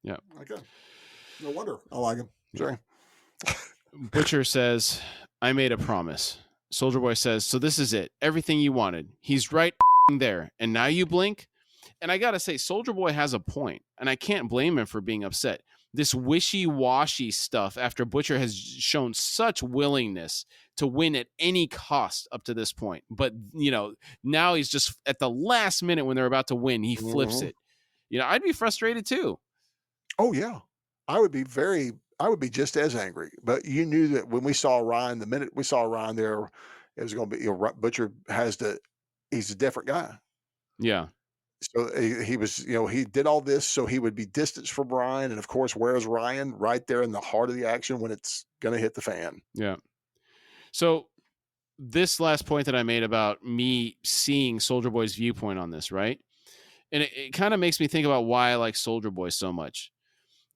Yeah. Okay. No wonder I like him. Sorry. Butcher says, I made a promise. Soldier Boy says, so this is it. Everything you wanted. He's right there. And now you blink? And I got to say, Soldier Boy has a point, and I can't blame him for being upset. This wishy-washy stuff after Butcher has shown such willingness to win at any cost up to this point. But, you know, now he's just at the last minute when they're about to win, he flips it. You know, I'd be frustrated too. Oh, yeah. I would be just as angry. But you knew that when we saw Ryan, the minute we saw Ryan there, it was going to be, Butcher he's a different guy. Yeah. So he was, he did all this so he would be distanced from Ryan. And of course, where's Ryan? Right there in the heart of the action when it's going to hit the fan. Yeah. So this last point that I made about me seeing Soldier Boy's viewpoint on this, right? And it kind of makes me think about why I like Soldier Boy so much.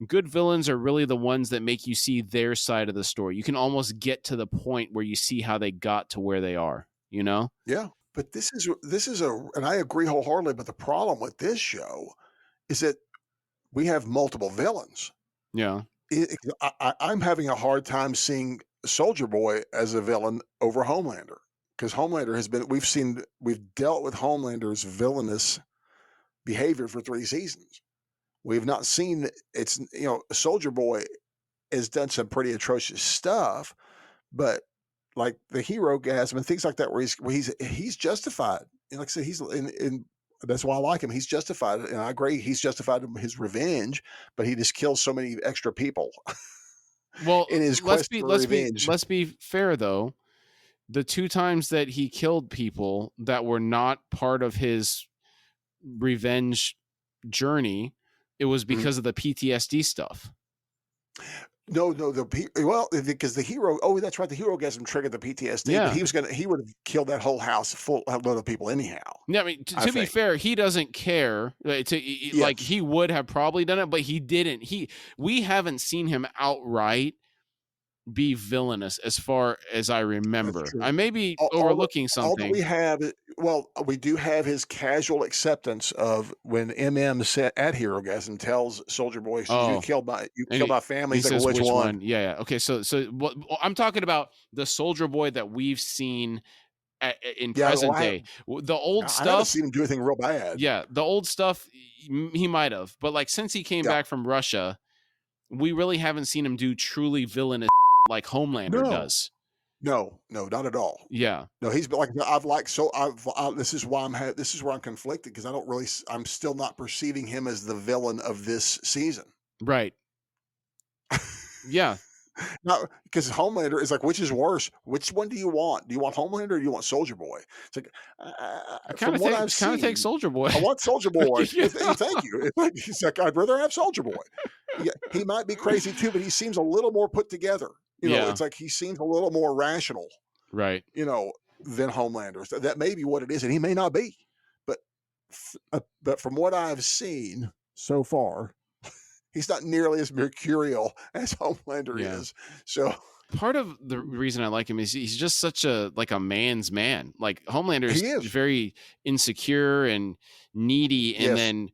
Good villains are really the ones that make you see their side of the story. You can almost get to the point where you see how they got to where they are, you know? Yeah. But this is and I agree wholeheartedly, but the problem with this show is that we have multiple villains. Yeah. I'm having a hard time seeing Soldier Boy as a villain over Homelander because Homelander we've dealt with Homelander's villainous behavior for 3 seasons. We've not seen Soldier Boy has done some pretty atrocious stuff, but like the hero gasm and things like that, where he's justified. And like I said, he's in that's why I like him. He's justified, and I agree. He's justified in his revenge, but he just kills so many extra people. Well, in his quest for revenge. Let's be fair though. The 2 times that he killed people that were not part of his revenge journey, it was because of the PTSD stuff. No, because the hero. Oh, that's right. The hero gasm triggered the PTSD. Yeah. But he would have killed that whole house full of load of people anyhow. Yeah, I mean, to be fair, he doesn't care. Like he would have probably done it, but he didn't. We haven't seen him outright be villainous as far as I remember. I may be overlooking something. We do have his casual acceptance of when MM at Hero Gasm tells Soldier Boy, you killed my family. He says, which one? Yeah. Okay. So what I'm talking about the Soldier Boy that we've seen in present day. The old stuff. I haven't seen him do anything real bad. Yeah. The old stuff he might have, but like since he came back from Russia, we really haven't seen him do truly villainous like Homelander does. No, not at all. Yeah. No, he's been like this is why I'm conflicted because I'm still not perceiving him as the villain of this season. Right. Yeah. No, because Homelander is like, which is worse? Which one do you want? Do you want Homelander or do you want Soldier Boy? It's like, kind of take Soldier Boy. I want Soldier Boy. Thank you. He's like, I'd rather have Soldier Boy. Yeah, he might be crazy too, but he seems a little more put together. It's like he seems a little more rational, right? Than Homelander. So that may be what it is, and he may not be. But from what I've seen so far, he's not nearly as mercurial as Homelander is. So part of the reason I like him is he's just such a man's man. Like Homelander is very insecure and needy, and then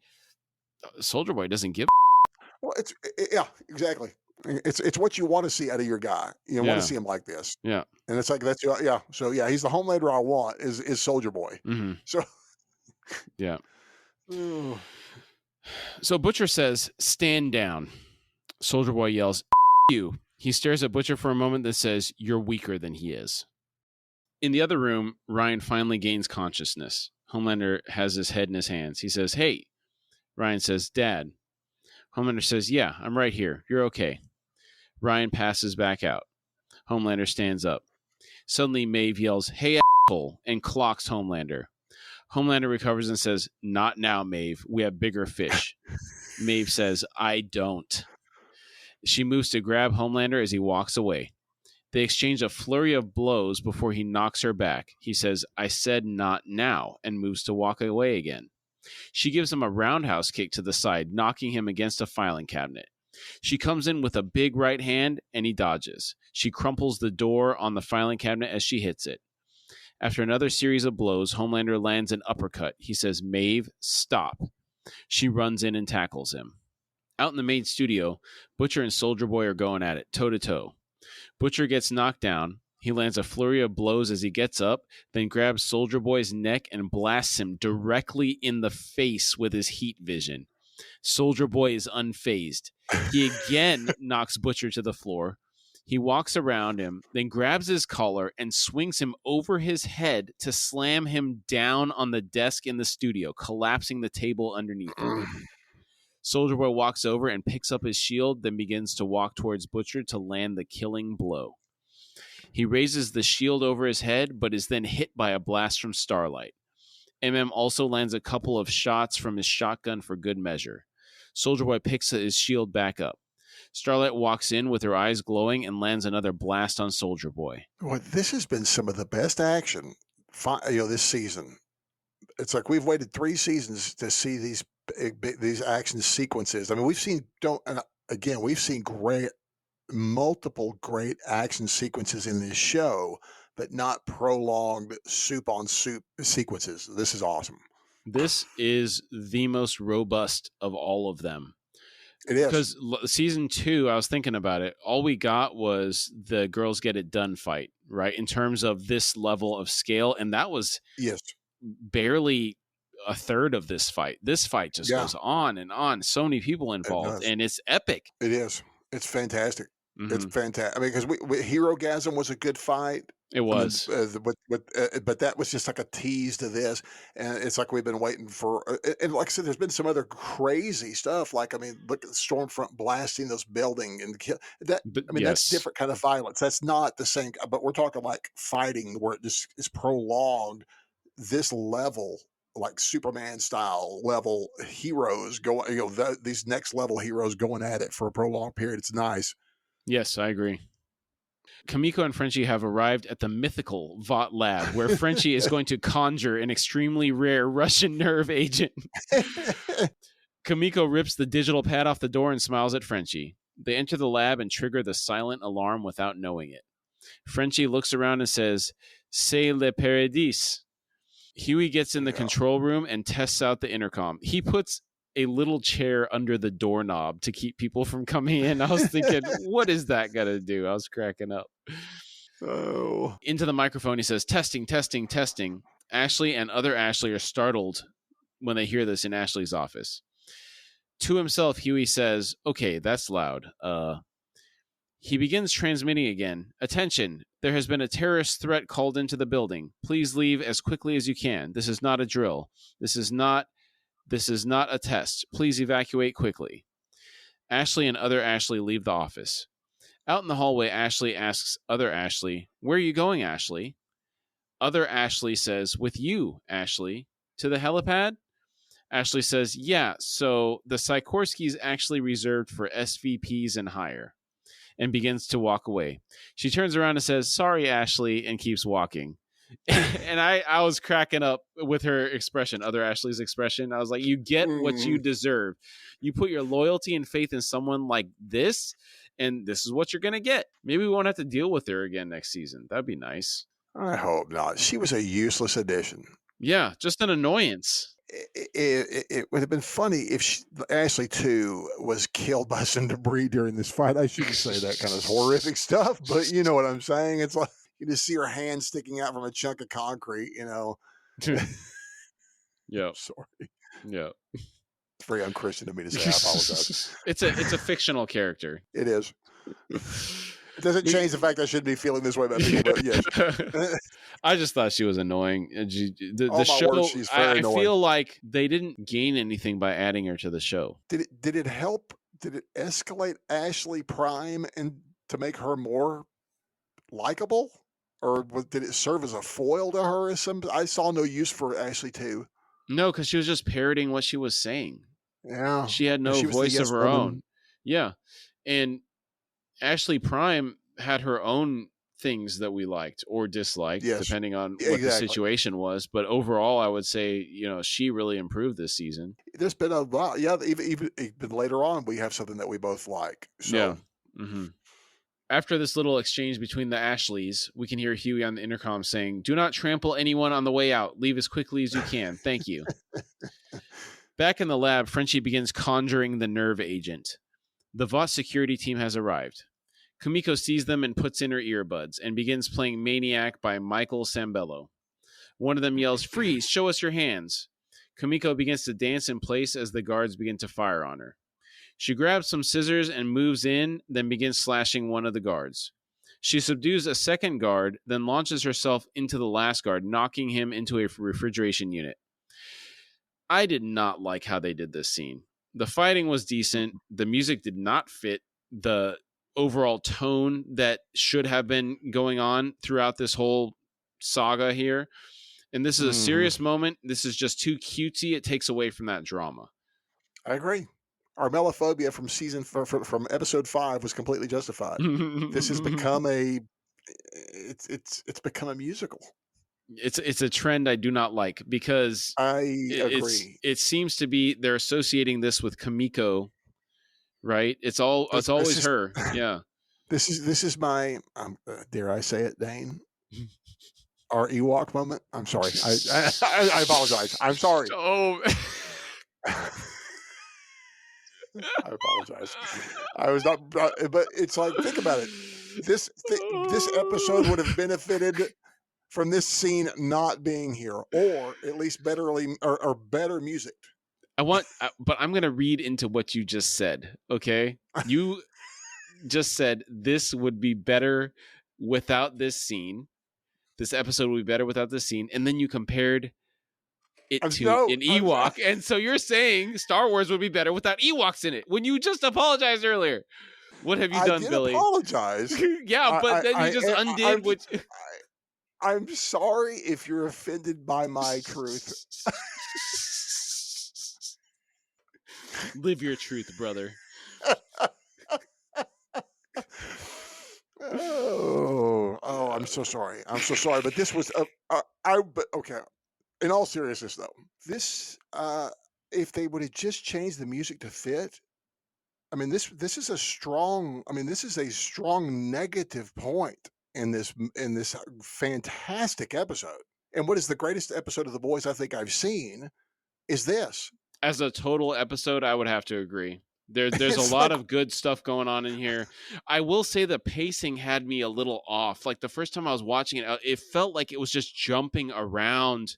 Soldier Boy doesn't give. Well, exactly. It's what you want to see out of your guy. You want to see him like this. Yeah. And it's like that's So he's the Homelander I want is Soldier Boy. Mm-hmm. So yeah. So Butcher says, "Stand down." Soldier Boy yells, "You." He stares at Butcher for a moment, then says, "You're weaker than he is." In the other room, Ryan finally gains consciousness. Homelander has his head in his hands. He says, "Hey." Ryan says, "Dad." Homelander says, "Yeah, I'm right here. You're okay." Ryan passes back out. Homelander stands up. Suddenly, Maeve yells, "Hey, asshole," and clocks Homelander. Homelander recovers and says, "Not now, Maeve. We have bigger fish." Maeve says, "I don't." She moves to grab Homelander as he walks away. They exchange a flurry of blows before he knocks her back. He says, "I said not now," and moves to walk away again. She gives him a roundhouse kick to the side, knocking him against a filing cabinet. She comes in with a big right hand, and he dodges. She crumples the door on the filing cabinet as she hits it. After another series of blows, Homelander lands an uppercut. He says, "Maeve, stop." She runs in and tackles him. Out in the main studio, Butcher and Soldier Boy are going at it, toe-to-toe. Butcher gets knocked down. He lands a flurry of blows as he gets up, then grabs Soldier Boy's neck and blasts him directly in the face with his heat vision. Soldier Boy is unfazed. He again knocks Butcher to the floor. He walks around him, then grabs his collar and swings him over his head to slam him down on the desk in the studio, collapsing the table underneath him. Soldier Boy walks over and picks up his shield, then begins to walk towards Butcher to land the killing blow. He raises the shield over his head, but is then hit by a blast from Starlight. MM also lands a couple of shots from his shotgun for good measure. Soldier Boy picks his shield back up. Starlight walks in with her eyes glowing and lands another blast on Soldier Boy. Well, this has been some of the best action, this season. It's like we've waited 3 seasons to see these action sequences. I mean, we've seen multiple great action sequences in this show, but not prolonged soup on soup sequences. This is awesome. This is the most robust of all of them. It is. Because season 2, I was thinking about it, all we got was the girls get it done fight, right? In terms of this level of scale. And that was barely a third of this fight. This fight just goes on and on. So many people involved, and it's epic. It is. It's fantastic. Mm-hmm. It's fantastic. I mean, because Hero-gasm was a good fight. It was, but that was just like a tease to this, and it's like we've been waiting for. And like I said, there's been some other crazy stuff. Like, I mean, look at the Stormfront blasting those building and kill that. I mean, that's different kind of violence. That's not the same. But we're talking like fighting where it just is prolonged. This level, like Superman style level heroes going, these next level heroes going at it for a prolonged period. It's nice. Yes, I agree. Kamiko and Frenchie have arrived at the mythical Vought lab, where Frenchie is going to conjure an extremely rare Russian nerve agent. Kamiko rips the digital pad off the door and smiles at Frenchie. They enter the lab and trigger the silent alarm without knowing it. Frenchie looks around and says, "C'est le paradis." Huey gets in the control room and tests out the intercom. He puts a little chair under the doorknob to keep people from coming in. I was thinking, what is that going to do? I was cracking up. Oh. Into the microphone, he says, "Testing, testing, testing." Ashley and other Ashley are startled when they hear this in Ashley's office. To himself, Huey says, "Okay, that's loud." He begins transmitting again. "Attention, there has been a terrorist threat called into the building. Please leave as quickly as you can. This is not a drill. This is not a test. Please evacuate quickly." Ashley and other Ashley leave the office. Out in the hallway, Ashley asks other Ashley, "Where are you going, Ashley?" Other Ashley says, "With you, Ashley. To the helipad?" Ashley says, "Yeah, so the Sikorsky's actually reserved for SVPs and higher," and begins to walk away. She turns around and says, "Sorry, Ashley," and keeps walking. And I was cracking up with her expression, other Ashley's expression. I was like, you get what you deserve. You put your loyalty and faith in someone like this, and this is what you're going to get. Maybe we won't have to deal with her again next season. That'd be nice. I hope not. She was a useless addition. Yeah, just an annoyance. It would have been funny if Ashley, too, was killed by some debris during this fight. I shouldn't say that kind of horrific stuff, but you know what I'm saying. It's like, you just see her hand sticking out from a chunk of concrete, Yeah. Sorry. Yeah. It's very unchristian of me to say. I apologize. It's a fictional character. It is. It doesn't change the fact I shouldn't be feeling this way about people, but yes. I just thought she was annoying. The show, word, she's very annoying. I feel like they didn't gain anything by adding her to the show. Did it help? Did it escalate Ashley Prime and to make her more likable? Or did it serve as a foil to her? I saw no use for Ashley too. No, because she was just parroting what she was saying. Yeah. She had no She was the voice of yes her woman. own. Yeah. And Ashley Prime had her own things that we liked or disliked, Yes. depending on Yeah, what the exactly. situation was. But overall, I would say, she really improved this season. There's been a lot. Yeah, even later on, we have something that we both like. So. Yeah. Mm-hmm. After this little exchange between the Ashleys, we can hear Huey on the intercom saying, "Do not trample anyone on the way out. Leave as quickly as you can. Thank you." Back in the lab, Frenchie begins conjuring the nerve agent. The Vought security team has arrived. Kumiko sees them and puts in her earbuds and begins playing Maniac by Michael Sambello. One of them yells, "Freeze, show us your hands." Kumiko begins to dance in place as the guards begin to fire on her. She grabs some scissors and moves in, then begins slashing one of the guards. She subdues a second guard, then launches herself into the last guard, knocking him into a refrigeration unit. I did not like how they did this scene. The fighting was decent. The music did not fit the overall tone that should have been going on throughout this whole saga here. And this is a serious moment. This is just too cutesy. It takes away from that drama. I agree. Our melophobia from episode 5 was completely justified. This has become it's become a musical. It's a trend I do not like because I agree. It seems to be they're associating this with Kumiko, right? It's always her. Yeah. This is my dare I say it, Dane? Our Ewok moment. I'm sorry. I apologize. I'm sorry. Oh. I apologize. I was not, but it's like, think about it. This episode would have benefited from this scene not being here, or at least better music. But I'm going to read into what you just said. Okay. You just said this would be better without this scene. This episode would be better without this scene. And then you compared it to an Ewok. And so you're saying Star Wars would be better without Ewoks in it when you just apologized earlier. What have you done, Billy? I apologize. Yeah, but then you just undid what... I'm sorry if you're offended by my truth. Live your truth, brother. Oh, I'm so sorry. I'm so sorry. But this was, but okay. In all seriousness, though, this, if they would have just changed the music to fit, I mean, this is a strong, this is a strong negative point in this fantastic episode. And what is the greatest episode of The Boys I think I've seen is this. As a total episode, I would have to agree. There's a lot of good stuff going on in here. I will say the pacing had me a little off. Like the first time I was watching it, it felt like it was just jumping around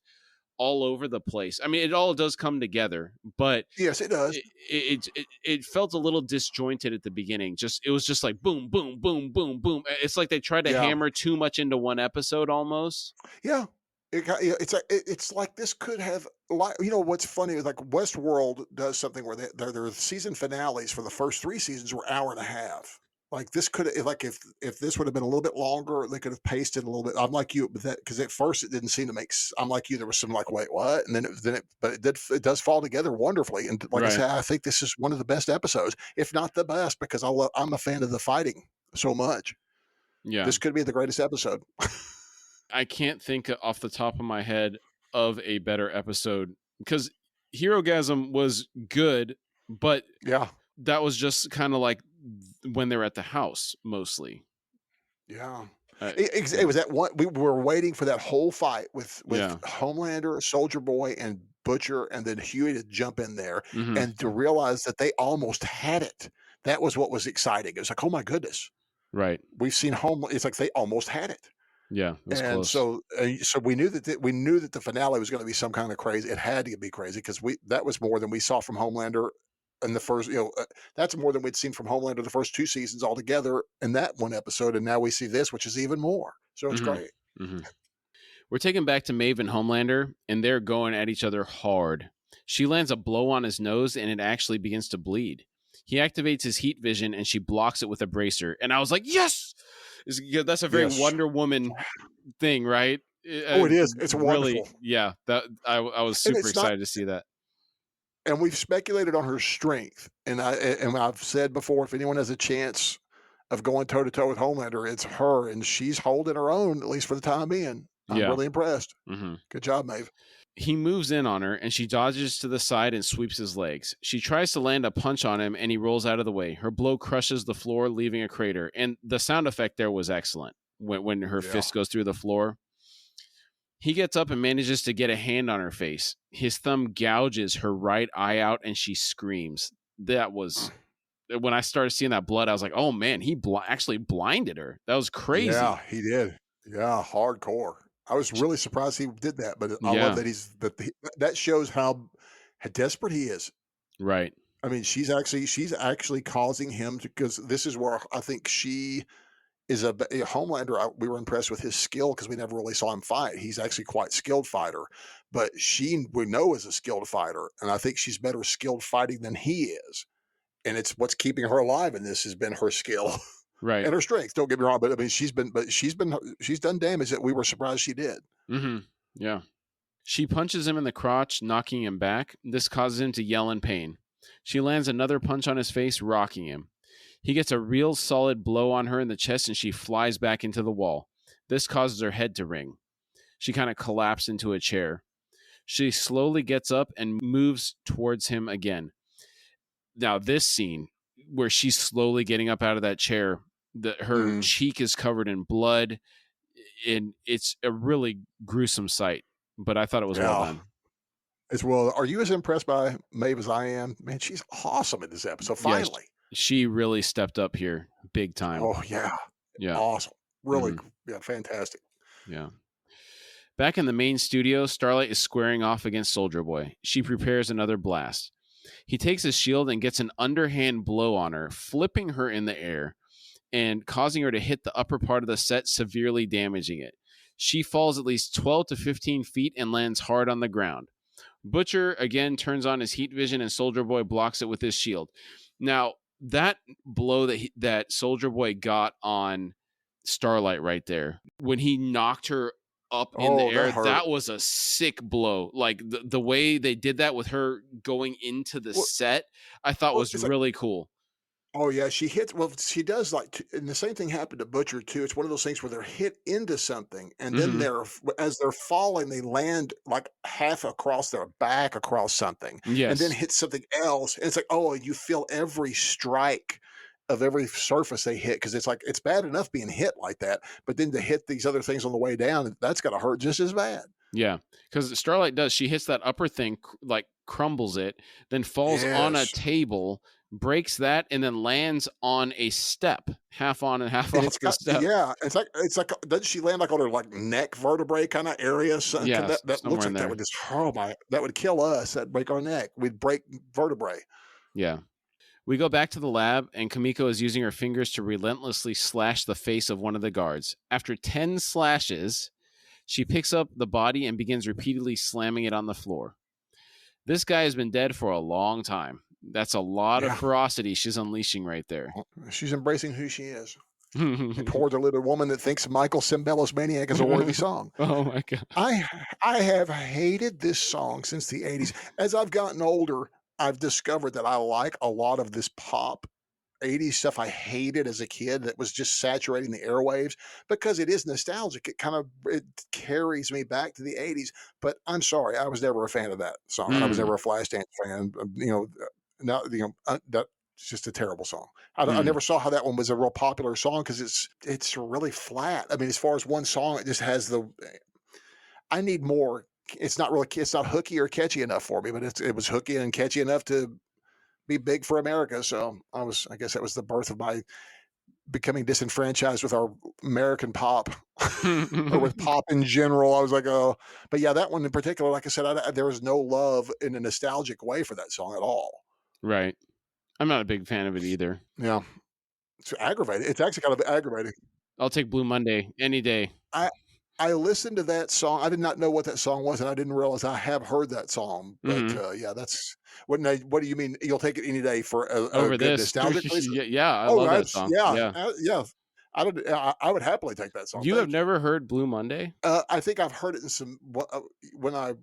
all over the place. I mean, it all does come together, but yes, it does. It felt a little disjointed at the beginning. It was just like boom, boom, boom, boom, boom. It's like they tried to hammer too much into one episode almost. Yeah. It's like this could have, what's funny is like Westworld does something where their season finales for the first 3 seasons were hour and a half. Like this could have, like if this would have been a little bit longer, they could have paced it a little bit. I'm like you, but because at first it didn't seem to make. I'm like you, there was some like, wait, what? And but it does fall together wonderfully. And like I said, I think this is one of the best episodes, if not the best, because I'm a fan of the fighting so much. Yeah, this could be the greatest episode. I can't think off the top of my head of a better episode because Herogasm was good, but that was just kind of like when they're at the house mostly. Yeah. It was that one. We were waiting for that whole fight with Homelander, Soldier Boy, and Butcher, and then Huey to jump in there and to realize that they almost had it. That was what was exciting. It was like, oh my goodness. Right. We've seen It's like they almost had it. Yeah, and close. So we knew that the finale was going to be some kind of crazy. It had to be crazy because that was more than we saw from Homelander in the first. That's more than we'd seen from Homelander the first 2 seasons altogether in that one episode, and now we see this, which is even more. So it's great. We're taken back to Maeve and Homelander, and they're going at each other hard. She lands a blow on his nose, and it actually begins to bleed. He activates his heat vision, and she blocks it with a bracer. And I was like, yes! That's a very Yes. Wonder Woman thing, right? Oh, it is. It's really, wonderful. yeah. That I was And super it's not excited to see that. and we've speculated on her strength, and I've said before, if anyone has a chance of going toe to toe with Homelander, it's her, and she's holding her own, at least for the time being. I'm Yeah. really impressed. Mm-hmm. Good job, Maeve. He moves in on her, and she dodges to the side and sweeps his legs. She tries to land a punch on him, and he rolls out of the way. Her blow crushes the floor, leaving a crater. And the sound effect there was excellent when her fist goes through the floor. He gets up and manages to get a hand on her face. His thumb gouges her right eye out, and she screams. That was... When I started seeing that blood, I was like, oh, man, he actually blinded her. That was crazy. Yeah, he did. Yeah, hardcore. I was really surprised he did that, but I love that that shows how desperate he is. Right. I mean, she's actually causing him to, because this is where I think she is a Homelander. We were impressed with his skill because we never really saw him fight. He's actually quite skilled fighter, but we know is a skilled fighter, and I think she's better skilled fighting than he is. And it's what's keeping her alive in this has been her skill. Right. And her strength. Don't get me wrong, but I mean, she's done damage that we were surprised she did. Mm-hmm. Yeah. She punches him in the crotch, knocking him back. This causes him to yell in pain. She lands another punch on his face, rocking him. He gets a real solid blow on her in the chest, and she flies back into the wall. This causes her head to ring. She kind of collapses into a chair. She slowly gets up and moves towards him again. Now, this scene where she's slowly getting up out of that chair, her cheek is covered in blood, and it's a really gruesome sight, but I thought it was well done. As well. Are you as impressed by Maeve as I am? Man, she's awesome in this episode. Finally. Yes, she really stepped up here big time. Oh, yeah. Yeah. Awesome. Really, fantastic. Yeah. Back in the main studio, Starlight is squaring off against Soldier Boy. She prepares another blast. He takes his shield and gets an underhand blow on her, flipping her in the air and causing her to hit the upper part of the set, severely damaging it. She falls at least 12 to 15 feet and lands hard on the ground. Butcher again turns on his heat vision, and Soldier Boy blocks it with his shield. Now, that blow that Soldier Boy got on Starlight right there, when he knocked her up in the air, that was a sick blow. Like the way they did that with her going into the set, I thought was really cool. Oh yeah, she hits. Well, she does and the same thing happened to Butcher too. It's one of those things where they're hit into something, and then as they're falling, they land like half across their back across something, and then hit something else. And it's like, oh, you feel every strike of every surface they hit, because it's like it's bad enough being hit like that, but then to hit these other things on the way down, that's got to hurt just as bad. Yeah, because Starlight does. She hits that upper thing, like crumbles it, then falls on a table, breaks that, and then lands on a step, half on and half off the step. Yeah, it's like doesn't she land like on her like neck vertebrae kind of area? So, yeah, that looks like that would just that would kill us. That'd break our neck. We'd break vertebrae. Yeah. We go back to the lab, and Kamiko is using her fingers to relentlessly slash the face of one of the guards. After 10 slashes, she picks up the body and begins repeatedly slamming it on the floor. This guy has been dead for a long time. That's a lot of ferocity she's unleashing right there. She's embracing who she is. And towards a little woman that thinks Michael Cimbella's Maniac is a worthy song. Oh, my God. I have hated this song since the 80s. As I've gotten older, I've discovered that I like a lot of this pop 80s stuff I hated as a kid that was just saturating the airwaves, because it is nostalgic. It carries me back to the 80s. But I'm sorry, I was never a fan of that song. I was never a Flashdance fan. That's just a terrible song. I never saw how that one was a real popular song, because it's really flat. I mean, as far as one song, it just has I need more. It's not hooky or catchy enough for me, but it was hooky and catchy enough to be big for America. So I guess that was the birth of my becoming disenfranchised with our American pop or with pop in general. I was like, oh, but yeah, that one in particular, like I said, there was no love in a nostalgic way for that song at all. Right. I'm not a big fan of it either. Yeah. It's aggravating. It's actually kind of aggravating. I'll take Blue Monday any day. I listened to that song. I did not know what that song was, and I didn't realize I have heard that song. But yeah, that's what do you mean? You'll take it any day for a over good nostalgic? Yeah, I love that song. Yeah. I would happily take that song. You have Thank you. never heard Blue Monday? I think I've heard it in some when I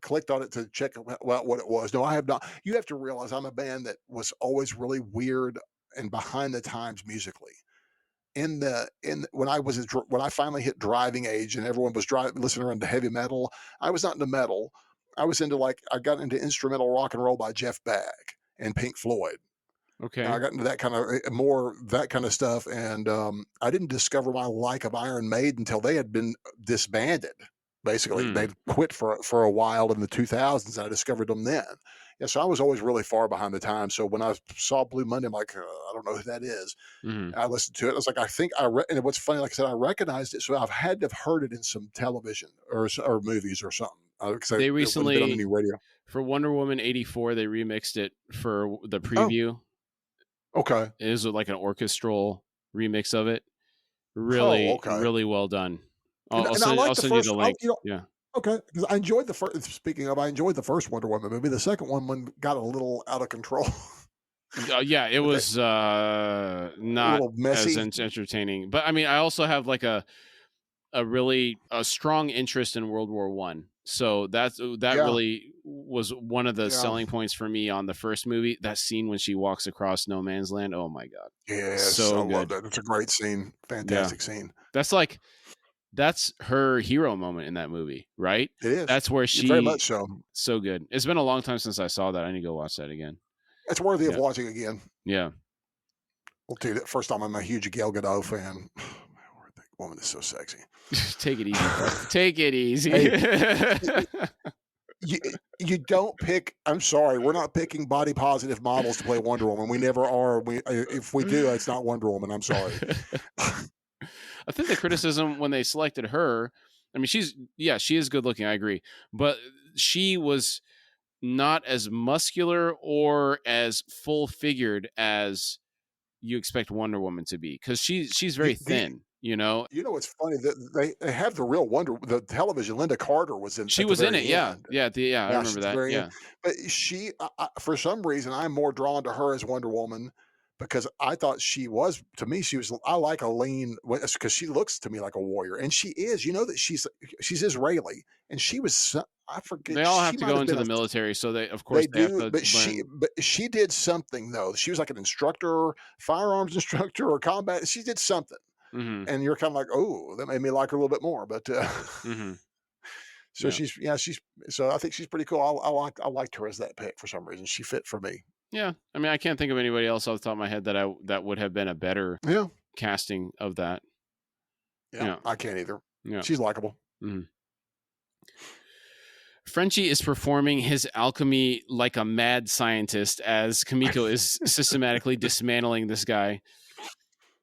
clicked on it to check what it was. No, I have not. You have to realize I'm a band that was always really weird and behind the times musically. When when I finally hit driving age and everyone was listening to heavy metal, I was not into metal. I was into I got into instrumental rock and roll by Jeff Beck and Pink Floyd. And Okay. I got into that kind of more that kind of stuff, and I didn't discover my like of Iron Maiden until they had been disbanded. Basically, they quit for a while in the 2000s, and I discovered them then. Yeah, so I was always really far behind the time. So when I saw Blue Monday, I'm like, I don't know who that is. I listened to it. I was like, I think and what's funny, like I said, I recognized it, so I've had to have heard it in some television or movies or something. They recently, been on any radio. For Wonder Woman 84, they remixed it for the preview. Okay. It is like an orchestral remix of it. Really, really well done. I'll send you the link. Yeah. Okay, because I enjoyed the first. Speaking of, I enjoyed the first Wonder Woman movie. The second one got a little out of control. Yeah, it was not as entertaining. But I mean, I also have like a strong interest in World War One. So that really was one of the selling points for me on the first movie. That scene when she walks across no man's land. Oh my God. Yes, so I love that. It's a great scene. Fantastic scene. That's her hero moment in that movie, right? It is. That's where she very much so. So good. It's been a long time since I saw that. I need to go watch that again. It's worthy of watching again. Yeah. Well, too, that first time I'm a huge Gal Gadot fan. That woman is so sexy. Take it easy, bro. Take it easy. Hey, you don't pick. I'm sorry, we're not picking body positive models to play Wonder Woman. We never are. If we do, it's not Wonder Woman. I'm sorry. I think the criticism when they selected her, I mean, she is good looking. I agree, but she was not as muscular or as full figured as you expect Wonder Woman to be, because she's very thin. You know what's funny that they have the real the television. Linda Carter was in. She was in it. Yeah. I remember that. Yeah, but she, for some reason, I'm more drawn to her as Wonder Woman because I thought she was. To me, she was. I like a lean because she looks to me like a warrior, and she is. You know that she's Israeli, and she was. I forget. They all have to go into the military, so they do. Have to but she did something though. She was like an instructor, firearms instructor, or combat. She did something. Mm-hmm. And you're kind of like, oh, that made me like her a little bit more. But so so I think she's pretty cool. I liked her as that pick for some reason. She fit for me. Yeah, I mean, I can't think of anybody else off the top of my head that would have been a better casting of that. Yeah, I can't either. Yeah, she's likable. Mm-hmm. Frenchie is performing his alchemy like a mad scientist as Kimiko is systematically dismantling this guy.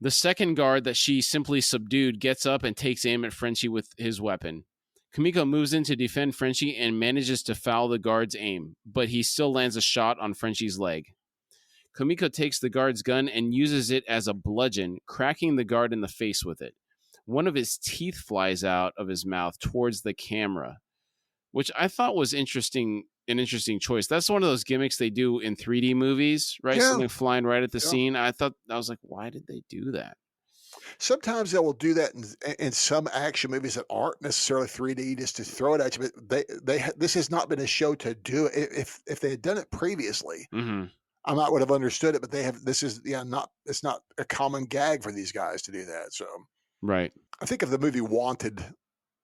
The second guard that she simply subdued gets up and takes aim at Frenchie with his weapon. Kimiko moves in to defend Frenchie and manages to foul the guard's aim, but he still lands a shot on Frenchie's leg. Kimiko takes the guard's gun and uses it as a bludgeon, cracking the guard in the face with it. One of his teeth flies out of his mouth towards the camera, which I thought was an interesting choice. That's one of those gimmicks they do in 3D movies, right? Yeah. Something flying right at the scene. I was like, why did they do that? Sometimes they will do that in some action movies that aren't necessarily 3D, just to throw it at you. But this has not been a show to do it. If they had done it previously, I might would have understood it. But they have. This is it's not a common gag for these guys to do that. So right. I think of the movie Wanted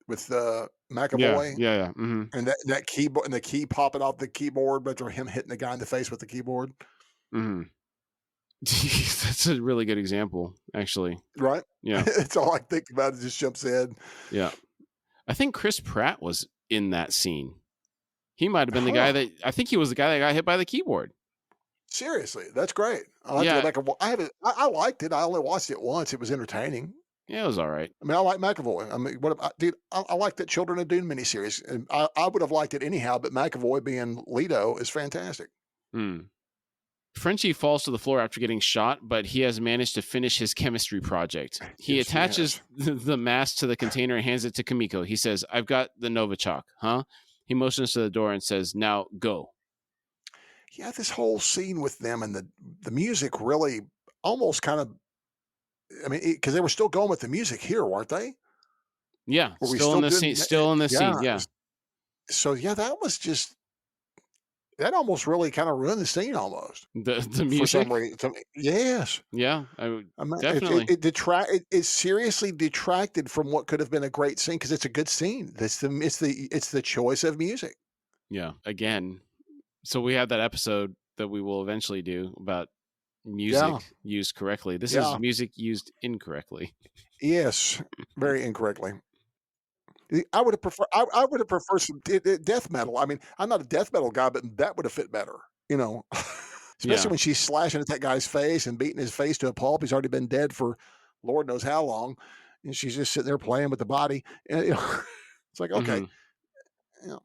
with McAvoy, mm-hmm. and that keyboard and the key popping off the keyboard, but him hitting the guy in the face with the keyboard. Mm-hmm. That's a really good example, actually. Right? Yeah. It's all I think about. It just jumps in. Yeah. I think Chris Pratt was in that scene. He might have been the guy I think he was the guy that got hit by the keyboard. Seriously, that's great. I liked it. I only watched it once. It was entertaining. Yeah, it was all right. I mean, I like McAvoy. I mean, I like that Children of Dune miniseries. And I would have liked it anyhow, but McAvoy being Leto is fantastic. Frenchie falls to the floor after getting shot, but he has managed to finish his chemistry project. He attaches the mask to the container and hands it to Kimiko. He says, "I've got the Novichok, huh?" He motions to the door and says, "Now go." Yeah, this whole scene with them and the music really almost kind of I mean, because they were still going with the music here, weren't they? Yeah, Were we still in still the doing? scene. Still in the Yeah. scene. Yeah, So yeah, that was just that almost really kind of ruined the scene almost the for some music. reason. Yes. Yeah, I would I mean, definitely. it seriously detracted from what could have been a great scene because it's a good scene. It's the choice of music. Yeah, again. So we have that episode that we will eventually do about Yeah, music used correctly. This is yeah, music used incorrectly. yes, very incorrectly. I would have preferred. I would have preferred some death metal. I mean, I'm not a death metal guy, but that would have fit better. You know, especially Yeah. when she's slashing at that guy's face and beating his face to a pulp. He's already been dead for Lord knows how long, and she's just sitting there playing with the body. And, you know, it's like okay, Hmm. you know,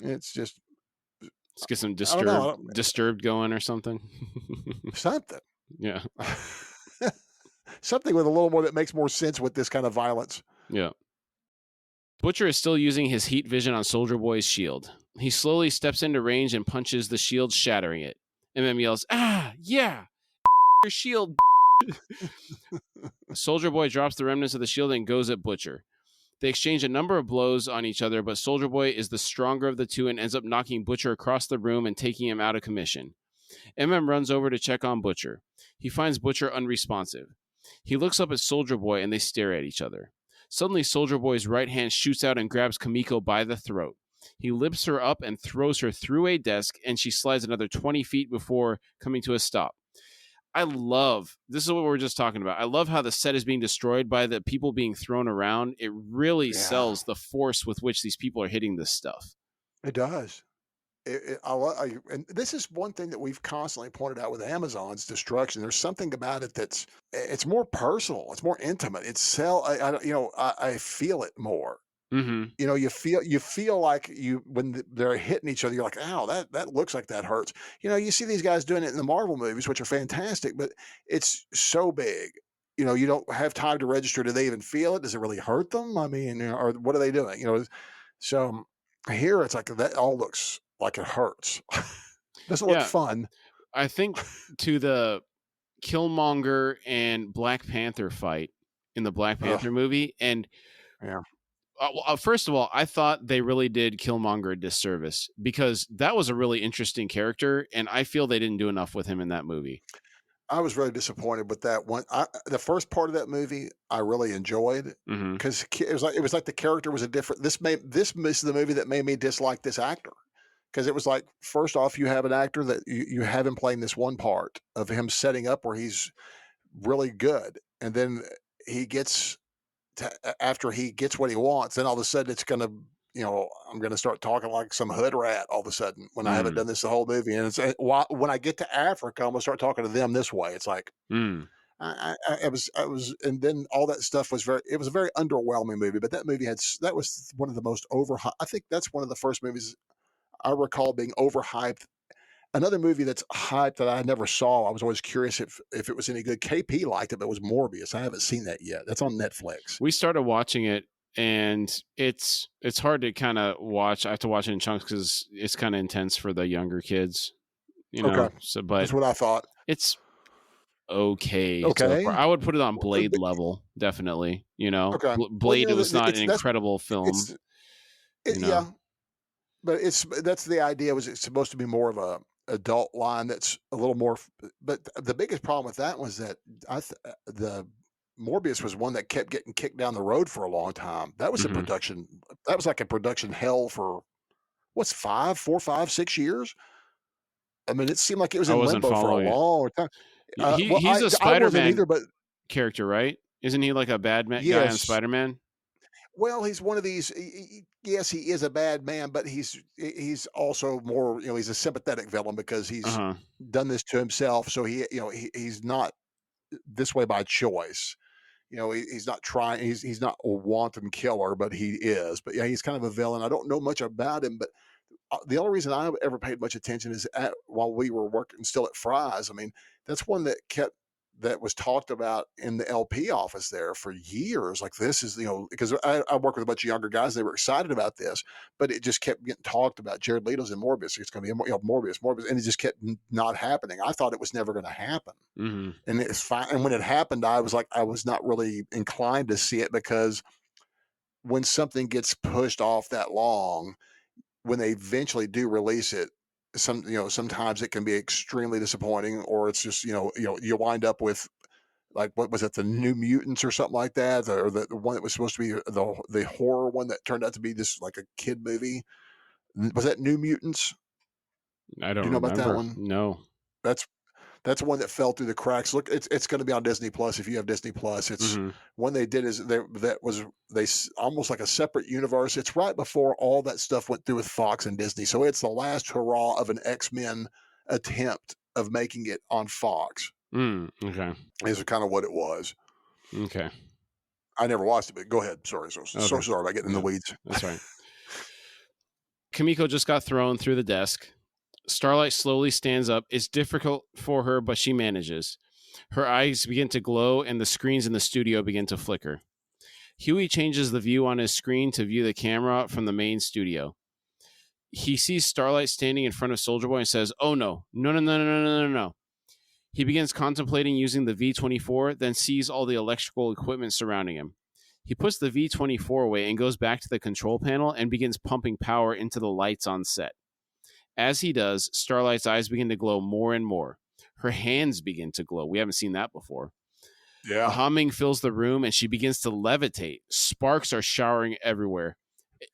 it's just Let's get some I don't know. disturbed going or something. Something. Yeah. Something with a little more that makes more sense with this kind of violence. Yeah. Butcher is still using his heat vision on Soldier Boy's shield. He slowly steps into range and punches the shield, shattering it. MM yells, "Ah, yeah, your shield." Soldier Boy drops the remnants of the shield and goes at Butcher. They exchange a number of blows on each other, but Soldier Boy is the stronger of the two and ends up knocking Butcher across the room and taking him out of commission. MM runs over to check on Butcher. He finds Butcher unresponsive. He looks up at Soldier Boy and they stare at each other. Suddenly, Soldier Boy's right hand shoots out and grabs Kamiko by the throat. He lifts her up and throws her through a desk, and she slides another 20 feet before coming to a stop. This is what we were just talking about. I love how the set is being destroyed by the people being thrown around. It really Yeah, sells the force with which these people are hitting this stuff. it does. And this is one thing that we've constantly pointed out with Amazon's destruction. There's something about it it's more personal. It's more intimate. I feel it more. Mm-hmm. You know, you feel like when they're hitting each other, you're like, "Ow, that looks like that hurts." You know, you see these guys doing it in the Marvel movies, which are fantastic, but it's so big. You know, you don't have time to register. Do they even feel it? Does it really hurt them? I mean, or what are they doing? You know, so here it's like that all looks like it hurts. Doesn't look Yeah, fun. I think to the Killmonger and Black Panther fight in the Black Ugh, Panther movie, and yeah. first of all, I thought they really did Killmonger a disservice because that was a really interesting character, and I feel they didn't do enough with him in that movie. I was really disappointed with that one. The first part of that movie I really enjoyed Mm-hmm. because it was like the character was a different. This is the movie that made me dislike this actor because it was like first off you have an actor that you have him playing this one part of him setting up where he's really good, and then he gets after he gets what he wants, then all of a sudden it's gonna. You know, I'm going to start talking like some hood rat all of a sudden when I haven't Mm. done this the whole movie. And when I get to Africa, I'm going to start talking to them this way. It's like, Mm. I was, and then all that stuff it was a very underwhelming movie, but that was one of the most I think that's one of the first movies I recall being overhyped. Another movie that's hyped that I never saw, I was always curious if it was any good. KP liked it, but it was Morbius. I haven't seen that yet. That's on Netflix. We started watching it, and it's hard to kind of watch. I have to watch it in chunks because it's kind of intense for the younger kids, you know. Okay. So, but That's what I thought. it's okay so far. Okay. I would put it on Well, Blade level, definitely. You know, okay. Well, Blade was not an incredible film. You know, yeah, but that's the idea. It's supposed to be more of a adult line that's a little more. But the biggest problem with that was that the Morbius was one that kept getting kicked down the road for a long time. That was a Mhm. production. That was like a production hell for what's 4, 5, 6 years. I mean, it seemed like it was I in wasn't limbo for a following it. long time. Well, He's a I wasn't Spider-Man either, but character, right? Isn't he like a bad guy on yes. Spider-Man? Well, he's one of these. Yes, he is a bad man, but he's also more. You know, he's a sympathetic villain because Uh he's huh. done this to himself. So he's not this way by choice. You know, he's not trying. He's not a wanton killer, but he is. But yeah, he's kind of a villain. I don't know much about him, but the only reason I ever paid much attention is while we were working still at Fry's. I mean, that's one that kept that was talked about in the LP office there for years. Like, this is, because I work with a bunch of younger guys. They were excited about this, but it just kept getting talked about. Jared Leto's in Morbius. It's going to be, Morbius. And it just kept not happening. I thought it was never going to happen. Mm-hmm. And it's fine. And when it happened, I was not really inclined to see it, because when something gets pushed off that long, when they eventually do release it, sometimes it can be extremely disappointing, or it's just, you wind up with, like, what was it, the New Mutants or something like that, or the one that was supposed to be the horror one that turned out to be this, like, a kid movie. Was that New Mutants? I Do don't you know about that remember. one? No. That's one that fell through the cracks. Look, it's going to be on Disney Plus if you have Disney Plus. It's Mm-hmm. one they did is they almost like a separate universe. It's right before all that stuff went through with Fox and Disney, so it's the last hurrah of an X-Men attempt of making it on Fox. Okay. Is kind of what it was. Okay. I never watched it, but go ahead. Sorry, so sorry about getting in the weeds. That's right. Kimiko just got thrown through the desk. Starlight slowly stands up. It's difficult for her, but she manages. Her eyes begin to glow, and the screens in the studio begin to flicker. Huey changes the view on his screen to view the camera from the main studio. He sees Starlight standing in front of Soldier Boy and says, "Oh no, no. He begins contemplating using the V-24, then sees all the electrical equipment surrounding him. He puts the V-24 away and goes back to the control panel and begins pumping power into the lights on set. As he does, Starlight's eyes begin to glow more and more. Her hands begin to glow. We haven't seen that before. Yeah. A humming fills the room, and she begins to levitate. Sparks are showering everywhere.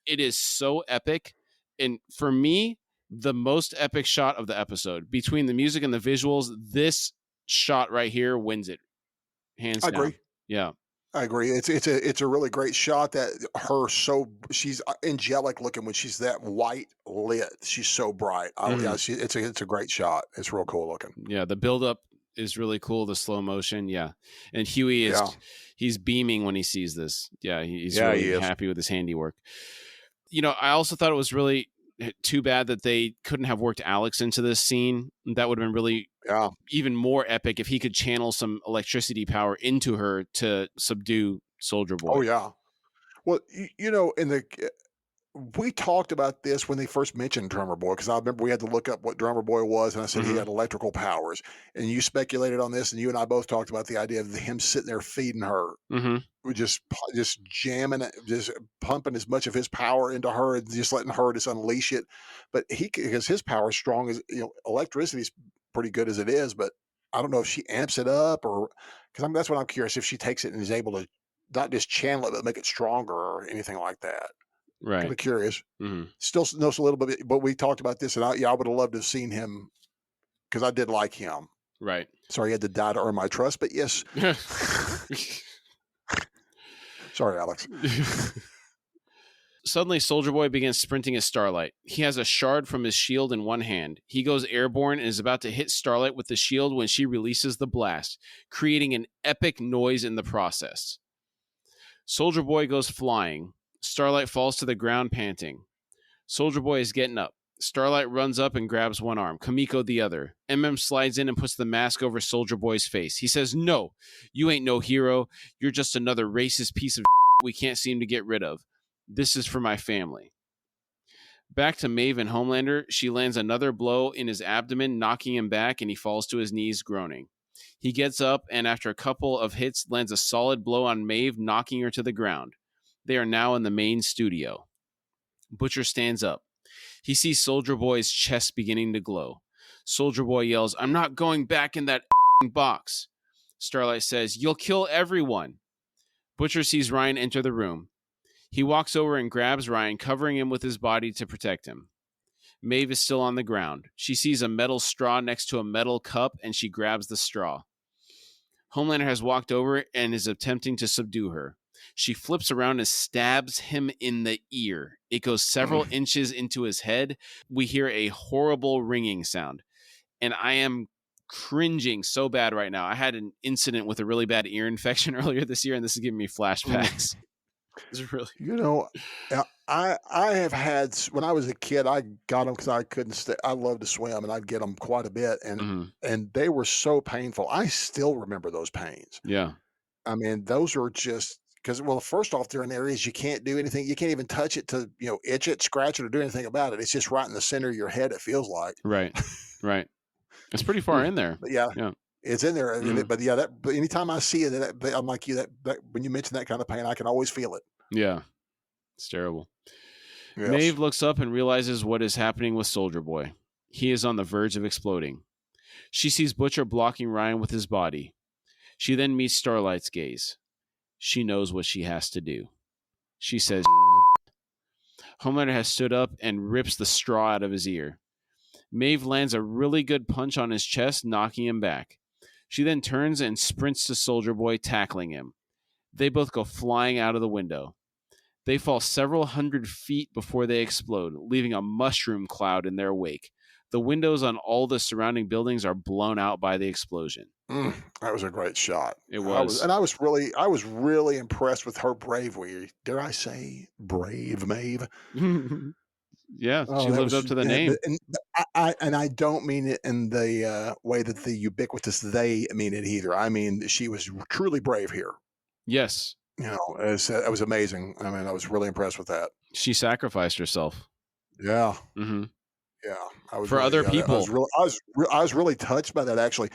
It is so epic. And for me, the most epic shot of the episode. Between the music and the visuals, this shot right here wins it. Hands down. I agree. Yeah. I agree. It's a really great shot. That she's angelic looking when she's that white lit. She's so bright. Yeah, it's a great shot. It's real cool looking. Yeah, the buildup is really cool. The slow motion, yeah. And Huey he's beaming when he sees this. Yeah, he's really happy with his handiwork. I also thought it was really too bad that they couldn't have worked Alex into this scene. That would have been really even more epic if he could channel some electricity power into her to subdue Soldier Boy. Oh yeah. Well, we talked about this when they first mentioned Drummer Boy, because I remember we had to look up what Drummer Boy was, and I said he had electrical powers. And you speculated on this, and you and I both talked about the idea of him sitting there feeding her, just jamming it, just pumping as much of his power into her, and just letting her just unleash it. But because his power is strong, as electricity is pretty good as it is, but I don't know if she amps it up, or because that's what I'm curious, if she takes it and is able to not just channel it but make it stronger or anything like that. Right. Kind of curious. Still knows a little bit, but we talked about this, and I would have loved to have seen him, because I did like him. Right. Sorry, he had to die to earn my trust, but yes. Sorry, Alex. Suddenly, Soldier Boy begins sprinting at Starlight. He has a shard from his shield in one hand. He goes airborne and is about to hit Starlight with the shield when she releases the blast, creating an epic noise in the process. Soldier Boy goes flying. Starlight falls to the ground panting. Soldier Boy is getting up. Starlight runs up and grabs one arm, Kimiko the other. Slides in and puts the mask over Soldier Boy's face. He says, "No, you ain't no hero. You're just another racist piece of we can't seem to get rid of. This is for my family." Back to Maeve and Homelander, she lands another blow in his abdomen, knocking him back, and he falls to his knees, groaning. He gets up, and after a couple of hits, lands a solid blow on Maeve, knocking her to the ground. They are now in the main studio. Butcher stands up. He sees Soldier Boy's chest beginning to glow. Soldier Boy yells, "I'm not going back in that box." Starlight says, "You'll kill everyone." Butcher sees Ryan enter the room. He walks over and grabs Ryan, covering him with his body to protect him. Maeve is still on the ground. She sees a metal straw next to a metal cup, and she grabs the straw. Homelander has walked over and is attempting to subdue her. She flips around and stabs him in the ear. It goes several inches into his head. We hear a horrible ringing sound. And I am cringing so bad right now. I had an incident with a really bad ear infection earlier this year, and this is giving me flashbacks. It's really, You know, I have had when I was a kid, I got them because I couldn't stay. I love to swim, and I'd get them quite a bit, and they were so painful. I still remember those pains. yeah, I mean, those are just because well, first off, they're in areas you can't do anything. You can't even touch it to itch it, scratch it, or do anything about it. It's just right in the center of your head. It feels like. right, right. It's pretty far Mm. in there. But yeah, Yeah. it's in there. Mhm. But yeah, but anytime I see it, I'm like you. That when you mention that kind of pain, I can always feel it. Yeah. It's terrible. Yes. Maeve looks up and realizes what is happening with Soldier Boy. He is on the verge of exploding. She sees Butcher blocking Ryan with his body. She then meets Starlight's gaze. She knows what she has to do. She says, Homelander has stood up and rips the straw out of his ear. Maeve lands a really good punch on his chest, knocking him back. She then turns and sprints to Soldier Boy, tackling him. They both go flying out of the window. They fall several hundred feet before they explode, leaving a mushroom cloud in their wake. The windows on all the surrounding buildings are blown out by the explosion. That was a great shot. It was. I was really impressed with her bravery. Dare I say, brave Maeve? Yeah, Oh, she that lived was, up to the name. and I don't mean it in the way that the ubiquitous they mean it either. I mean she was truly brave here. Yes. It was amazing. I mean, I was really impressed with that. She sacrificed herself. Yeah. Mm-hmm. Yeah, I was for really, other people. I was really touched by that. Actually,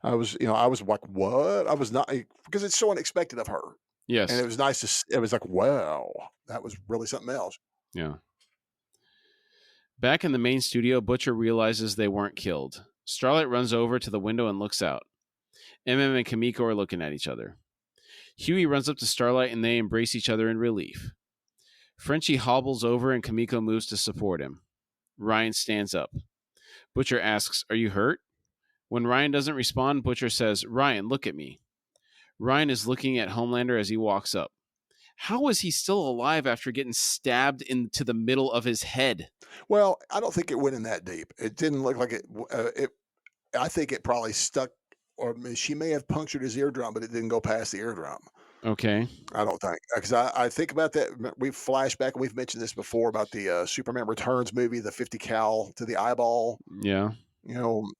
I was like, what? I was not because it's so unexpected of her. Yes, and it was nice to. It was like, wow, that was really something else. Yeah. Back in the main studio, Butcher realizes they weren't killed. Starlight runs over to the window and looks out. MM and Kimiko are looking at each other. Huey runs up to Starlight and they embrace each other in relief. Frenchie hobbles over and Kimiko moves to support him. Ryan stands up. Butcher asks, "Are you hurt?" When Ryan doesn't respond, Butcher says, "Ryan, look at me." Ryan is looking at Homelander as he walks up. How is he still alive after getting stabbed into the middle of his head? Well, I don't think it went in that deep. It didn't look like it. I think it probably stuck, or she may have punctured his eardrum, but it didn't go past the eardrum. Okay. I don't think, because I think about that. We've flashed back, and we've mentioned this before about the Superman Returns movie, the 50 cal to the eyeball. Yeah.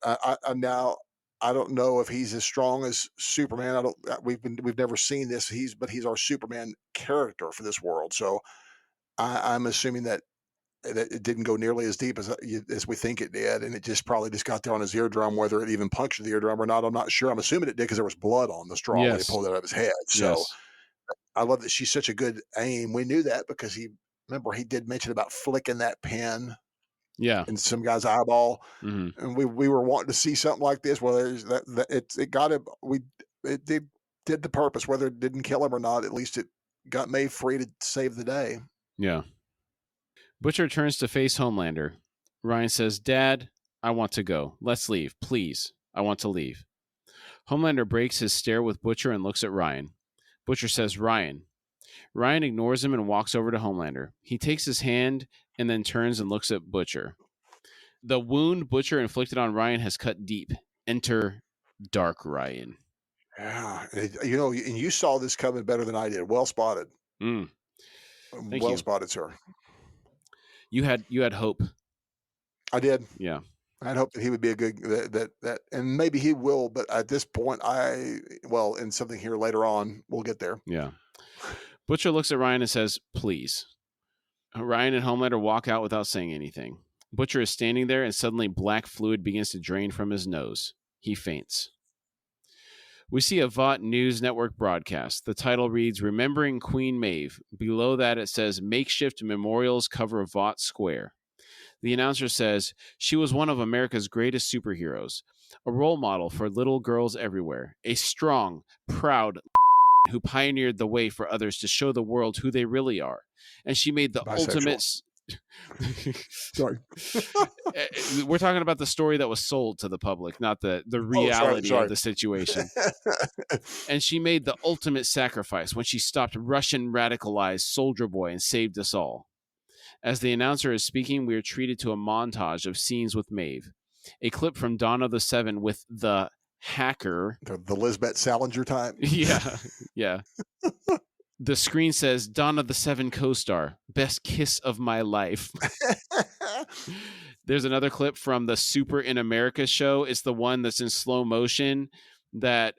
I now I don't know if he's as strong as Superman. I don't. We've never seen this. But he's our Superman character for this world. So I'm assuming that it didn't go nearly as deep as we think it did, and it probably just got there on his eardrum. Whether it even punctured the eardrum or not, I'm not sure. I'm assuming it did because there was blood on the straw when he pulled it out of his head. So. Yes. I love that she's such a good aim. We knew that because he did mention about flicking that pen in some guy's eyeball. Mm-hmm. And we were wanting to see something like this. Well, it got him. It did the purpose, whether it didn't kill him or not. At least it got Maeve free to save the day. Yeah. Butcher turns to face Homelander. Ryan says, "Dad, I want to go. Let's leave, please. I want to leave." Homelander breaks his stare with Butcher and looks at Ryan. Butcher says, "Ryan." Ryan ignores him and walks over to Homelander. He takes his hand and then turns and looks at Butcher. The wound Butcher inflicted on Ryan has cut deep. Enter Dark Ryan. Yeah. And you saw this coming better than I did. Well spotted. Well spotted, sir. You had hope. I did. Yeah. I'd hope that he would be a good that and maybe he will, but at this point in something here later on, we'll get there. Yeah. Butcher looks at Ryan and says, "Please." Ryan and Homelander walk out without saying anything. Butcher is standing there and suddenly black fluid begins to drain from his nose. He faints. We see a Vought News Network broadcast. The title reads, "Remembering Queen Maeve." Below that it says, "Makeshift memorials cover Vought Square." The announcer says, "She was one of America's greatest superheroes, a role model for little girls everywhere, a strong, proud who pioneered the way for others to show the world who they really are. And she made the ultimate..." Sorry. We're talking about the story that was sold to the public, not the reality of the situation. "And she made the ultimate sacrifice when she stopped Russian radicalized Soldier Boy and saved us all." As the announcer is speaking, we are treated to a montage of scenes with Maeve. A clip from Dawn of the Seven with the hacker. The Lisbeth Salinger type. Yeah. The screen says, Dawn of the Seven co-star, best kiss of my life. There's another clip from the Super in America show. It's the one that's in slow motion that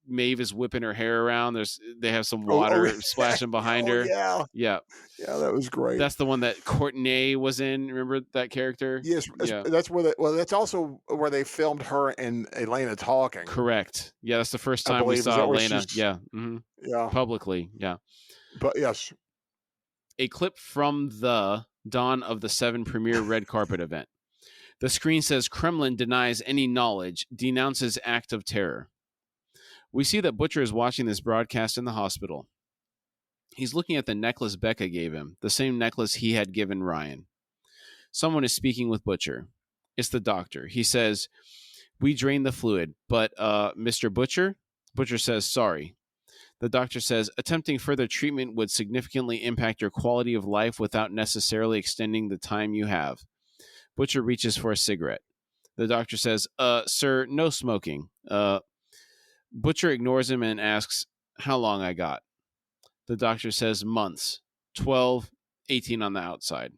Maeve is whipping her hair around. They have some water splashing behind her. Yeah. Yeah. Yeah, that was great. That's the one that Courtney was in. Remember that character? Yes. Yeah. That's where that's also where they filmed her and Elena talking. Correct. Yeah, that's the first time we saw Elena. Yeah. Mm-hmm. Yeah. Publicly. Yeah. But yes. A clip from the Dawn of the Seven premiere red carpet event. The screen says Kremlin denies any knowledge, denounces act of terror. We see that Butcher is watching this broadcast in the hospital. He's looking at the necklace Becca gave him, the same necklace he had given Ryan. Someone is speaking with Butcher. It's the doctor. He says, "We drained the fluid, but Mr. Butcher?" Butcher says, "Sorry." The doctor says, "Attempting further treatment would significantly impact your quality of life without necessarily extending the time you have." Butcher reaches for a cigarette. The doctor says, "Sir, no smoking." Butcher ignores him and asks, "How long I got?" The doctor says, "Months. 12, 18 on the outside."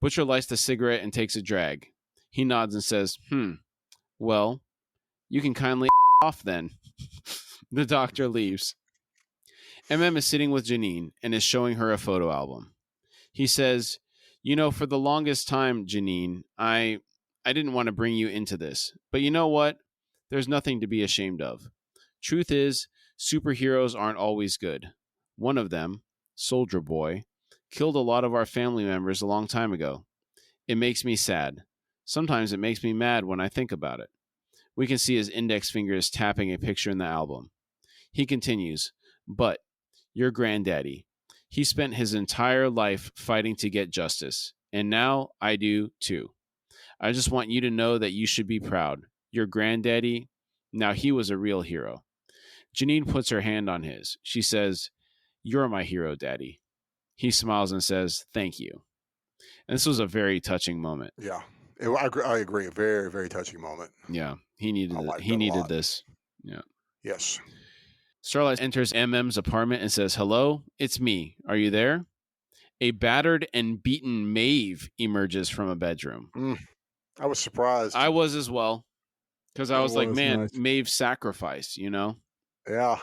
Butcher lights the cigarette and takes a drag. He nods and says, "Well, you can kindly off then." The doctor leaves. MM is sitting with Janine and is showing her a photo album. He says, "For the longest time, Janine, I didn't want to bring you into this. But you know what? There's nothing to be ashamed of. Truth is, superheroes aren't always good. One of them, Soldier Boy, killed a lot of our family members a long time ago. It makes me sad. Sometimes it makes me mad when I think about it." We can see his index fingers tapping a picture in the album. He continues, "But your granddaddy, he spent his entire life fighting to get justice, and now I do too. I just want you to know that you should be proud. Your granddaddy, now he was a real hero." Janine puts her hand on his. She says, "You're my hero, Daddy." He smiles and says, "Thank you." And this was a very touching moment. Yeah, I agree. A very, very touching moment. Yeah, he needed this. Yeah. Yes. Starlight enters MM's apartment and says, "Hello, it's me. Are you there?" A battered and beaten Maeve emerges from a bedroom. I was surprised. I was as well. Because I was like, man, nice. Maeve's sacrifice, Yeah.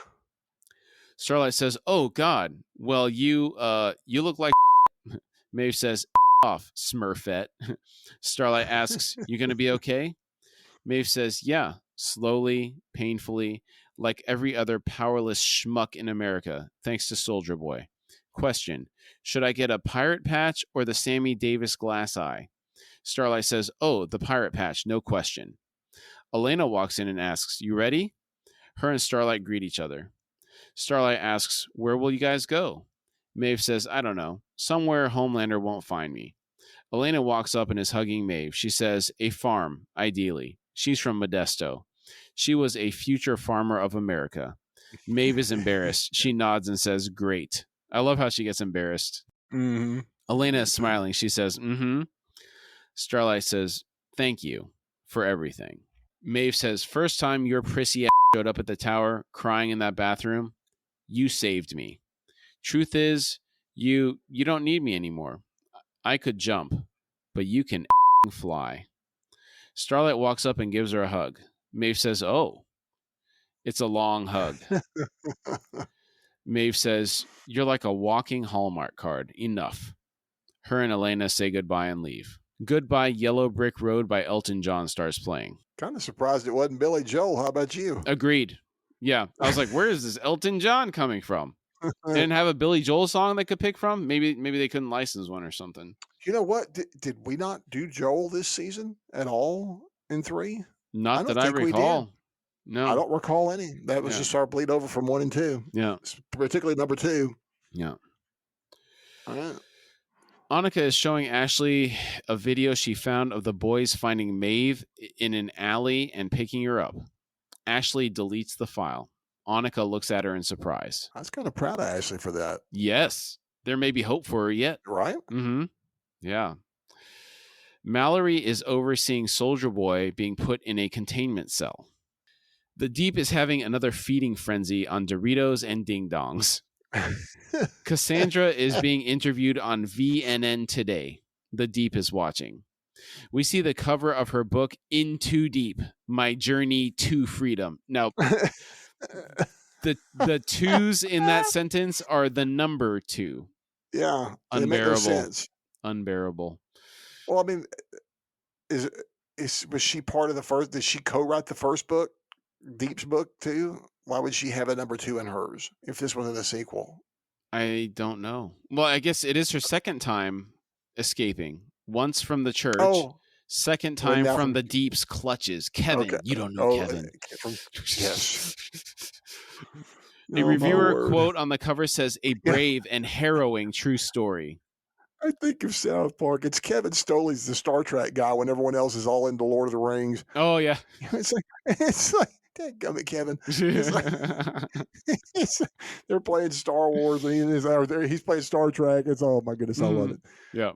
Starlight says, "Oh, God. Well, you look like..." Maeve says, "Off, Smurfette." Starlight asks, "You going to be okay?" Maeve says, "Yeah," slowly, painfully, like every other powerless schmuck in America, thanks to Soldier Boy. Question: should I get a pirate patch or the Sammy Davis glass eye? Starlight says, "Oh, the pirate patch, no question." Elena walks in and asks, "You ready?" Her and Starlight greet each other. Starlight asks, "Where will you guys go?" Maeve says, "I don't know. Somewhere Homelander won't find me." Elena walks up and is hugging Maeve. She says, "A farm, ideally." She's from Modesto. She was a future farmer of America. Maeve is embarrassed. She nods and says, "Great." I love how she gets embarrassed. Mm-hmm. Elena is smiling. She says, "Mm-hmm." Starlight says, "Thank you for everything." Maeve says, "First time your prissy ass showed up at the tower crying in that bathroom, you saved me. Truth is, you don't need me anymore. I could jump, but you can fly." Starlight walks up and gives her a hug. Maeve says, "Oh." It's a long hug. Maeve says, "You're like a walking Hallmark card. Enough." Her and Elena say goodbye and leave. Goodbye Yellow Brick Road by Elton John starts playing. Kind of surprised it wasn't Billy Joel. How about you? Agreed. Yeah. I was like, where is this Elton John coming from? They didn't have a Billy Joel song they could pick from? Maybe they couldn't license one or something. You know what? Did we not do Joel this season at all in 3? Not that I recall. No. I don't recall any. That was just our bleed over from 1 and 2. Yeah. Particularly number 2. Yeah. All right. Annika is showing Ashley a video she found of the boys finding Maeve in an alley and picking her up. Ashley deletes the file. Annika looks at her in surprise. I was kind of proud of Ashley for that. Yes. There may be hope for her yet. Right? Mm-hmm. Yeah. Mallory is overseeing Soldier Boy being put in a containment cell. The Deep is having another feeding frenzy on Doritos and Ding Dongs. Cassandra is being interviewed on VNN today. The Deep is watching. We see the cover of her book, In Too Deep, My Journey to Freedom. Now, the twos in that sentence are the number 2. Yeah, they make no Unbearable. sense. Unbearable. Well, I mean, was she part of the first? Did she co-write the first book, Deep's book too? Why would she have a number 2 in hers if this wasn't a sequel? I don't know. Well, I guess it is her second time escaping. Once from the church. Oh, second well, time now from the Deep's clutches. Kevin, okay. you don't know Kevin. Yes. A reviewer quote on the cover says, "A brave and harrowing true story." I think of South Park. It's Kevin Stoley's the Star Trek guy when everyone else is all into Lord of the Rings. Oh yeah. It's like dadgummit, Kevin. They're playing Star Wars and he's playing Star Trek. It's, oh my goodness, I love it. Yeah.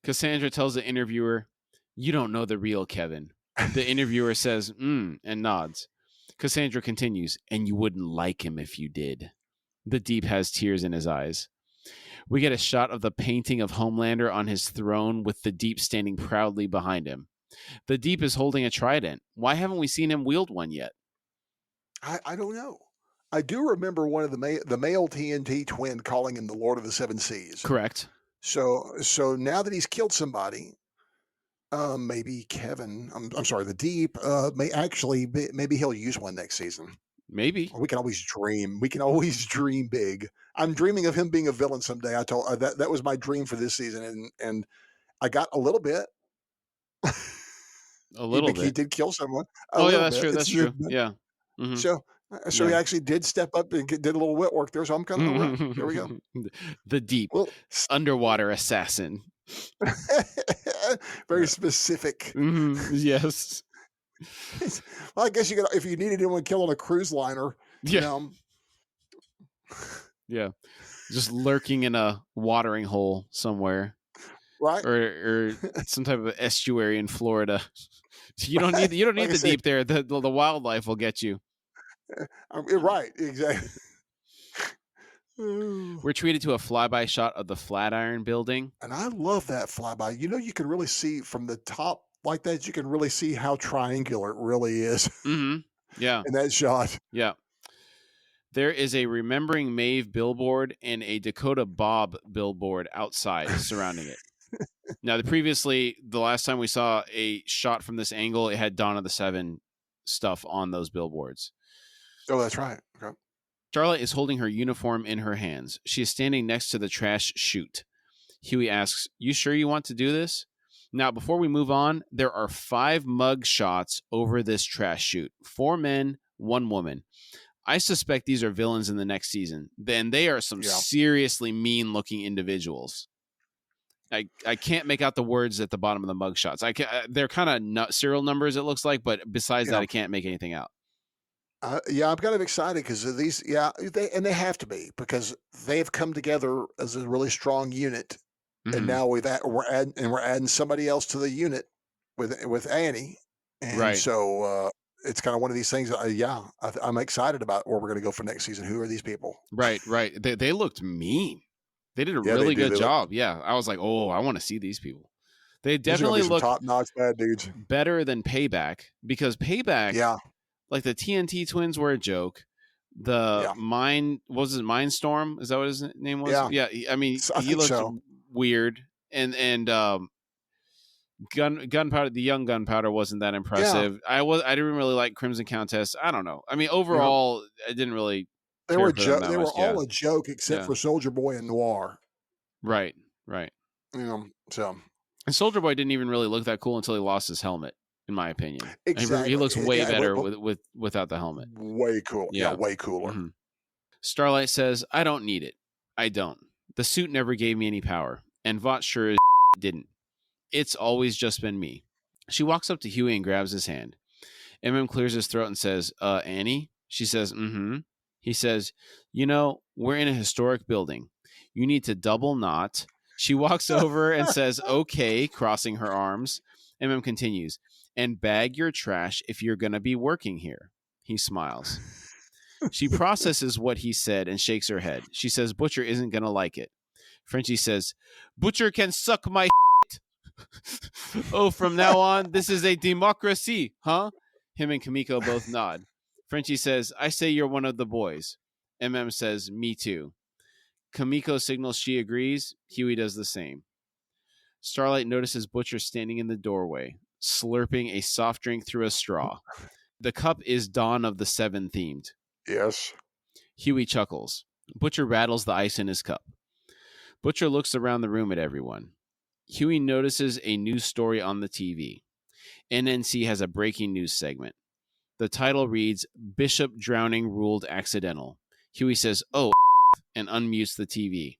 Cassandra tells the interviewer, "You don't know the real Kevin." The interviewer says, and nods. Cassandra continues, "And you wouldn't like him if you did." The Deep has tears in his eyes. We get a shot of the painting of Homelander on his throne with the Deep standing proudly behind him. The Deep is holding a trident. Why haven't we seen him wield one yet? I don't know. I do remember one of the male TNT twin calling him the Lord of the Seven Seas. Correct. So now that he's killed somebody, maybe Kevin, I'm sorry, the Deep maybe he'll use one next season. Maybe. We can always dream. We can always dream big. I'm dreaming of him being a villain someday. I told that was my dream for this season, and I got a little bit. A little bit. He did kill someone. Oh yeah, that's true. That's true. Yeah. Mm-hmm. So he actually did step up and did a little wit work there. So I'm kind of around. There we go. The Deep, underwater assassin. Very specific. Yes. Well, I guess if you needed anyone killed on a cruise liner, yeah, yeah, just lurking in a watering hole somewhere, right? Or some type of estuary in Florida. You don't need like the Deep there. The wildlife will get you. Right, exactly. We're treated to a flyby shot of the Flatiron Building, and I love that flyby. You can really see from the top like that. You can really see how triangular it really is. Yeah, in that shot. Yeah. There is a Remembering Maeve billboard and a Dakota Bob billboard outside surrounding it. Now, the last time we saw a shot from this angle, it had Dawn of the Seven stuff on those billboards. Oh, that's right. Okay. Charlotte is holding her uniform in her hands. She is standing next to the trash chute. Huey asks, "You sure you want to do this?" Now, before we move on, there are 5 mug shots over this trash chute. 4 men, 1 woman. I suspect these are villains in the next season. Then they are some seriously mean-looking individuals. I can't make out the words at the bottom of the mug shots. They're kind of serial numbers, it looks like, but besides that, I can't make anything out. I'm kind of excited because of these. Yeah, they have to be because they've come together as a really strong unit, and now we're adding somebody else to the unit with Annie, and so it's kind of one of these things. I'm excited about where we're going to go for next season. Who are these people? Right. They looked mean. They did a really good job. Yeah, I was like, oh, I want to see these people. They definitely look top-notch bad dudes. Better than Payback because Payback, like the TNT twins were a joke. The Mindstorm, is that what his name was? Yeah. I mean, he looked weird, and Gunpowder, the young Gunpowder wasn't that impressive. I didn't really like Crimson Countess. I don't know. I mean, overall, I didn't really. They were all a joke except for Soldier Boy and Noir. Right. So. And Soldier Boy didn't even really look that cool until he lost his helmet, in my opinion. Exactly. He looks way better without the helmet. Way cool. Yeah, way cooler. Mm-hmm. Starlight says, "I don't need it. I don't. The suit never gave me any power, and Vought sure as didn't. It's always just been me." She walks up to Huey and grabs his hand. MM clears his throat and says, "Annie?" She says, "Mm-hmm." He says, "We're in a historic building. You need to double knot." She walks over and says, "Okay," crossing her arms. MM continues, "And bag your trash if you're going to be working here." He smiles. She processes what he said and shakes her head. She says Butcher isn't going to like it. Frenchie says, Butcher can suck my Oh, from now on, this is a democracy, huh? Him and Kamiko both nod. Frenchie says, I say you're one of the boys. MM says, me too. Kamiko signals she agrees. Huey does the same. Starlight notices Butcher standing in the doorway, slurping a soft drink through a straw. The cup is Dawn of the Seven themed. Yes. Huey chuckles. Butcher rattles the ice in his cup. Butcher looks around the room at everyone. Huey notices a news story on the TV. NNC has a breaking news segment. The title reads, Bishop drowning ruled accidental. Huey says, oh, and unmutes the TV.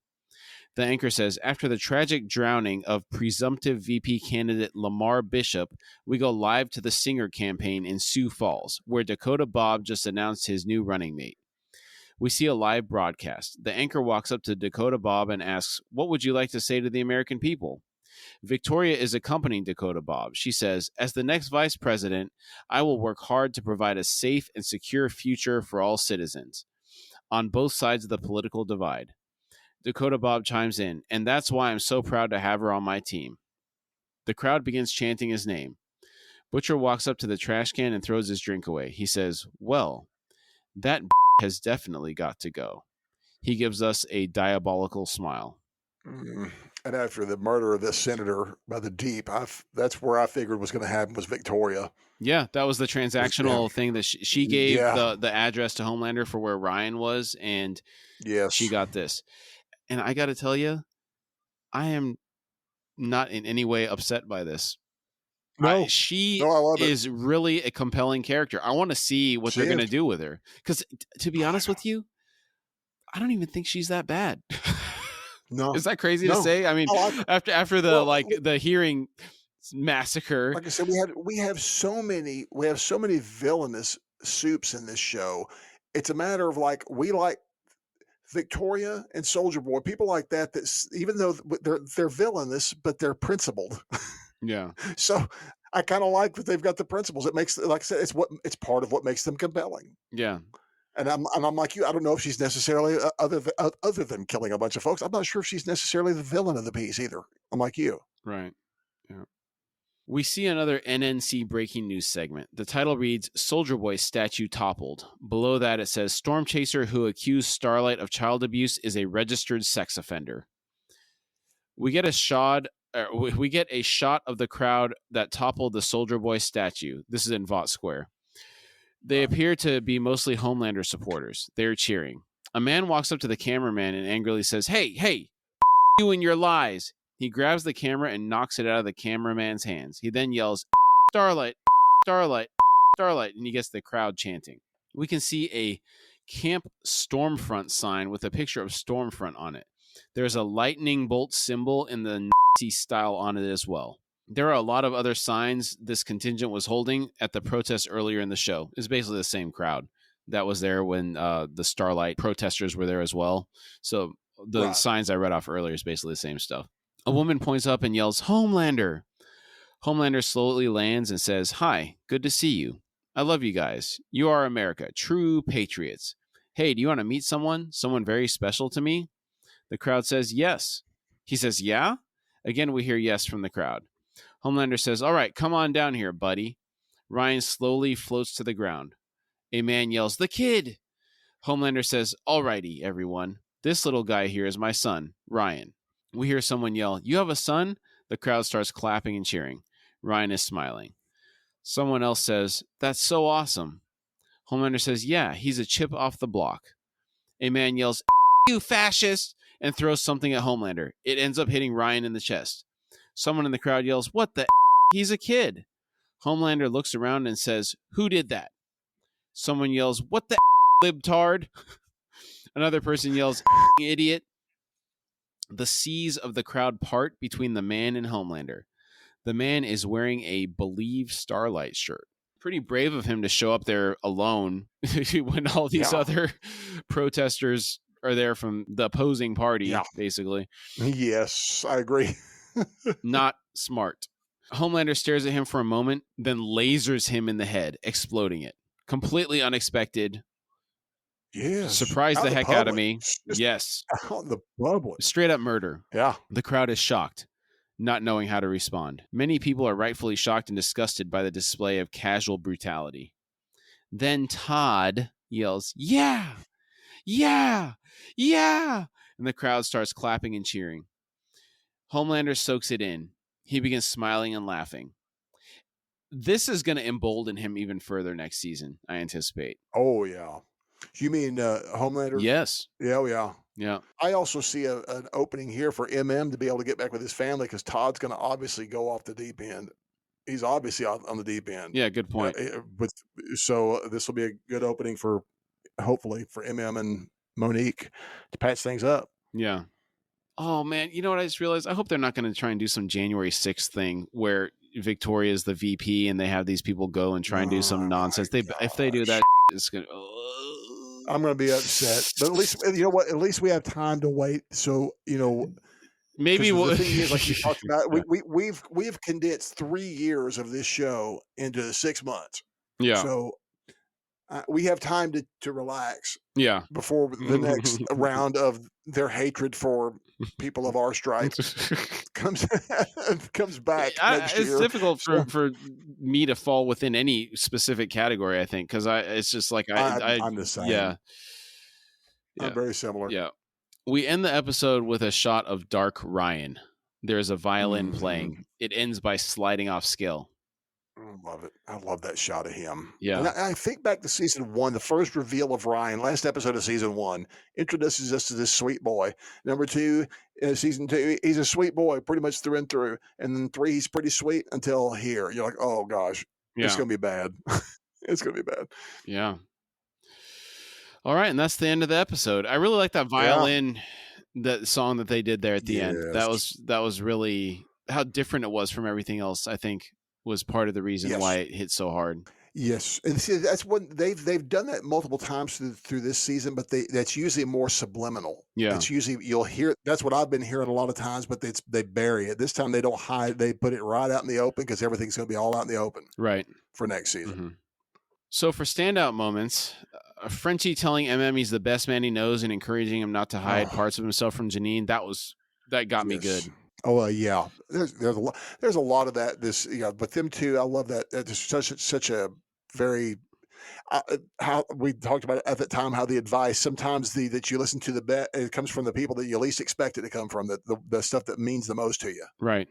The anchor says, after the tragic drowning of presumptive VP candidate Lamar Bishop, we go live to the Singer campaign in Sioux Falls, where Dakota Bob just announced his new running mate. We see a live broadcast. The anchor walks up to Dakota Bob and asks, what would you like to say to the American people? Victoria is accompanying Dakota Bob. She says, as the next vice president, I will work hard to provide a safe and secure future for all citizens on both sides of the political divide. Dakota Bob chimes in, and that's why I'm so proud to have her on my team. The crowd begins chanting his name. Butcher walks up to the trash can and throws his drink away. He says, well, that has definitely got to go. He gives us a diabolical smile. And after the murder of this senator by the Deep, that's where I figured was going to happen was Victoria. Yeah, that was the transactional thing that she gave the address to Homelander for where Ryan was, and she got this. And I got to tell you, I am not in any way upset by this. No, she I love is it. really a compelling character. I want to see what they're going to do with her. Because to be honest with you, I don't even think she's that bad. No, is that crazy to say? I mean, after the the hearing massacre, like I said, we have so many villainous soups in this show. It's a matter of like we like Victoria and Soldier Boy, people like that. That's even though they're villainous, but they're principled. Yeah. So I kind of like that they've got the principles. It makes, like I said, it's part of what makes them compelling. Yeah. And I'm like you. I don't know if she's necessarily other than killing a bunch of folks. I'm not sure if she's necessarily the villain of the piece either. I'm like you. Right. Yeah. We see another NNC breaking news segment. The title reads, Soldier Boy statue toppled. Below that it says, Storm Chaser who accused Starlight of child abuse is a registered sex offender. We get a shot of the crowd that toppled the Soldier Boy statue. This is in Vought Square. They appear to be mostly Homelander supporters. They're cheering. A man walks up to the cameraman and angrily says, Hey, you and your lies. He grabs the camera and knocks it out of the cameraman's hands. He then yells, Starlight, Starlight, Starlight, and he gets the crowd chanting. We can see a Camp Stormfront sign with a picture of Stormfront on it. There's a lightning bolt symbol in the Nazi style on it as well. There are a lot of other signs this contingent was holding at the protest earlier in the show. It's basically the same crowd that was there when the Starlight protesters were there as well. So the signs I read off earlier is basically the same stuff. A woman points up and yells, Homelander. Homelander slowly lands and says, Hi, good to see you. I love you guys. You are America, true patriots. Hey, do you want to meet someone? Someone very special to me? The crowd says, yes. He says, yeah? Again, we hear yes from the crowd. Homelander says, all right, come on down here, buddy. Ryan slowly floats to the ground. A man yells, the kid. Homelander says, all righty, everyone. This little guy here is my son, Ryan. We hear someone yell, you have a son? The crowd starts clapping and cheering. Ryan is smiling. Someone else says, that's so awesome. Homelander says, yeah, he's a chip off the block. A man yells, you fascist, and throws something at Homelander. It ends up hitting Ryan in the chest. Someone in the crowd yells, what the he's a kid. Homelander looks around and says, who did that? Someone yells, what the libtard? Another person yells, idiot. The seas of the crowd part between the man and Homelander. The man is wearing a Believe Starlight shirt. Pretty brave of him to show up there alone when all these other protesters are there from the opposing party, basically. Yes, I agree. Not smart. Homelander stares at him for a moment, then lasers him in the head, exploding it. Completely unexpected. Yes. Surprised Out the in heck out of public. me. Just Yes. out in the public. Straight up murder. Yeah. The crowd is shocked, not knowing how to respond. Many people are rightfully shocked and disgusted by the display of casual brutality. Then Todd yells, "Yeah! Yeah! Yeah!" And the crowd starts clapping and cheering. Homelander soaks it in. He begins smiling and laughing. This is going to embolden him even further next season, I anticipate. Oh, yeah. You mean Homelander? Yes. Yeah, oh, yeah. Yeah. I also see an opening here for MM to be able to get back with his family because Todd's going to obviously go off the deep end. He's obviously on the deep end. Yeah, good point. So this will be a good opening for, hopefully, for MM and Monique to patch things up. Yeah. Oh, man. You know what I just realized? I hope they're not going to try and do some January 6th thing where Victoria is the VP and they have these people go and try and do some nonsense. If they do that, it's going to... I'm going to be upset. But at least, you know what? At least we have time to wait. So, maybe the thing is, like we talked about, we've condensed 3 years of this show into 6 months. Yeah. So we have time to relax. Yeah. Before the next round of their hatred for people of our stripe comes back next year. It's difficult for me to fall within any specific category, I think, because it's just like I'm the same. Yeah. I'm very similar. Yeah. We end the episode with a shot of Dark Ryan. There's a violin playing. It ends by sliding off scale. I love it. I love that shot of him. Yeah. And I think back to season 1, the first reveal of Ryan, last episode of season 1, introduces us to this sweet boy. Number 2, season 2, he's a sweet boy pretty much through and through. And then 3, he's pretty sweet until here. You're like, oh gosh, it's going to be bad. It's going to be bad. Yeah. All right. And that's the end of the episode. I really like that violin, that song that they did there at the end. That was really how different it was from everything else, I think. Was part of the reason why it hit so hard. Yes, and see, that's what they've done that multiple times through this season, but that's usually more subliminal. Yeah, it's usually you'll hear. That's what I've been hearing a lot of times, but they bury it. This time they don't hide; they put it right out in the open because everything's going to be all out in the open, right, for next season. Mm-hmm. So for standout moments, Frenchie telling MM he's the best man he knows and encouraging him not to hide parts of himself from Janine. That got me good. Oh yeah, there's a lot of that. But them two, I love that. It's such a very how we talked about at that time how the advice sometimes that you listen to it comes from the people that you least expect it to come from, the stuff that means the most to you. Right.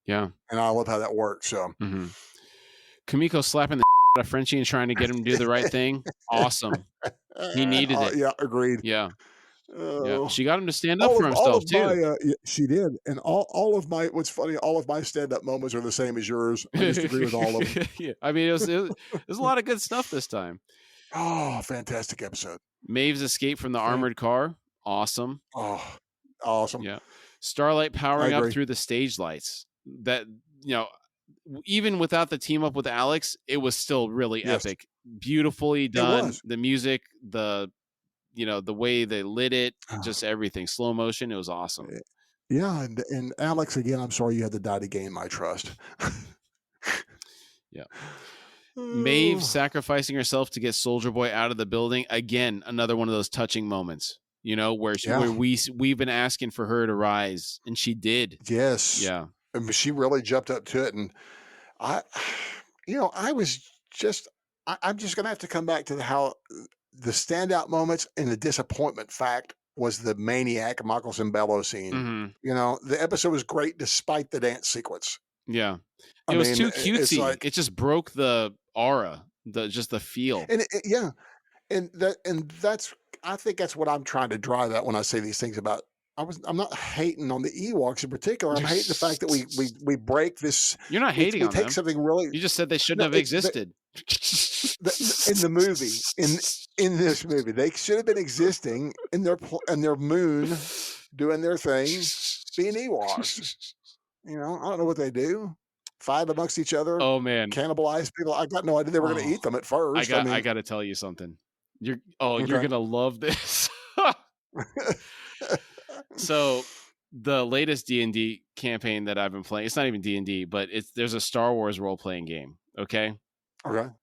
Yeah. And I love how that works. So Kimiko slapping the out of Frenchie and trying to get him to do the right thing. Awesome. He needed it. Yeah, agreed. Yeah. Yeah, she got him to stand up for himself too. She did, and all of my what's funny, all of my stand-up moments are the same as yours. I just agree with all of them. Yeah, I mean, there's a lot of good stuff this time. Oh, fantastic episode! Maeve's escape from the armored car, awesome. Oh, awesome! Yeah, Starlight powering up through the stage lights. That even without the team up with Alex, it was still really epic, beautifully done. The music, the way they lit it, just everything, slow motion. It was awesome. Yeah. And Alex, again, I'm sorry you had to die to gain my trust. Yeah. Maeve sacrificing herself to get Soldier Boy out of the building. Again, another one of those touching moments, where we've been asking for her to rise, and she did. Yes. Yeah. I mean, she really jumped up to it. And I'm just going to have to come back to how the standout moments and the disappointment fact was the maniac Michael Zambello scene. Mm-hmm. The episode was great despite the dance sequence. Yeah. It was too cutesy. It just broke the aura, just the feel. And that's I think that's what I'm trying to drive at when I say these things about. I'm not hating on the Ewoks in particular. I'm hating the fact that we break this. You're not hating on them. We take something really. You just said they shouldn't have existed. In the movie, in this movie, they should have been existing in their moon, doing their thing, being Ewoks. I don't know what they do. Fight amongst each other. Oh man, cannibalize people. I got no idea they were going to eat them at first. I got to tell you something. You're gonna love this. So the latest D&D campaign that I've been playing, it's not even D&D, but there's a Star Wars role-playing game. Okay.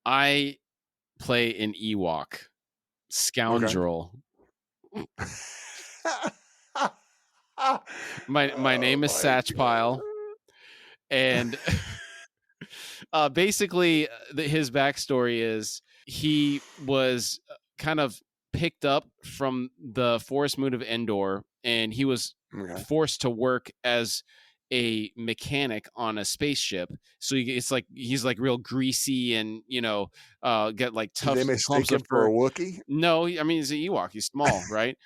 I play an Ewok Scoundrel. Okay. My name is Satchpile, and basically his backstory is he was kind of picked up from the forest moon of Endor, and he was forced to work as a mechanic on a spaceship. So it's like he's like real greasy and get like tough Did they clumps mistake of him for fur. a Wookiee? No, I mean he's an Ewok. He's small, right?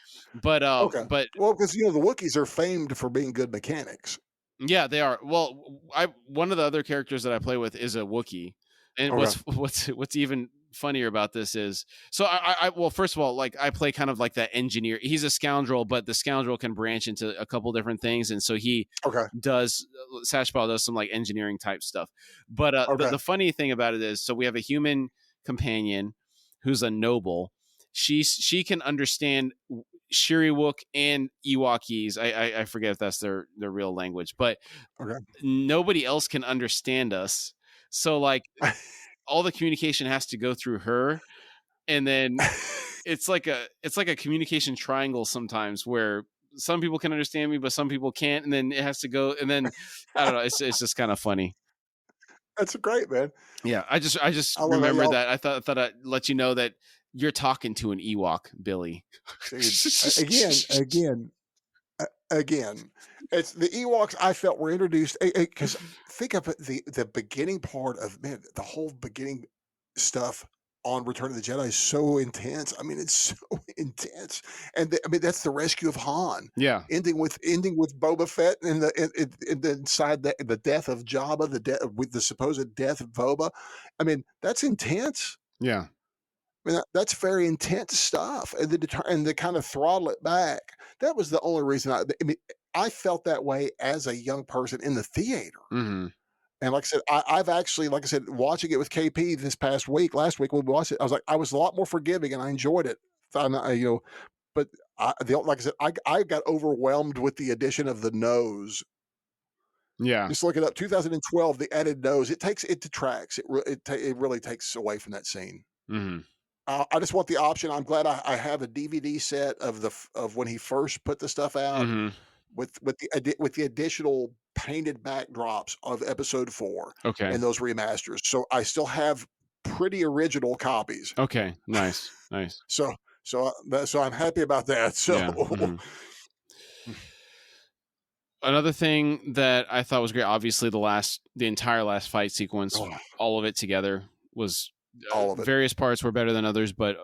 But Okay. but Well, because the Wookiees are famed for being good mechanics. yeah, they are. Well, one of the other characters that I play with is a Wookiee, and what's even funnier about this is so well, first of all, like I play kind of like that engineer. He's a scoundrel, but the scoundrel can branch into a couple different things, and so he does Satchpile does some like engineering type stuff. But the funny thing about it is, so we have a human companion who's a noble. She can understand Shiriwook and Ewokese. I forget if that's their real language, but nobody else can understand us. So like all the communication has to go through her, and then it's like a communication triangle sometimes where some people can understand me, but some people can't, and then it has to go, and then I don't know. It's just kind of funny. That's great, man. Yeah, I just remember that. I thought I'd let you know that you're talking to an Ewok, Billy. Again, it's the Ewoks I felt were introduced because think of the beginning part of the whole beginning stuff on Return of the Jedi is so intense. I mean, it's so intense, and that's the rescue of Han. Yeah, ending with Boba Fett and inside the death of Jabba, with the supposed death of Boba. I mean, that's intense. Yeah. I mean, that's very intense stuff, and to kind of throttle it back. That was the only reason I felt that way as a young person in the theater. Mm-hmm. And like I said, I've actually, like I said, watching it with KP last week when we watched it, I was a lot more forgiving and I enjoyed it. But like I said, I got overwhelmed with the addition of the nose. Yeah, just look it up. 2012, the added nose. It detracts. It really takes away from that scene. Mm-hmm. I just want the option. I'm glad I have a DVD set of when he first put the stuff out with the additional painted backdrops of Episode 4 and those remasters. So I still have pretty original copies. Okay, nice. So I'm happy about that. So. Yeah. Mm-hmm. Another thing that I thought was great, obviously the entire last fight sequence, all of it together was all of it. Various parts were better than others, but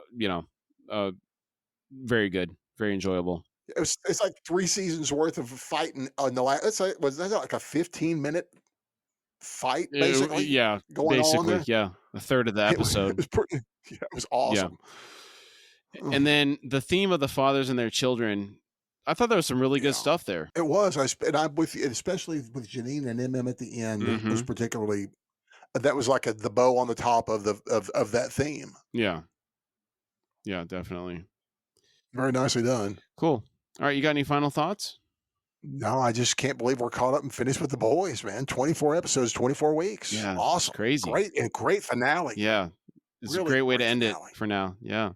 very good, very enjoyable. It's like 3 seasons worth of fighting on the last. Was that like a 15-minute fight basically? Yeah, going basically, on there? Yeah, a third of the episode. It was awesome. Yeah. And then the theme of the fathers and their children, I thought there was some really good stuff there. It was. I'm with you, especially with Janine and MM at the end. It was particularly. That was like the bow on the top of that theme. Yeah. Yeah, definitely. Very nicely done. Cool. All right, you got any final thoughts? No, I just can't believe we're caught up and finished with the boys, man. 24 episodes, 24 weeks. Yeah, awesome, crazy, great finale. Yeah, it's really a great way to end finale. It for now. Yeah.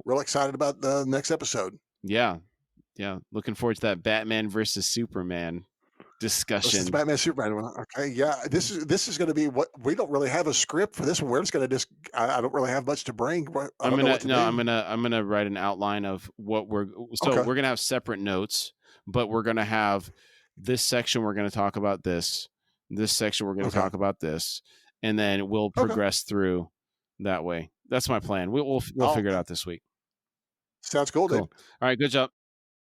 Real excited about the next episode. Yeah. Looking forward to that Batman versus Superman discussion. This is Batman Superman. Okay, yeah. This is going to be what we don't really have a script for this one. We're just going to I don't really have much to bring. I'm gonna write an outline of what we're gonna have separate notes, but we're gonna have this section. We're gonna talk about this. This section we're gonna talk about this, and then we'll progress through that way. That's my plan. We'll figure it out this week. Sounds cool. Dude. All right, good job.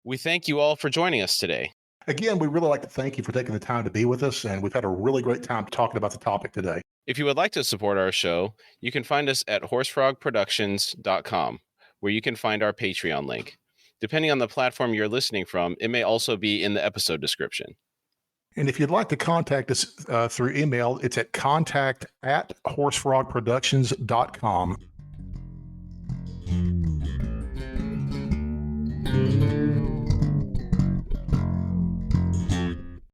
We thank you all for joining us today. Again, we really like to thank you for taking the time to be with us, and we've had a really great time talking about the topic today. If you would like to support our show, you can find us at horsefrogproductions.com, where you can find our Patreon link. Depending on the platform you're listening from, it may also be in the episode description. And if you'd like to contact us through email, it's at contact@horsefrogproductions.com.